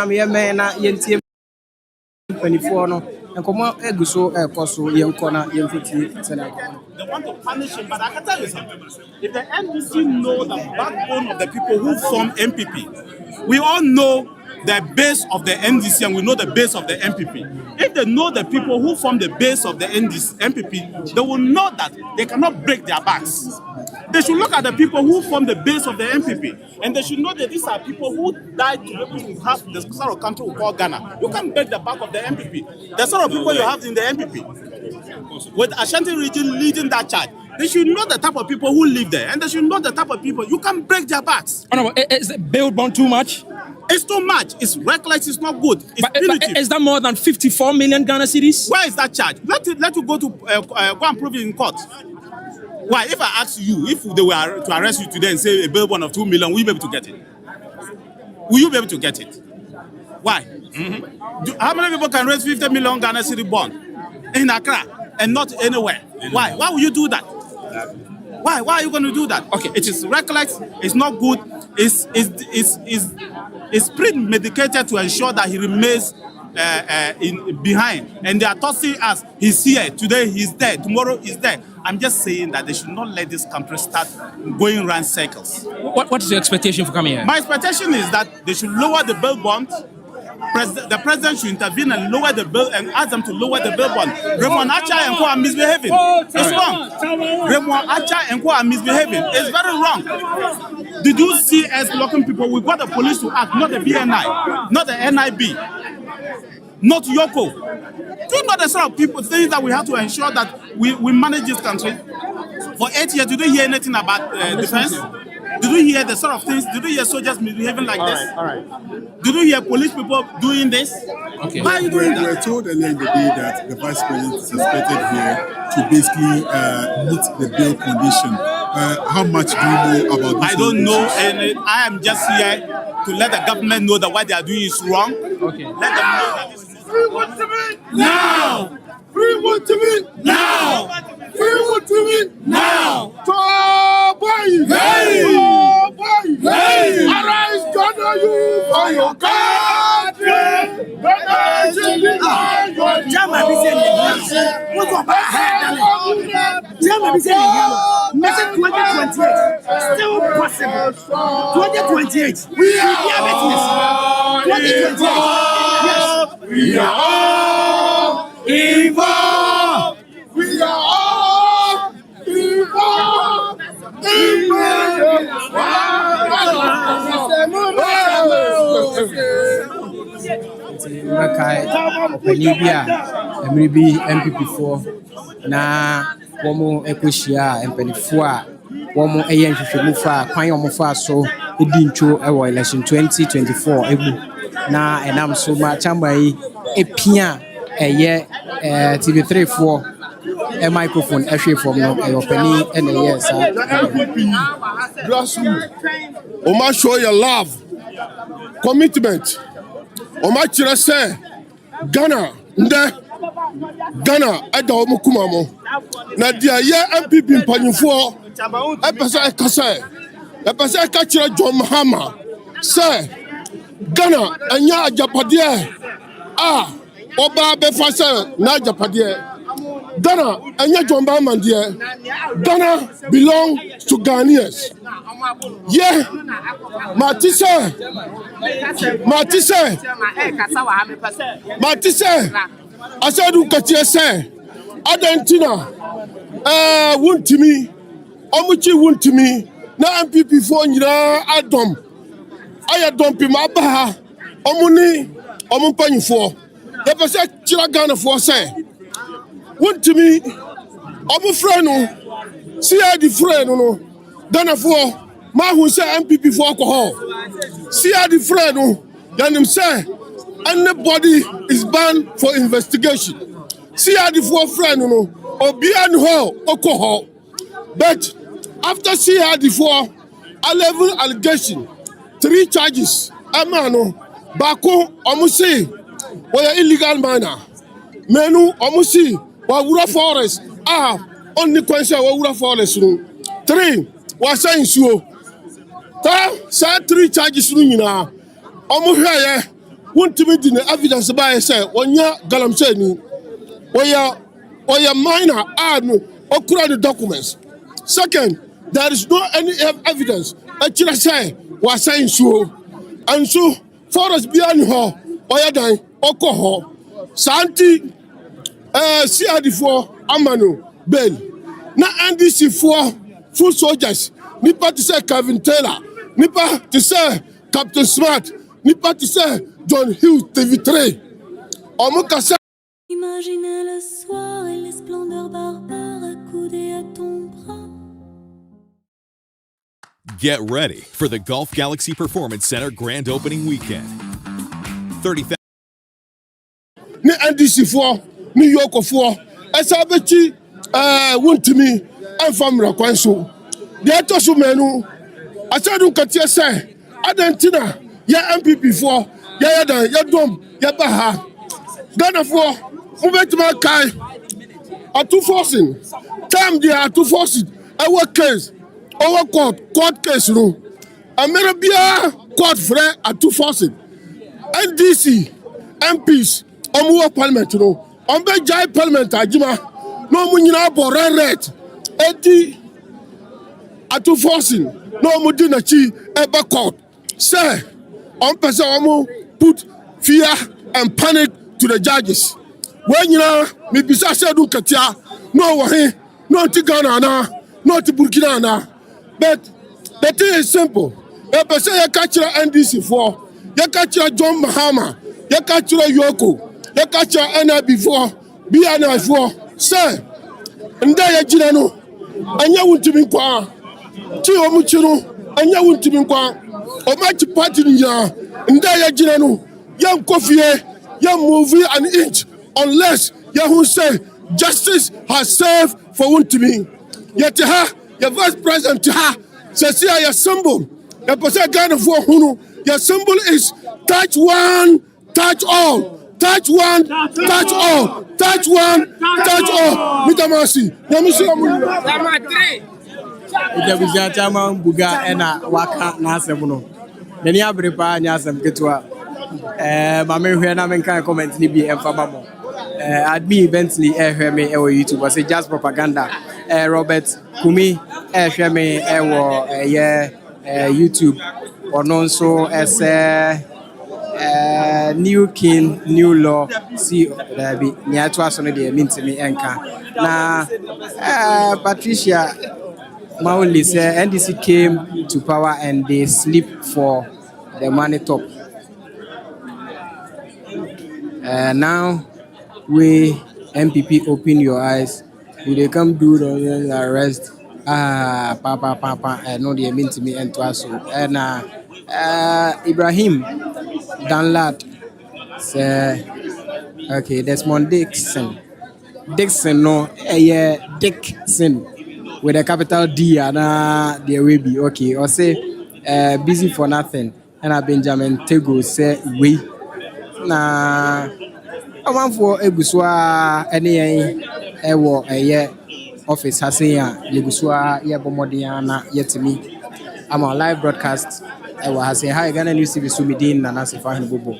want to punish him, but I can tell you something. If the NDC know the backbone of the people who form NPP, we all know the base of the NDC and we know the base of the NPP. If they know the people who form the base of the NPP, they will know that they cannot break their backs. They should look at the people who form the base of the NPP, and they should know that these are people who died to be able to have the sort of country we call Ghana. You can't break the back of the NPP. The sort of people you have in the NPP, with Ashanti region leading that charge, they should know the type of people who live there, and they should know the type of people. You can't break their backs. Oh, no, is the bail bond too much? It's too much. It's reckless. It's not good. It's punitive. Is that more than 54 million Ghana cedis? Where is that charge? Let you go to go and prove it in court. Why? If I ask you, if they were to arrest you today and say a bail bond of 2 million, will you be able to get it? Will you be able to get it? Why? Mm-hmm. How many people can raise 50 million Ghana cedi bond in Accra and not anywhere? Why? Why will you do that? Why are you going to do that? Okay, it is reckless. It's not good. It's premeditated to ensure that he remains behind. And they are tossing us. He's here today. He's there. Tomorrow he's there. I'm just saying that they should not let this country start going around circles. What is your expectation for coming here? My expectation is that they should lower the bail bond. The president should intervene and lower the bill and ask them to lower the bail bond. Raymond Acha and Co are misbehaving. It's wrong. Raymond Acha and Co are misbehaving. It's very wrong. Did you see us blocking people? We got the police to act, not the BNI, not the NIB, not Eoco. Do you know the sort of things that we have to ensure that we manage this country? For 8 years, did you hear anything about defense? Did you hear the sort of things? Did you hear soldiers behaving like this? All right. Did you hear police people doing this? Okay. Why are you doing that? We were told earlier in the day that the vice president is expected here to basically meet the bail condition. How much do you know about this? I don't know, and I am just here to let the government know that what they are doing is wrong. Okay. Let them know that this is Free what to me now! Free what to me now! Free what to me now! Boy! Hey! Boy! Hey! Arise, Ghana, you for your country! Ghana should be on Jama bi se ne mo ko ba ha dale. Jama bi se ne message 2028 still possible. 2028 we are business. 2028 yes we are all involved. We are all involved. Makae ọpanyin bi a mmiri bi MPP4 na wɔn ekɔhyia mpanimfoɔ a wɔn yɛ nhwehwɛmufo a kwan a wɔn fa so di ntwo wɔ election 2024 emu na ɛnam so ma chamba yi epia ɛyɛ TV3 foɔ microphone ɛhwɛ fam no ɛyɛ ɔpanyin ɛna ɛyɛ saa. Grassroots. Oma show your love, commitment. Oma kyerɛ sɛ Ghana ɛda wɔn kuma mo na deɛ yɛ MPP mpanyinfoɔ ɛpɛ sɛ ɛka kyerɛ John Mahama sɛ Ghana ɛnyɛ agyapadeɛ a ɔbaa bɛfa sɛ n'agyapadeɛ. Ghana ɛnyɛ John Mahama deɛ. Ghana belong to Ghanaians. Yeah, Matisse, I said, look at you, say, Argentina, Wuntimi, Omuchi Wuntimi, na MPP4, Adam, I don't be my baha, Omuni, Omupanifo, the person Ghana for say, Wuntimi, Omufreno, see the friend, no, Ghana for. Ma who say MPP for alcohol. See how the friend then him say anybody is banned for investigation. See how the four friend or beyond alcohol. But after see how the four a level allegation, 3 charges. Amano Bako Omusi or illegal miner. Menu Omusi Wawura Forest. Only question Wawura Forest. 3 was saying so. Say 3 charges nyina omo hweye wontimi di na evidence ba say onya galamsey ni oya minor no okura the documents. Second, there is no any evidence actually say was saying so and so forest behind her oya dan okoho santi CRD4 amano bail na NDC4 full soldiers nipa to say Kevin Taylor, nipa to say Captain Smart, nipa to say John Hughes TV3. Imaginez le soir et les splendeurs barbares accoudées à ton bras. Get ready for the Golf Galaxy Performance Center grand opening weekend. 30,000. Ni NDC4, New York 4, Esabechi, Wuntimi, and Famra Kwanso. The Atosu menu, I said, look at you say, Argentina, ya MPP4, ya Dom, ya Baha. Ghana for, move to my Kai, are 2 forcing. Time they are 2 forcing. Our case, our court case, no. America court for are 2 forcing. NDC, MPs, Omuwa Parliament, no. Ombe Jai Parliament, Ajima, no Munina Bore Red, 80. Atu forcing no mudina chi eba court say on person omo put fear and panic to the judges when you know me bisa say do katia no wahi no ti Ghana na no ti Burkina na but the thing is simple e person ya kachira NDC4 ya kachira John Mahama ya kachira Eoco ya kachira NIB4 BNI4 say nda ya jina no anya wuntimi kwa ti omuchiro anya wuntimi kwa o match party nya nda ya jina no ya nkofie ya move an inch unless ya who say justice has served for wuntimi yet ha your vice president to her. So see your symbol. The person Ghana for Hunu. Your symbol is touch one, touch all. Touch one, touch all. Touch one, touch all. Mr. Mercy. Ijabija chama buga ena waka na asem no. Nani abrepa nya asem ketua. Ma me hwe na me kan comment ni bi emfa mamo. Admin eventually hwe me e wo YouTube say just propaganda. Robert Kumi hwe me e wo YouTube ono nso ese new king new law see bi ni atwa so no de mintimi enka na Patricia Maoli said NDC came to power and they sleep for the money top. Now we MPP open your eyes. They come do the arrest. Papa, no, they mean to me and to us. And Ibrahim Danlad say, okay, Desmond Dixon, no, Dixon. With a capital D and there will be okay. Or say busy for nothing. And Benjamin Tego say we na I want for Ebuswa any a office has say Yeguswa Yabomodiana yet to me. I'm on live broadcast. I was say hi Ghana News TV Sumidin and Asifan Bobo.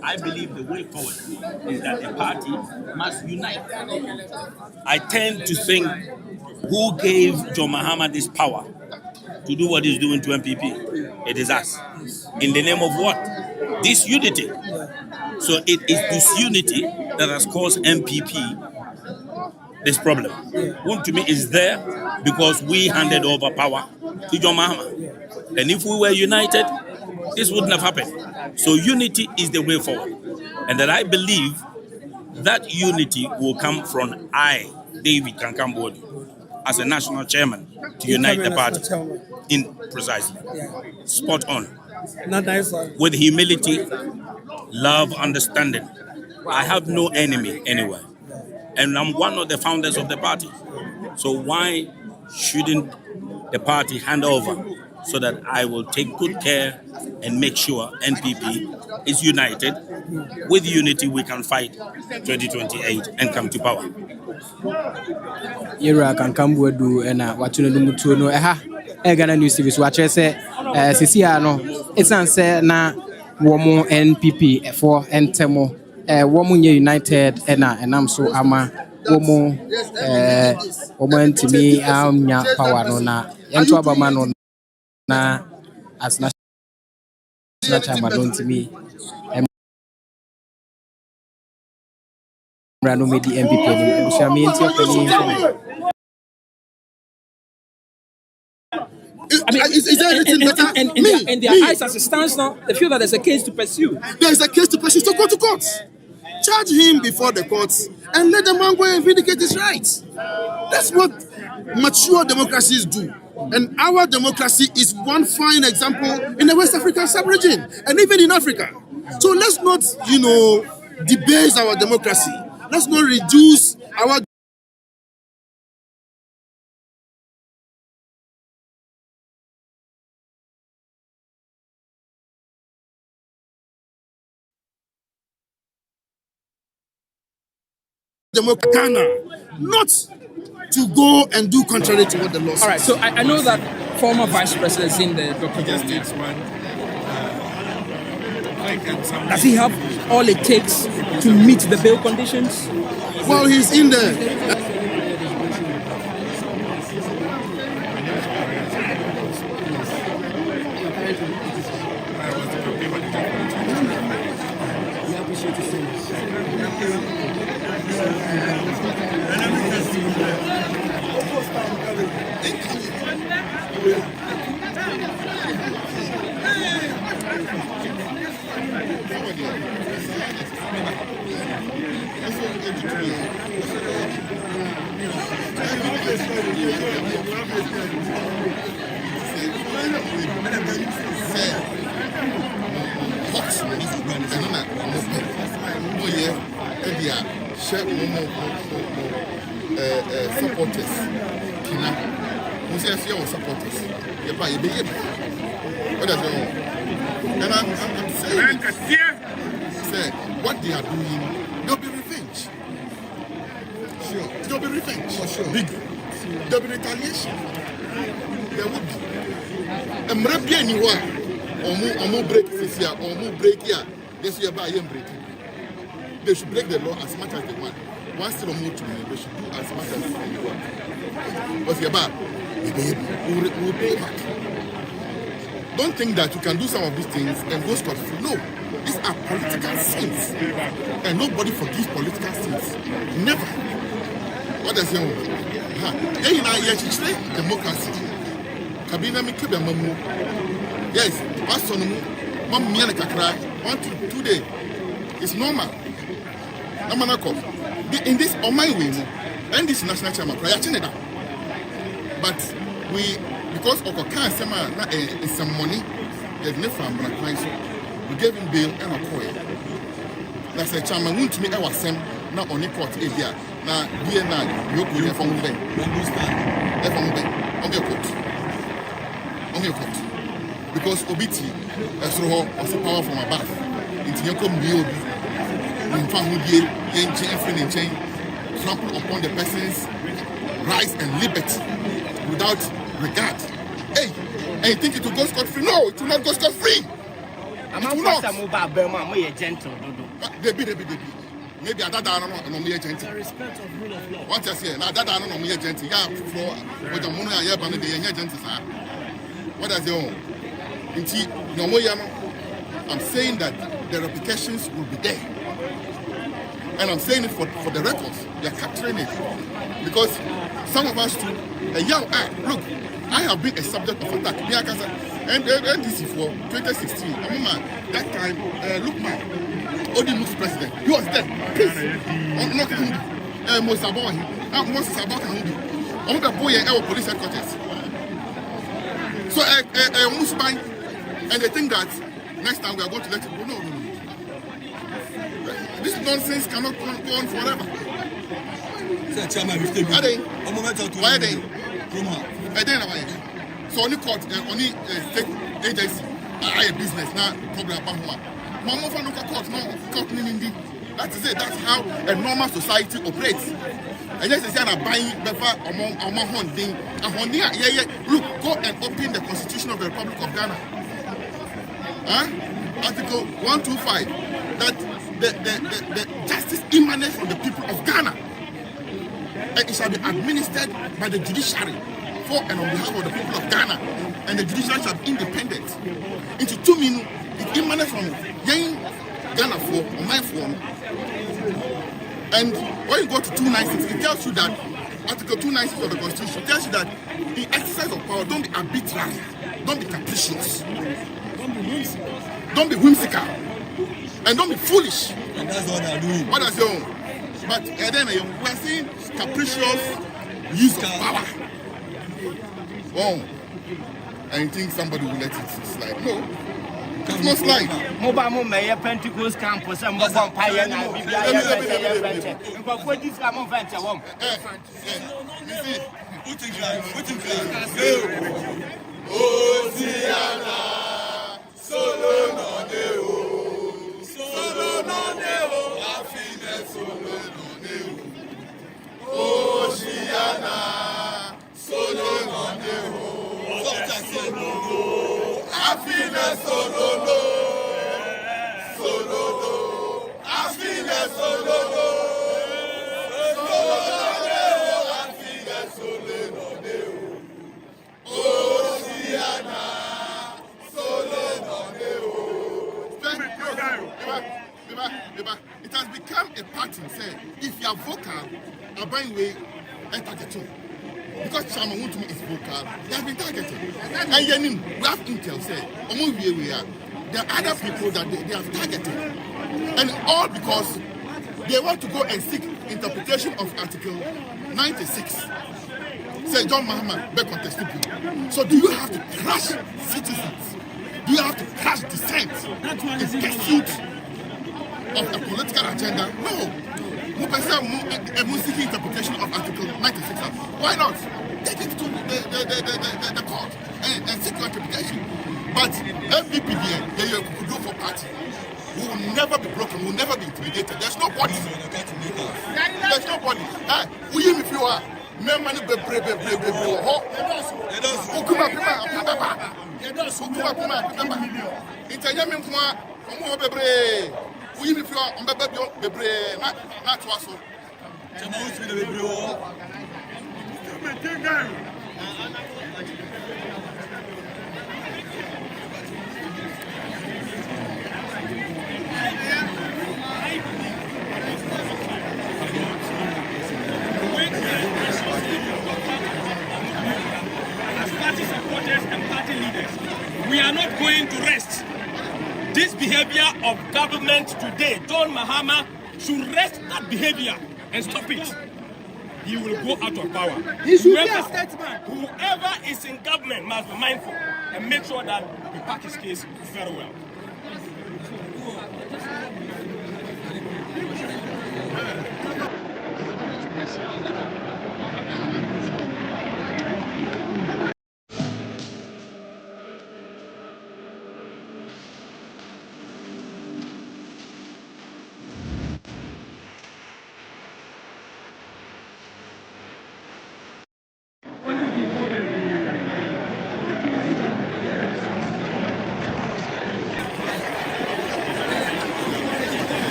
I believe the way forward is that the party must unite. I tend to think who gave John Mahama this power to do what he's doing to MPP? It is us. In the name of what? This unity. So it is this unity that has caused MPP this problem. One to me is there because we handed over power to John Mahama. And if we were united, this wouldn't have happened. So unity is the way forward. And that I believe that unity will come from David Kankambodi, as a national chairman to unite the party. Precisely. Spot on. With humility, love, understanding. I have no enemy anywhere. And I'm one of the founders of the party. So why shouldn't the party hand over so that I will take good care and make sure NPP is united? With unity, we can fight 2028 and come to power. Yera can come with do and what you do no Ghana News TV so I say Sisia no it's answer na womo NPP for entemo womo united and I'm so ama womo ntimi nya power no na ento abama no na as national chairman don't to me Rano made the MPP Is there anything better? In their eyes as it stands now, they feel that there's a case to pursue. There's a case to pursue, so go to court. Charge him before the courts and let the man go and vindicate his rights. That's what mature democracies do. And our democracy is one fine example in the West African sub-region and even in Africa. So let's not, debase our democracy. Let's not reduce our democracy, not to go and do contrary to what the law says. All right, so I know that former Vice President is in the Dr. Bawumia. Does he have all it takes to meet the bail conditions? Well, he's in there. supporters. We say your supporters. What does it mean? And I'm saying, say, what they are doing, there'll be revenge. Sure. There'll be revenge. For sure. Big. There'll be retaliation. There would be. And maybe anyone, or break this year, or break here, this year by breaking. They should break the law as much as they want. Once they don't move to me, they should do as much as they want. But you're back. We'll pay back. Don't think that you can do some of these things and go scot-free. No, these are political sins, and nobody forgives political sins. Never. What does it mean? Democracy. Kabina mi kebe mamu. Yes, pastor no mam miya na kakra 1 to 2 days. It's normal. In this on my way, and this national chairman, but we. Because of a cancer man, some money, there's no from we gave him bail and a coin. That's a chairman went to me, I was sent not on the court area. Now, dear now, you're going from the bank. On your court. Because Obiti, as was the power from above. Into your community, in family, in chain, trample upon the person's rights and liberty without regard. Hey, and you think it will go scot-free? No, it will not go scot-free. I'm not gentle. Maybe I don't know me gentle. Respect of rule of law. What I say, now that I don't know me gentle. Yeah, for what the money I have on the gentle. What I say, I'm saying that the repercussions will be there. And I'm saying it for the records. They're capturing it. Because some of us too, look, I have been a subject of attack. And this is for 2016. I remember that time, look, man, Odimu's president, he was dead. Peace. Police headquarters. So, and they think that next time we are going to let it go. No. This nonsense cannot go on forever. Why are they? So only court, only state agency, a business now problem about one. That is it. That's how a normal society operates. And yes, they say I'm buying among hunding. Look, go and open the Constitution of the Republic of Ghana. Article 125. That the justice emanates from the people of Ghana. And it shall be administered by the judiciary for and on behalf of the people of Ghana. And the judiciary shall be independent. Into 2 minutes, it emanates from Ghana for or my form. And when you go to 296, it tells you that Article 296 of the Constitution tells you that the exercise of power, don't be arbitrary, don't be capricious, don't be whimsical, and don't be foolish. And that's what they're doing. What does it mean? But then we're seeing capricious use of power. Oh, and you think somebody will let it slide? No, it's not slide. Mobile Mayor Pentecost campus and Mobile Pioneer and venture. But what is come on venture? Osiana, solo non deo, affine solo non deo. Osiana, solo non deo, affine solo no, affine solo no. It has become a pattern, say, if you are vocal, Aban way and targeted. Because Chairman Wontumi is vocal, he has been targeted. And we have intel, say, among where we are, there are other people that they have targeted. And all because they want to go and seek interpretation of Article 96. Say John Mahama, be contested. So do you have to crush citizens? Do you have to crush dissent in pursuit of a political agenda? No. seeking interpretation of Article 96. Why not? Take it to the court and seek your interpretation. But MPP here, they could do for party. We will never be broken, we will never be intimidated. There's nobody. There's nobody. We if you are. Memani be brave. We are not going to rest. This behavior of government today, John Mahama should rest that behavior and stop it. He will go out of power. He should be a statesman. Whoever is in government must be mindful and make sure that he pack his case very well.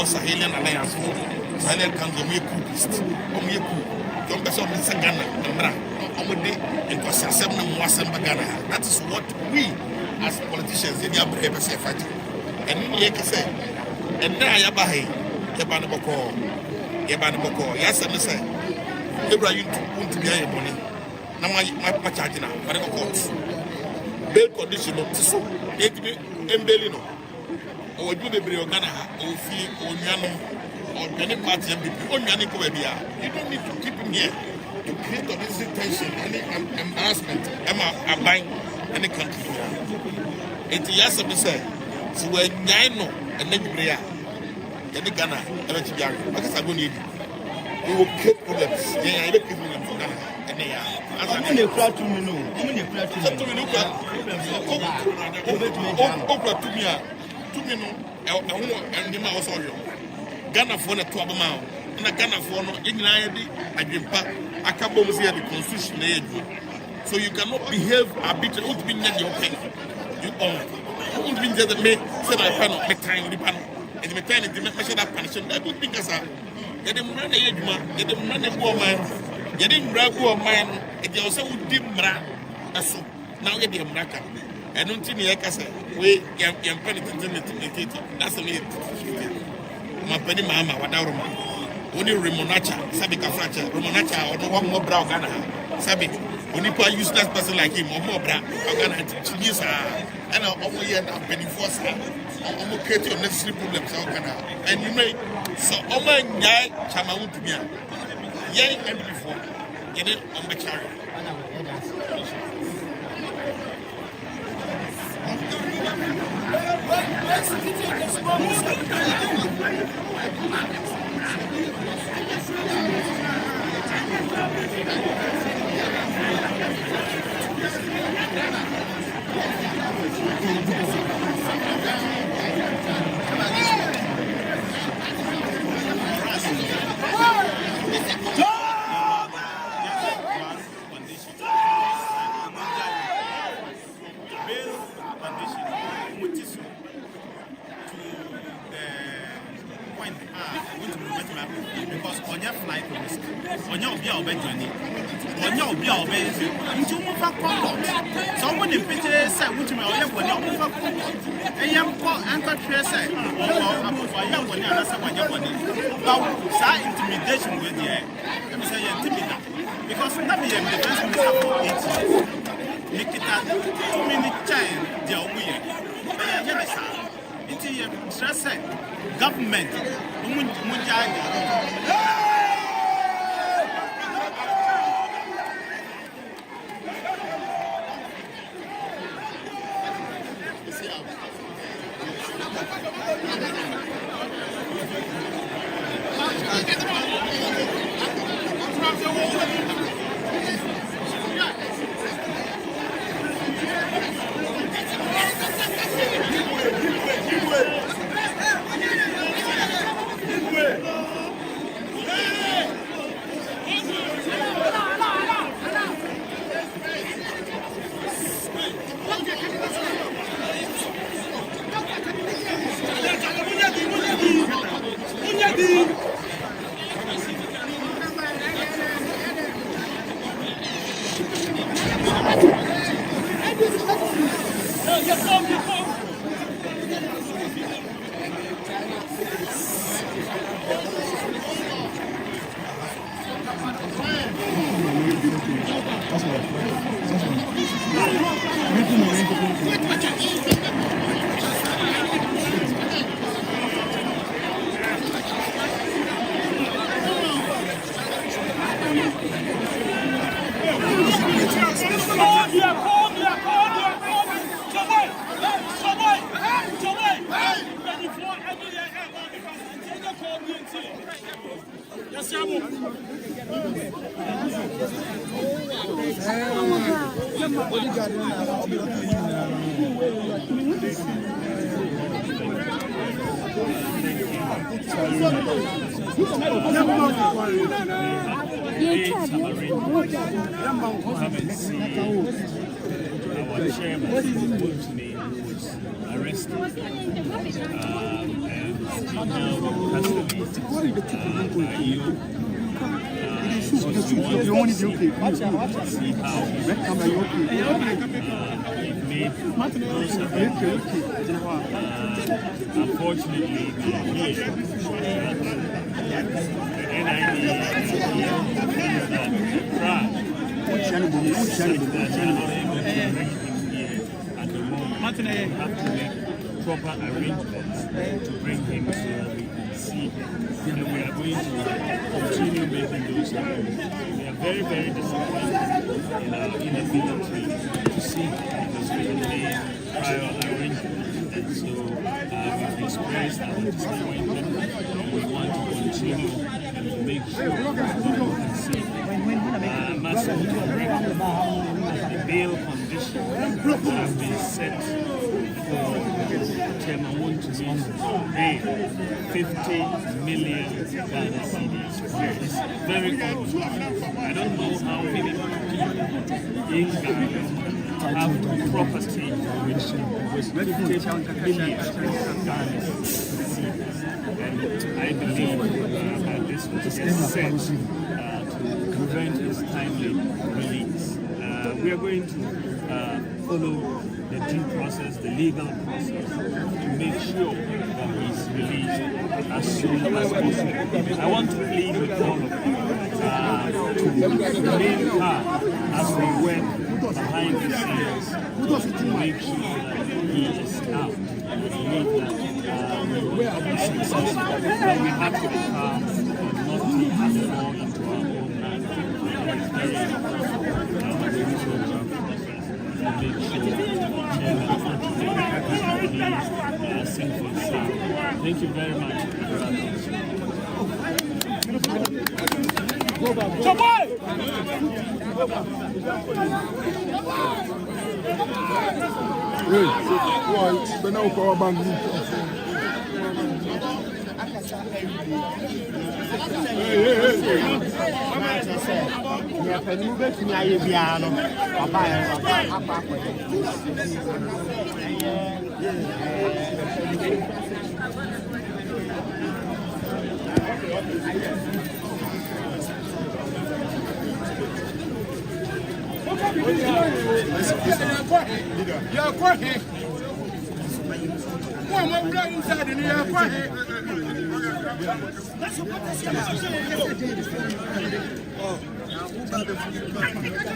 Sahelian Alliance for Sahelian Council, we coupist, that is what we as politicians in the fight. And you can say, and now Yabahi, Yabanaboko, yes, and say, Ibrahim want to be a money. Now my charging out, but of course, bail condition of Tisu, Embelino. Or do the Briogana or Fee or Yano or any party MPP or Yanikobia. You don't need to keep him here to create all this tension, any embarrassment, Emma buying any country. It's yes, I say. So when Yano and then Bria, any Ghana, eventually, because I don't need it. We will create problems. Yeah, I don't give them for Ghana. And they are. I'm going to cry to me. Ghana for the 12 mile, and a Ghana for no ignited Agyapong, Agyapong here the constitution age. So you cannot behave arbitrarily. Who's been your pay? You own. Who's been the make said I cannot make time the panel. And the time to measure that punishment. I don't think as a get them run the age man, get them run the woman, get him brag woman, and they also would dim bra. So now get the America. I don't think I can say, we can penetrate. That's a minute. My penny mama, what our only Ramonacha, Sabika Fracha, Ramonacha, or no one more brown Ghana. Sabik, when you put a useless person like him, or more brown, Ghana to use her, and over here, and penny force her, or create your necessary problems, and you may so over Yai Chamawu to me. Yay, and before, get it on the chariot. wɔnyɛ obi a ɔbɛyɛ fi nti wɔmfa kɔndɔt sɛ wɔn ne mpete sɛ wotumi ɔyɛ wɔnyɛ wɔmfa kɔndɔt ɛyɛ nkɔ nkɔtwerɛ sɛ ɔyɛ wɔnyɛ anasɛ wɔnyɛ wɔnyɛ but saa intimidation wɔ deɛ ɛmi sɛ yɛ intimida because na mi yɛ defence minister for 8 years mikita tumi ni kyɛn deɛ ɔmo yɛ ɛyɛ yɛ ne saa nti yɛ kyerɛ sɛ government ɔmo gya yɛ. Our chairman who was arrested and still now in custody. See how he made those unfortunately here the NIA have to make proper arrangements to bring him so that we can see him. And we are going to continue making those arrangements. We are very, very disappointed in our inability to see him because we made prior arrangements. And so we've expressed our disappointment and we want to continue to make sure that we can see him. Massive correction. The bail conditions have been set for Chairman to pay 50 million Ghana cedis. It's very odd. I don't know how many people in Ghana have property which was 50 million Ghana cedis. And I believe that this was set to prevent his timely release. We are going to follow the due process, the legal process, to make sure that he's released as soon as possible. I want to plead with all of you to remain calm as we work behind the scenes to make sure that he is out. I believe that we will be successful, but we have to be calm and not take more into our own hands. It's very important. Thank you very much.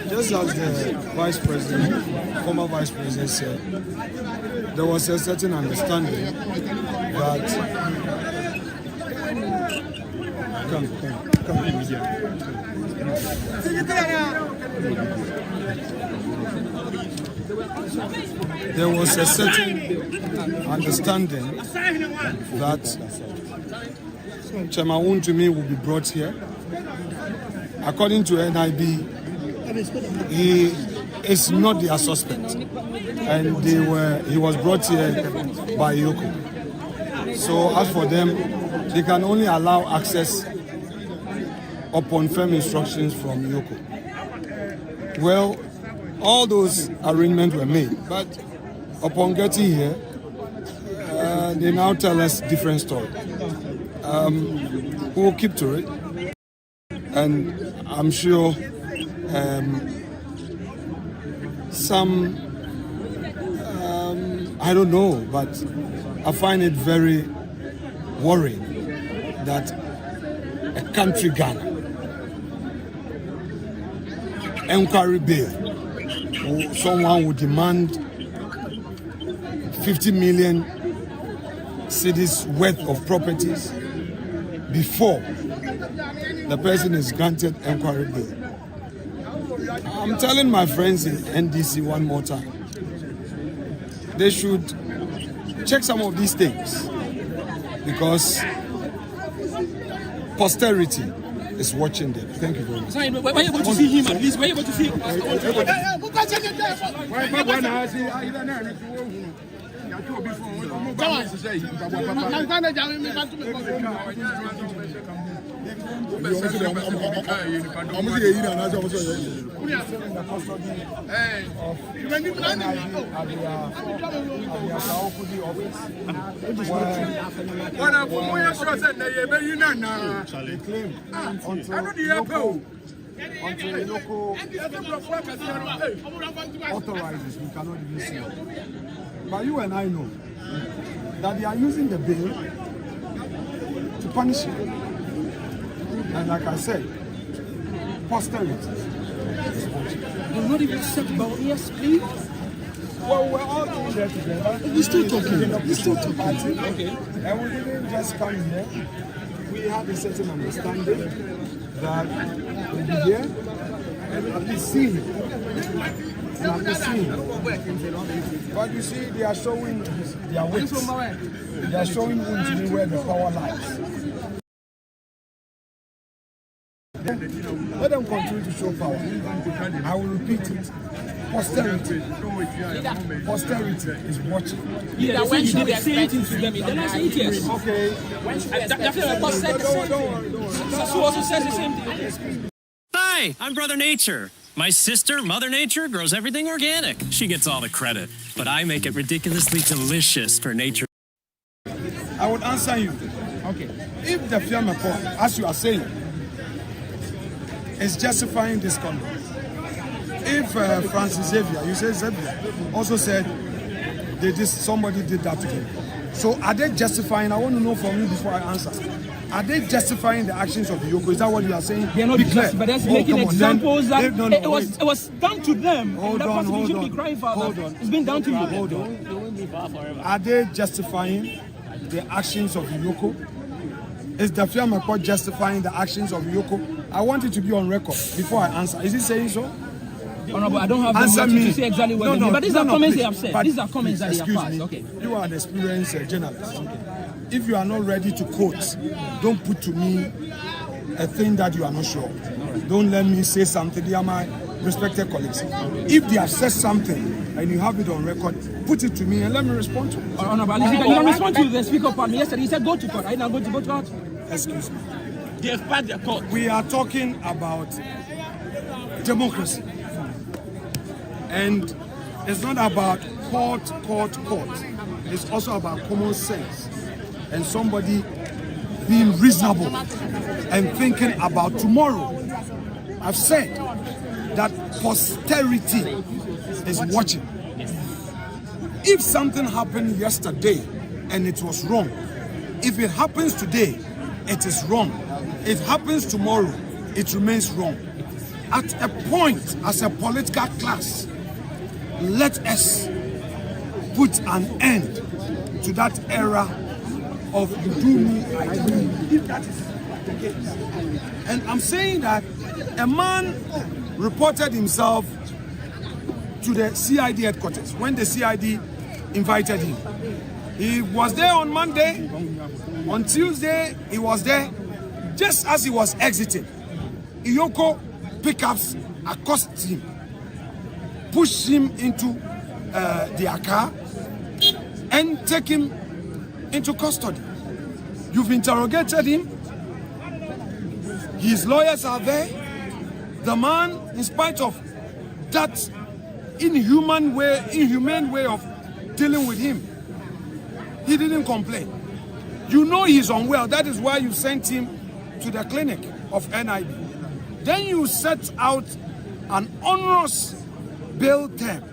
Just as the vice president, former vice president said, there was a certain understanding that there was a certain understanding that Chairman Wontumi will be brought here. According to NIB, he is not their suspect, and he was brought here by Eoco. So as for them, they can only allow access upon firm instructions from Eoco. Well, all those arrangements were made, but upon getting here, they now tell us different story. We'll keep to it, and I'm sure some, I don't know, but I find it very worrying that a country, Ghana, inquiry bail, someone would demand 50 million cedis worth of properties before the person is granted inquiry bail. I'm telling my friends in NDC one more time, they should check some of these things, because posterity is watching them. Thank you very much. Sorry, were you able to see him at least? Were you able to see him? Until Eoco authorizes, we cannot even see it. But you and I know that they are using the bill to punish him. And like I said, posterity. You're not even set about ESP? Well, we're all doing that together. We're still talking. We're still talking. Okay. And we didn't just come here. We have a certain understanding that we'll be here and at least see him. But you see, they are showing their wits. They are showing Wontumi where the power lies. Let them continue to show power. I will repeat it. Posterity is watching. Yeah, when should we say it into them? They're not saying it yes. Okay. Sasu also says the same thing. Hi, I'm Brother Nature. My sister, Mother Nature, grows everything organic. She gets all the credit, but I make it ridiculously delicious for nature. I would answer you. Okay. If the Fiame Court, as you are saying, is justifying this conduct, if Francis Xavier, you say Xavier, also said somebody did that to him. So are they justifying? I want to know from you before I answer. Are they justifying the actions of Eoco? Is that what you are saying? They're not justifying, but that's making examples that it was done to them. Hold on. It's been done to you. Hold on. Are they justifying the actions of Eoco? Is the Fiame Court justifying the actions of Eoco? I want it to be on record before I answer. Is it saying so? Honorable, I don't have the words to say exactly what they mean, but these are comments they have said. These are comments that they have passed. Okay. You are an experienced journalist. Okay. If you are not ready to quote, don't put to me a thing that you are not sure. Don't let me say something. They are my respected colleagues. If they have said something and you have it on record, put it to me and let me respond to it. Honorable, you can respond to the speaker part. Yesterday he said go to court. Are you not going to go to court? Excuse me. They have passed the court. We are talking about democracy. And it's not about court. It's also about common sense. And somebody being reasonable and thinking about tomorrow. I've said that posterity is watching. If something happened yesterday and it was wrong, if it happens today, it is wrong. If it happens tomorrow, it remains wrong. At a point, as a political class, let us put an end to that era of do me, I do me, if that is the case. And I'm saying that a man reported himself to the CID headquarters when the CID invited him. He was there on Monday. On Tuesday, he was there. Just as he was exiting, Eoco pickups accosted him, pushed him into their car, and take him into custody. You've interrogated him. His lawyers are there. The man, in spite of that inhumane way of dealing with him, he didn't complain. You know he's unwell. That is why you sent him to the clinic of NIB. Then you set out an onerous bail term,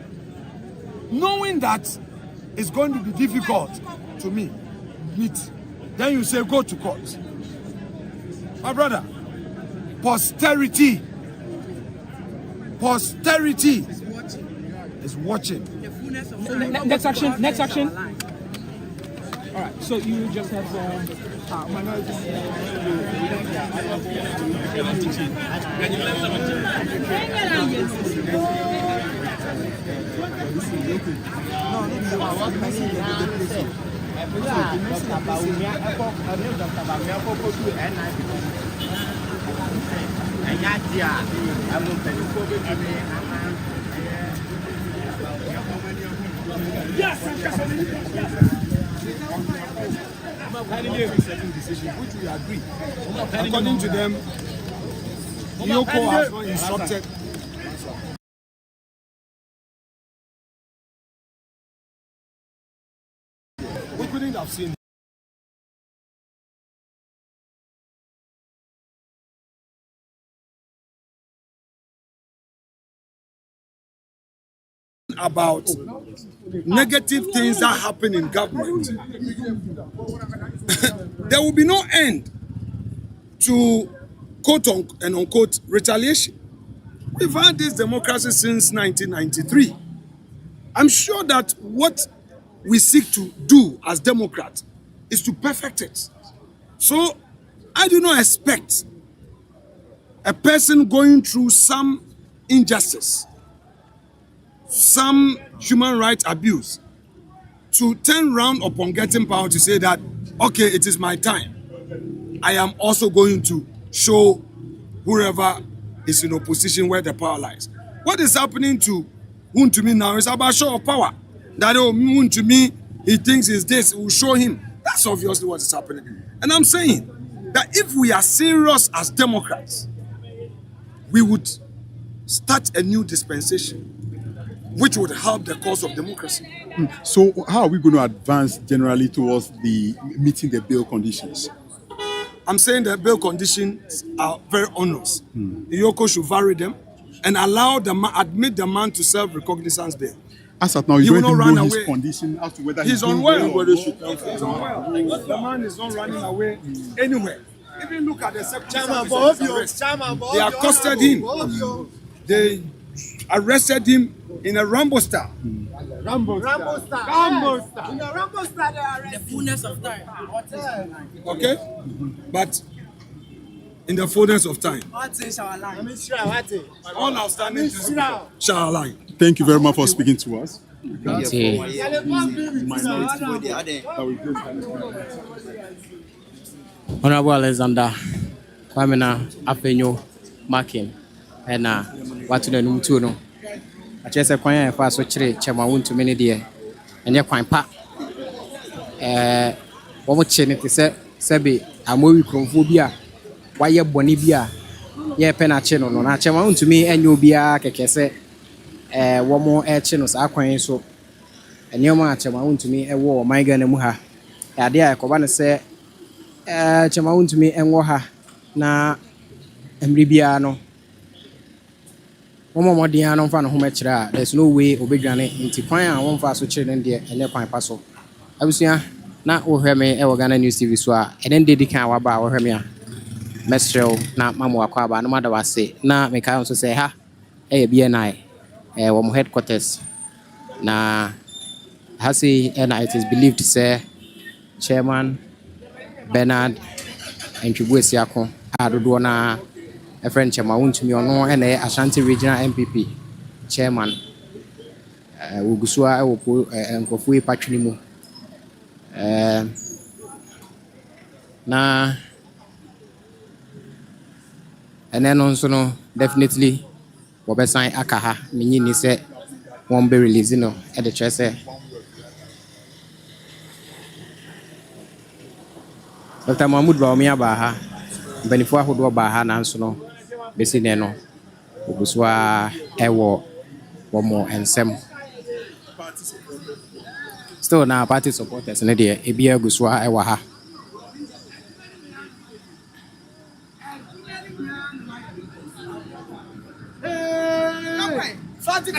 knowing that it's going to be difficult to meet. Then you say go to court. My brother, posterity is watching. Next action. All right, so you just have minority. Which we agree. According to them, Eoco has not instructed. We couldn't have seen about negative things that happen in government. There will be no end to quote and unquote retaliation. We've had this democracy since 1993. I'm sure that what we seek to do as Democrats is to perfect it. So I do not expect a person going through some injustice, some human rights abuse, to turn round upon getting power to say that, okay, it is my time. I am also going to show whoever is in opposition where the power lies. What is happening to Wuntumi now is about show of power. That Wuntumi, he thinks is this, will show him. That's obviously what is happening. And I'm saying that if we are serious as Democrats, we would start a new dispensation which would help the cause of democracy. So how are we going to advance generally towards the meeting the bail conditions? I'm saying the bail conditions are very onerous. Eoco should vary them and allow admit the man to serve recognizance bail. As of now, you don't even know his condition as to whether he's unwell. Whether he should come He's unwell. The man is not running away anywhere. Even look at the secretary. They accosted him. They arrested him in a Rambo style. Rambo style. In the Rambo style, they arrested. The fullness of time. Okay? But in the fullness of time, all outstanding shall align. Thank you very much for speaking to us. Honorable Alexander Kwamina Afenyo Marking and what to the Numutuno. I just a quiet fast so Chema Wuntumi ne deɛ ɛnyɛ kwan pa wɔn kye ne te sɛ sɛbe amowi kromfo bi a wayɛ bɔne bi a yɛ pɛ na kye no no na Chema Wuntumi ɛnyɛ obiara kɛkɛ sɛ wɔn ɛkye no saa kwan so nneɛma a Chema Wuntumi ɛwɔ ɔman Ghana mu ha adeɛ a ɛkɔba ne sɛ Chema Wuntumi ɛnwɔ ha na mmiri biara no One more day, I don't find a home. There's no way obedient into fire and one fast children there and their pine passo. I was here, not over me, Ghana News TV, and then did the kind of about her mere Mestro, not Mamma Quaba, no matter what I say. Now, make I also say, ha, BNI, one headquarters. Now, Hassi, and it is believed to say, Chairman Bernard and Chibuesiako, Adudona, a friend Chairman to me or no, and Ashanti Regional MPP, Chairman. Ugusua Nkofui Patrinimu. Na and then also no definitely Wobesan Akaha Minini said won't be released no at the church. Dr. Mahmoud Bawumia Baha Benifua Hudu Baha Nansono Besineno Ugusua Ewo Womo and Sem. Still now party supporters and idea Ebia Guswa Ewaha. Fante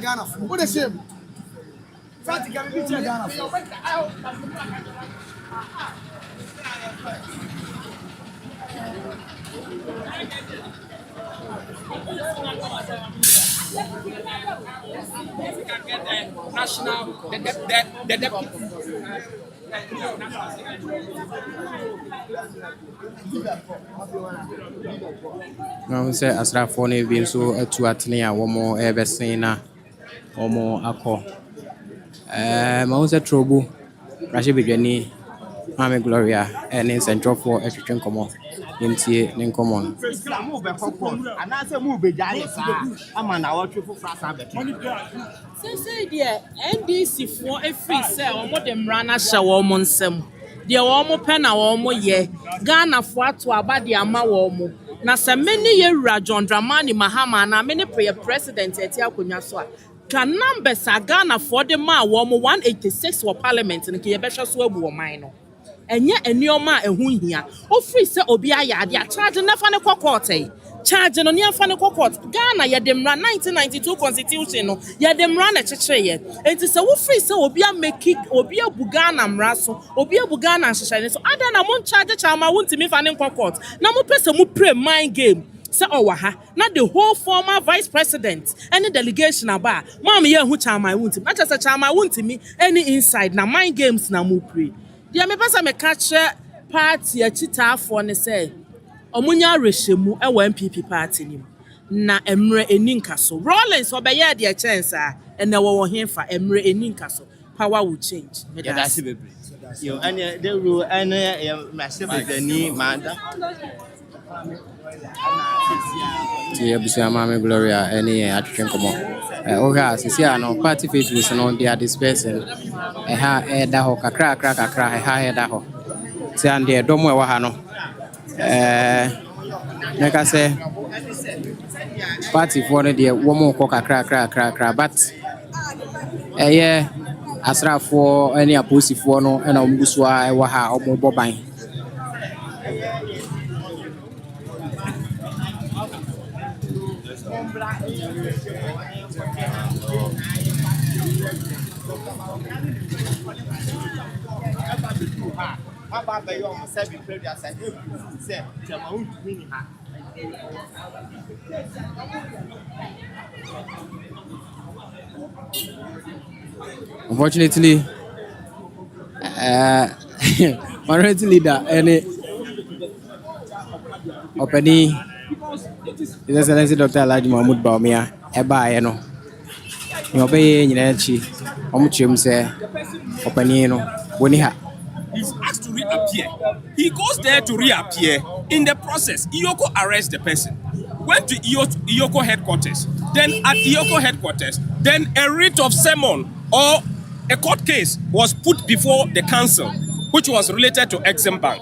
Ghana. What is him? Fante Ghana. National, the Now say Asra Fone being so to Atnia, one more Eversena, or more Ako. Mousa Trobu, Rashi Bigani, Mame Gloria, and in Central for Etrian Common. In common. And I say, move Jani, I'm an hour for Frasa. Say, dear, NDC for a free sale, or more than Rana shower monsem. The Omo Pena Omo ye, Ghana for to about the Ama Omo. Na se many year John Dramani Mahama na many prayer president at Yakunyaswa. Can numbers are Ghana for the Ma Womo 186 for parliament and Kiabesha Swabu minor. And yet a new ma a who here. Oh, free say Obia Yadia, charging a funny court. Charging on your funny court. Ghana, ya dem run 1992 constitution, ya dem run a chiche. And it's a free say Obia make it Obia Bugana Mraso, Obia Bugana and Shine. So I don't want charge a charm, I want to me funny court. Now, more person who play mind game. Say Owaha, not the whole former vice president, any delegation about. Mommy, yeah, who charm I want him. Not just a charm I want me, any inside. Now, mind games now, move pray. Dear me pass me catch party a chita for ne say omunya reshemu e NPP party nim na emre eninka so Rollins obeye de chance and na wo hin fa emre eninka so power will change me that's it yo and they will and massive ni manda Tia Busia Mame Gloria any attraction come on sisia no party faithfuls no they are dispersing da ho kakra da ho say and the domo e wa ha no neka say party for the woman ko kakra but asra for any aposi for no na omgusua e wa ha omoboban. Unfortunately, minority leader any opening His Excellency Dr. Alhaji Mahmoud Bawumia eba no you obey nyina chi omuchim say opening no boni ha. He's asked to reappear. He goes there to reappear. In the process, Eoco arrests the person. Went to Eoco headquarters. Then at Eoco headquarters, then a writ of summon or a court case was put before the council, which was related to Exim Bank.